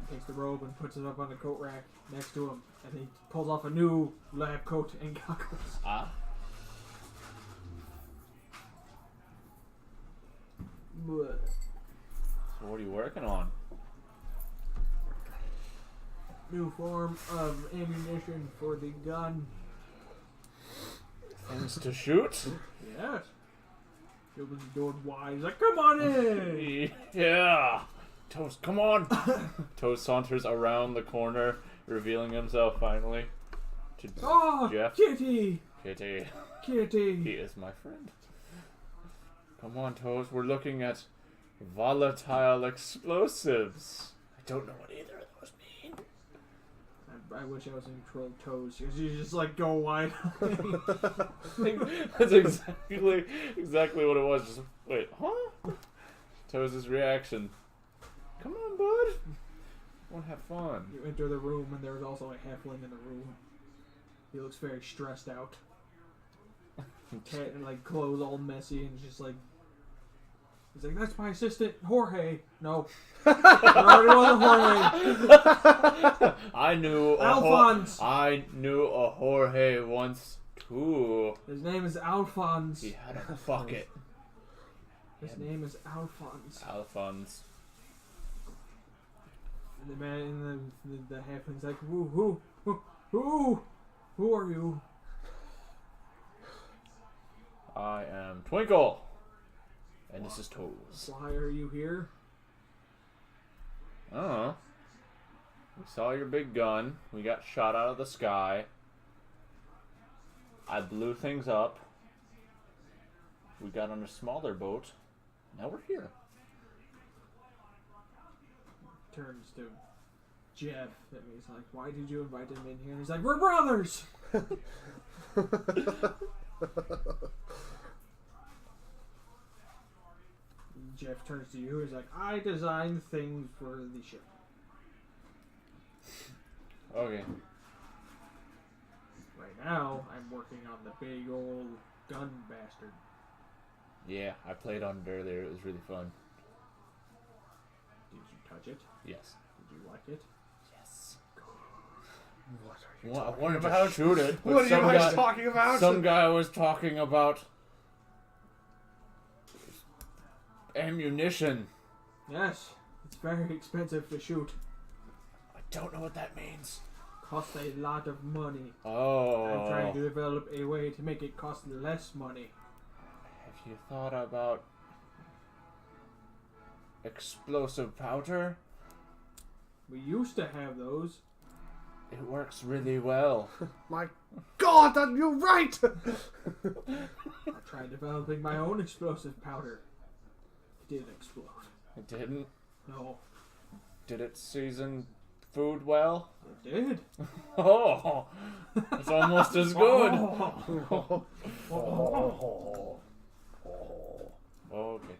He takes the robe and puts it up on the coat rack next to him, and he pulls off a new lab coat and goggles. Ah. Blech. So what are you working on? New form of ammunition for the gun. Things to shoot? Yes. He opens the door wide. He's like, come on in! Yeah! Toast, come on! Toast saunters around the corner, revealing himself finally to Oh, Jeff. Kitty! Kitty. He Kitty! is my friend. Come on, Toast. We're looking at volatile explosives. I don't know what either of those mean. I wish I was in control of Toes, because you just like go wide. That's exactly what it was. Just wait, huh? Toes' reaction. Come on, bud. I want to have fun. You enter the room, and there's also a halfling in the room. He looks very stressed out. And like clothes all messy, and just like he's like, "That's my assistant, Jorge." No, it already wasn't Jorge. I knew Alphonse. I knew a Jorge once too. His name is Alphonse. He had a bucket. His name is Alphonse. Alphonse. And the man in the halfling's like, who are you? I am Twinkle, and this is Toes. Why are you here? I don't know. We saw your big gun. We got shot out of the sky. I blew things up. We got on a smaller boat. Now we're here. Turns to Jeff, and he's like, "Why did you invite him in here?" And he's like, "We're brothers." Jeff turns to you. He's like, "I designed things for the ship." Okay. Right now, I'm working on the big old gun bastard. Yeah, I played on it earlier. It was really fun. Did you touch it? Yes. Did you like it? Yes. What are you Well, I talking wanted about? to shoot it. But What are you some guys guy- talking about? Some guy was talking about ammunition. Yes. It's very expensive to shoot. I don't know what that means. Costs a lot of money. Oh. I'm trying to develop a way to make it cost less money. Have you thought about explosive powder? We used to have those. It works really well. My God, that you're right. I tried developing my own explosive powder. It didn't explode. It didn't? No, Did it season food well? it did. Oh, it's almost as good. Okay.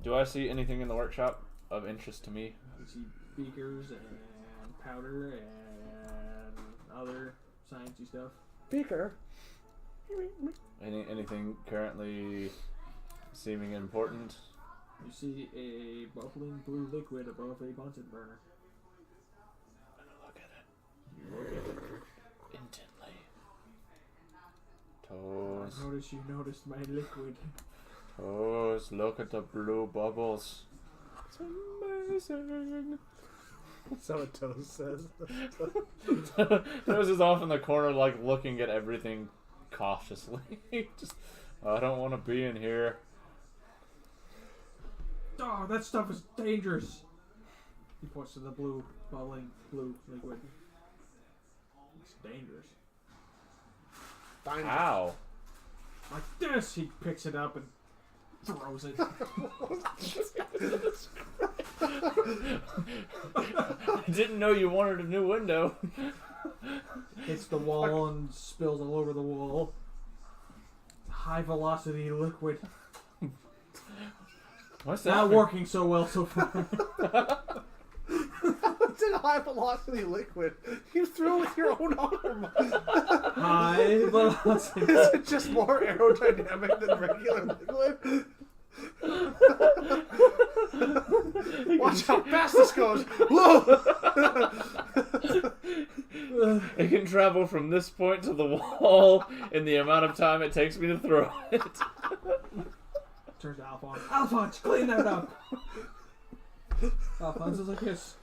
Do I see anything in the workshop of interest to me? You see beakers and powder and other sciencey stuff. Beaker. Anything currently seeming important? You see a bubbling blue liquid above a Bunsen burner. Look at it. You look at it. Intently. Toes. I notice you noticed my liquid. Toes, look at the blue bubbles. It's amazing. That's what Toes says. Toes is off in the corner, like, looking at everything cautiously. Just, I don't want to be in here. Oh, that stuff is dangerous. He points to the blue, bubbling blue liquid. It's dangerous. How? Like this, he picks it up and throws it. I didn't know you wanted a new window. Hits the wall and spills all over the wall. High velocity liquid. What's that? Not working so well so far. It's a high velocity liquid. You threw it with your own arm. High velocity. Is it just more aerodynamic than regular liquid? Watch how fast this goes. Whoa! It can travel from this point to the wall in the amount of time it takes me to throw it. Turns to Alphonse. Alphonse, clean that up! Alphonse is like this.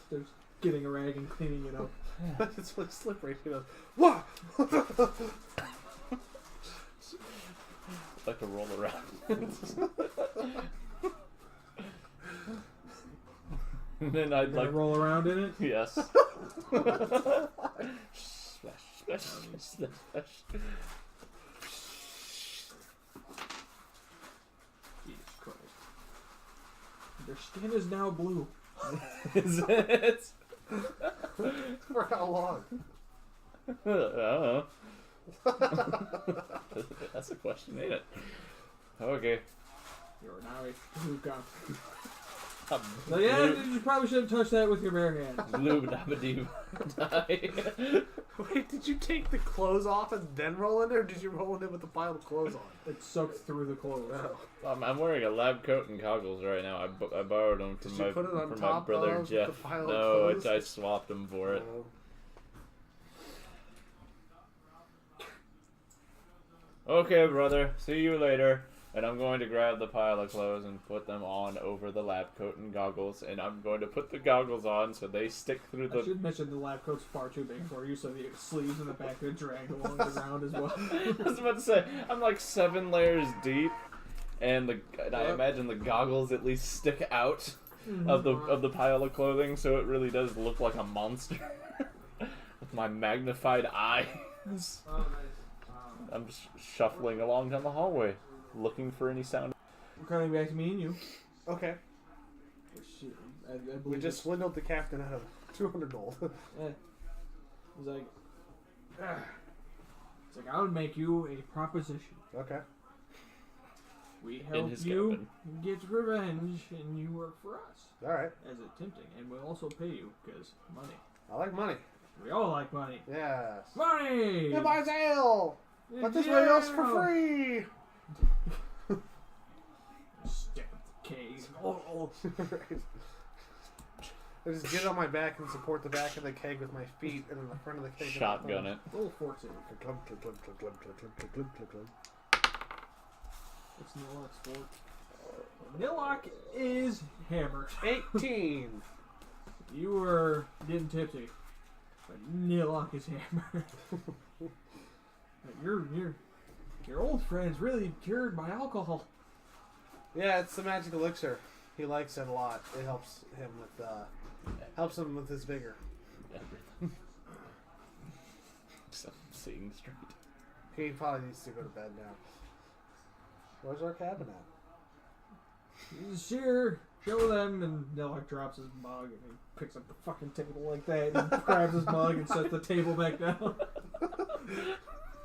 There's getting a rag and cleaning it up. It's really slippery. He goes, what? Like to roll around. And then I'd Gonna like roll around in it? yes. Splash, splash, splash, splash. Jesus Christ. Their skin is now blue. Is it? For how long? I don't know. That's a question, ain't it? Okay. You're now a blue gun. Um, So yeah, you probably shouldn't touch that with your bare hands. Blue dabba-doo. Wait, did you take the clothes off and then roll in there, or did you roll in it with the pile of clothes on? It soaked through the clothes. I'm wearing a lab coat and goggles right now. I borrowed them from Did you put it on my top brother of Jeff. the pile of No, clothes? I swapped them for it. Okay, brother. See you later. And I'm going to grab the pile of clothes and put them on over the lab coat and goggles. And I'm going to put the goggles on so they stick through I the... should mention the lab coat's far too big for you, so the sleeves in the back could drag along the ground as well. I was about to say, I'm like 7 layers deep. And I imagine the goggles at least stick out of the pile of clothing, so it really does look like a monster. With my magnified eyes. Oh, nice. I'm just shuffling along down the hallway, looking for any sound. We're coming back to me and you. Okay. Shit, I We believe just swindled the captain out of 200 gold. He's like, I would make you a proposition. Okay. We In help his you cabin. get revenge, and you work for us. Alright. As a tempting, and we'll also pay you because money. I like money. We all like money. Yes. Money. It buys ale! But this way else for free! Stab the cage. Oh. Right. I just get on my back and support the back of the keg with my feet, and then the front of the keg. Shotgun it. Roll force save. It's Nilock's fort. Nilock is hammered. 18! You were getting tipsy, but Nilock is hammered. Your old friend's really cured by alcohol. Yeah, it's the magic elixir. He likes it a lot. It helps him with his vigor. Everything. Except seeing straight. He probably needs to go to bed now. Where's our cabin at? Sure, show them, and Nilock drops his mug and he picks up the fucking table like that and grabs his mug and sets the table back down.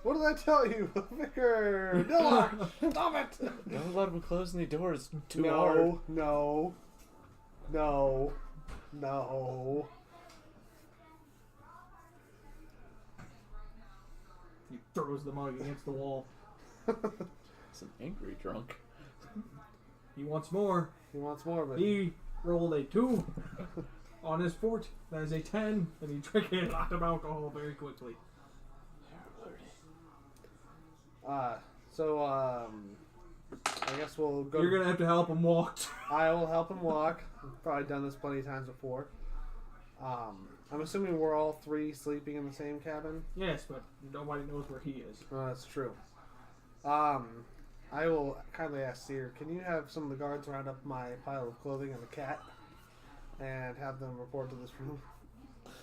What did I tell you? Vicar! Nilock! Stop it! Don't let him close any doors too no, hard. no. No. No. He throws the mug against the wall. It's an angry drunk. He wants more. He wants more, but He rolled a 2 on his fort. That is a 10, and he drank a lot of alcohol very quickly. So I guess we'll go. You're gonna have to help him walk. I will help him walk. I've probably done this plenty of times before. I'm assuming we're all three sleeping in the same cabin. Yes, but nobody knows where he is. Oh, that's true. I will kindly ask Seer, can you have some of the guards round up my pile of clothing and the cat and have them report to this room?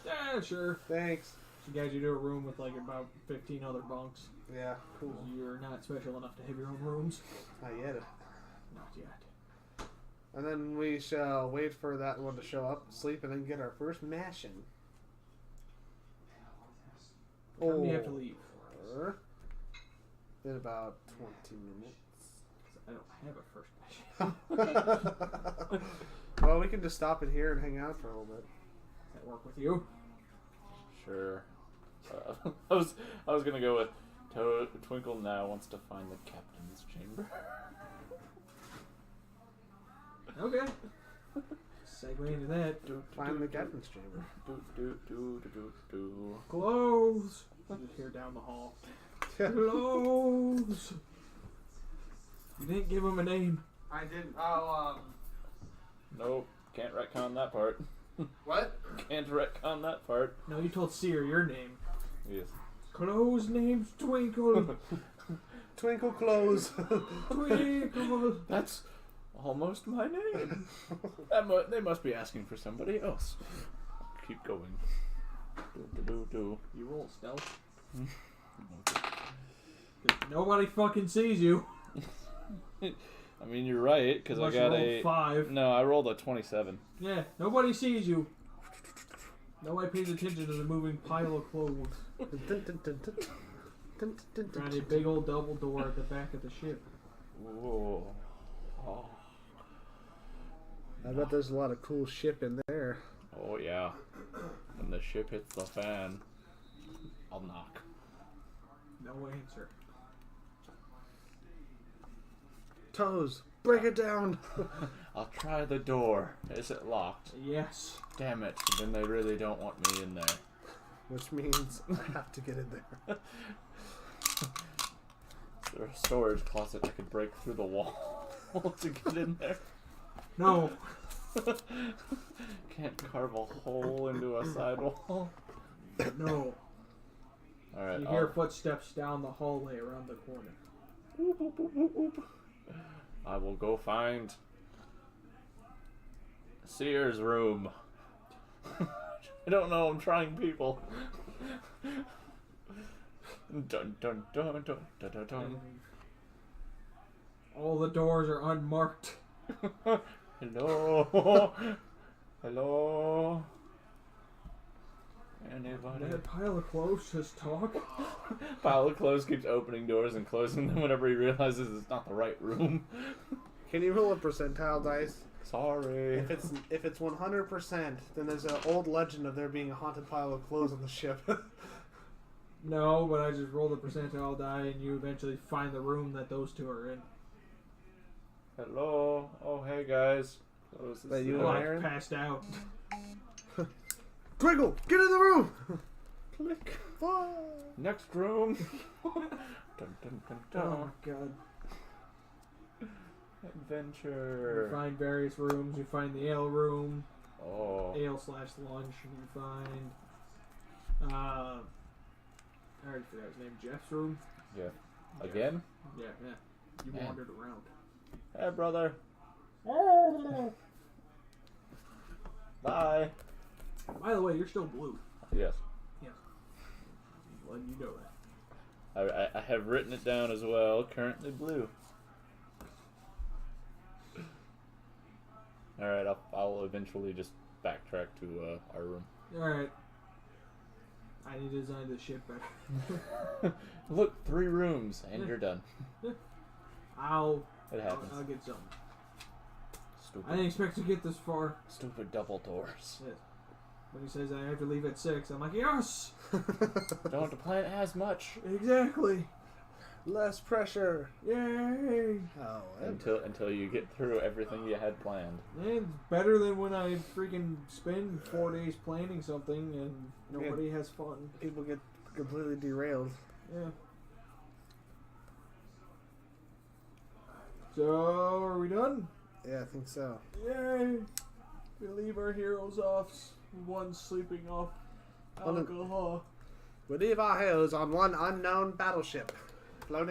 Yeah, sure. Thanks. So guys, you do a room with like about 15 other bunks. Yeah, cool. You're not special enough to have your own rooms. Not yet. Not yet. And then we shall wait for that one to show up, sleep, and then get our first mashing. How do you have to leave? In about 20 minutes. I don't have a first mission. Well, we can just stop it here and hang out for a little bit. Does that work with you? Sure. I was gonna go with Twinkle now wants to find the captain's chamber. Okay. Segue into that. Find the captain's chamber. Clothes. You just hear down the hall. Clothes. You didn't give him a name. I didn't. Oh, Nope, can't retcon that part. what? Can't retcon that part. No, you told Seer your name. Yes. Clothes name's Twinkle. Twinkle clothes. Twinkle. That's almost my name. They must be asking for somebody else. Keep going. You roll stealth. Nobody fucking sees you. I mean, you're right, because I Unless you got rolled a 5. No, I rolled a 27. Yeah, nobody sees you. Nobody pays attention to the moving pile of clothes. Got a big old double door at the back of the ship. Whoa. Oh. I bet there's a lot of cool ship in there. Oh yeah. When the ship hits the fan, I'll knock. No answer. Toes, break it down. I'll try the door. Is it locked? Yes. Damn it. Then they really don't want me in there. Which means I have to get in there. Is there a storage closet I could break through the wall to get in there? No. Can't carve a hole into a sidewall. No. Alright, You hear footsteps down the hallway around the corner. Whoop, whoop, whoop, whoop, whoop. I will go find Seer's room. I don't know, I'm trying people. Dun dun dun dun dun dun dun. All the doors are unmarked. Hello? Hello? Anybody? That pile of clothes just talk. Pile of clothes keeps opening doors and closing them whenever he realizes it's not the right room. Can you roll a percentile dice? Sorry. If it's 100%, then there's an old legend of there being a haunted pile of clothes on the ship. No, but I just roll the percentile die and you eventually find the room that those two are in. Hello? Oh, hey guys. Oh, is this That you the- and Like, Aaron? passed out. Twinkle, get in the room! Click. Next room. Dun, dun, dun, Oh dun. my god. You Adventure. find various rooms. You find the ale room, Oh. ale/lunch, and you find I already forgot his name. Jeff's room. Yeah. Again? Yeah. You Man. wandered around. Hey, brother. Bye. By the way, you're still blue. Yes. Well, you know that. I have written it down as well. Currently blue. Alright, I'll eventually just backtrack to our room. Alright. I need to design the ship better. Look, 3 rooms, and you're done. I'll It happens. I'll get some. I Stupid. didn't expect to get this far. Stupid double doors. Yes. when he says I have to leave at 6, I'm like, yes! Don't have to plan as much. Exactly. Less pressure. Yay! Oh, Until you get through everything you had planned. And better than when I freaking spend 4 days planning something and nobody has fun. people get completely derailed. Yeah. So, are we done? Yeah, I think so. Yay! We leave our heroes off. One sleeping off alcohol. We leave our heroes on one unknown battleship. Floating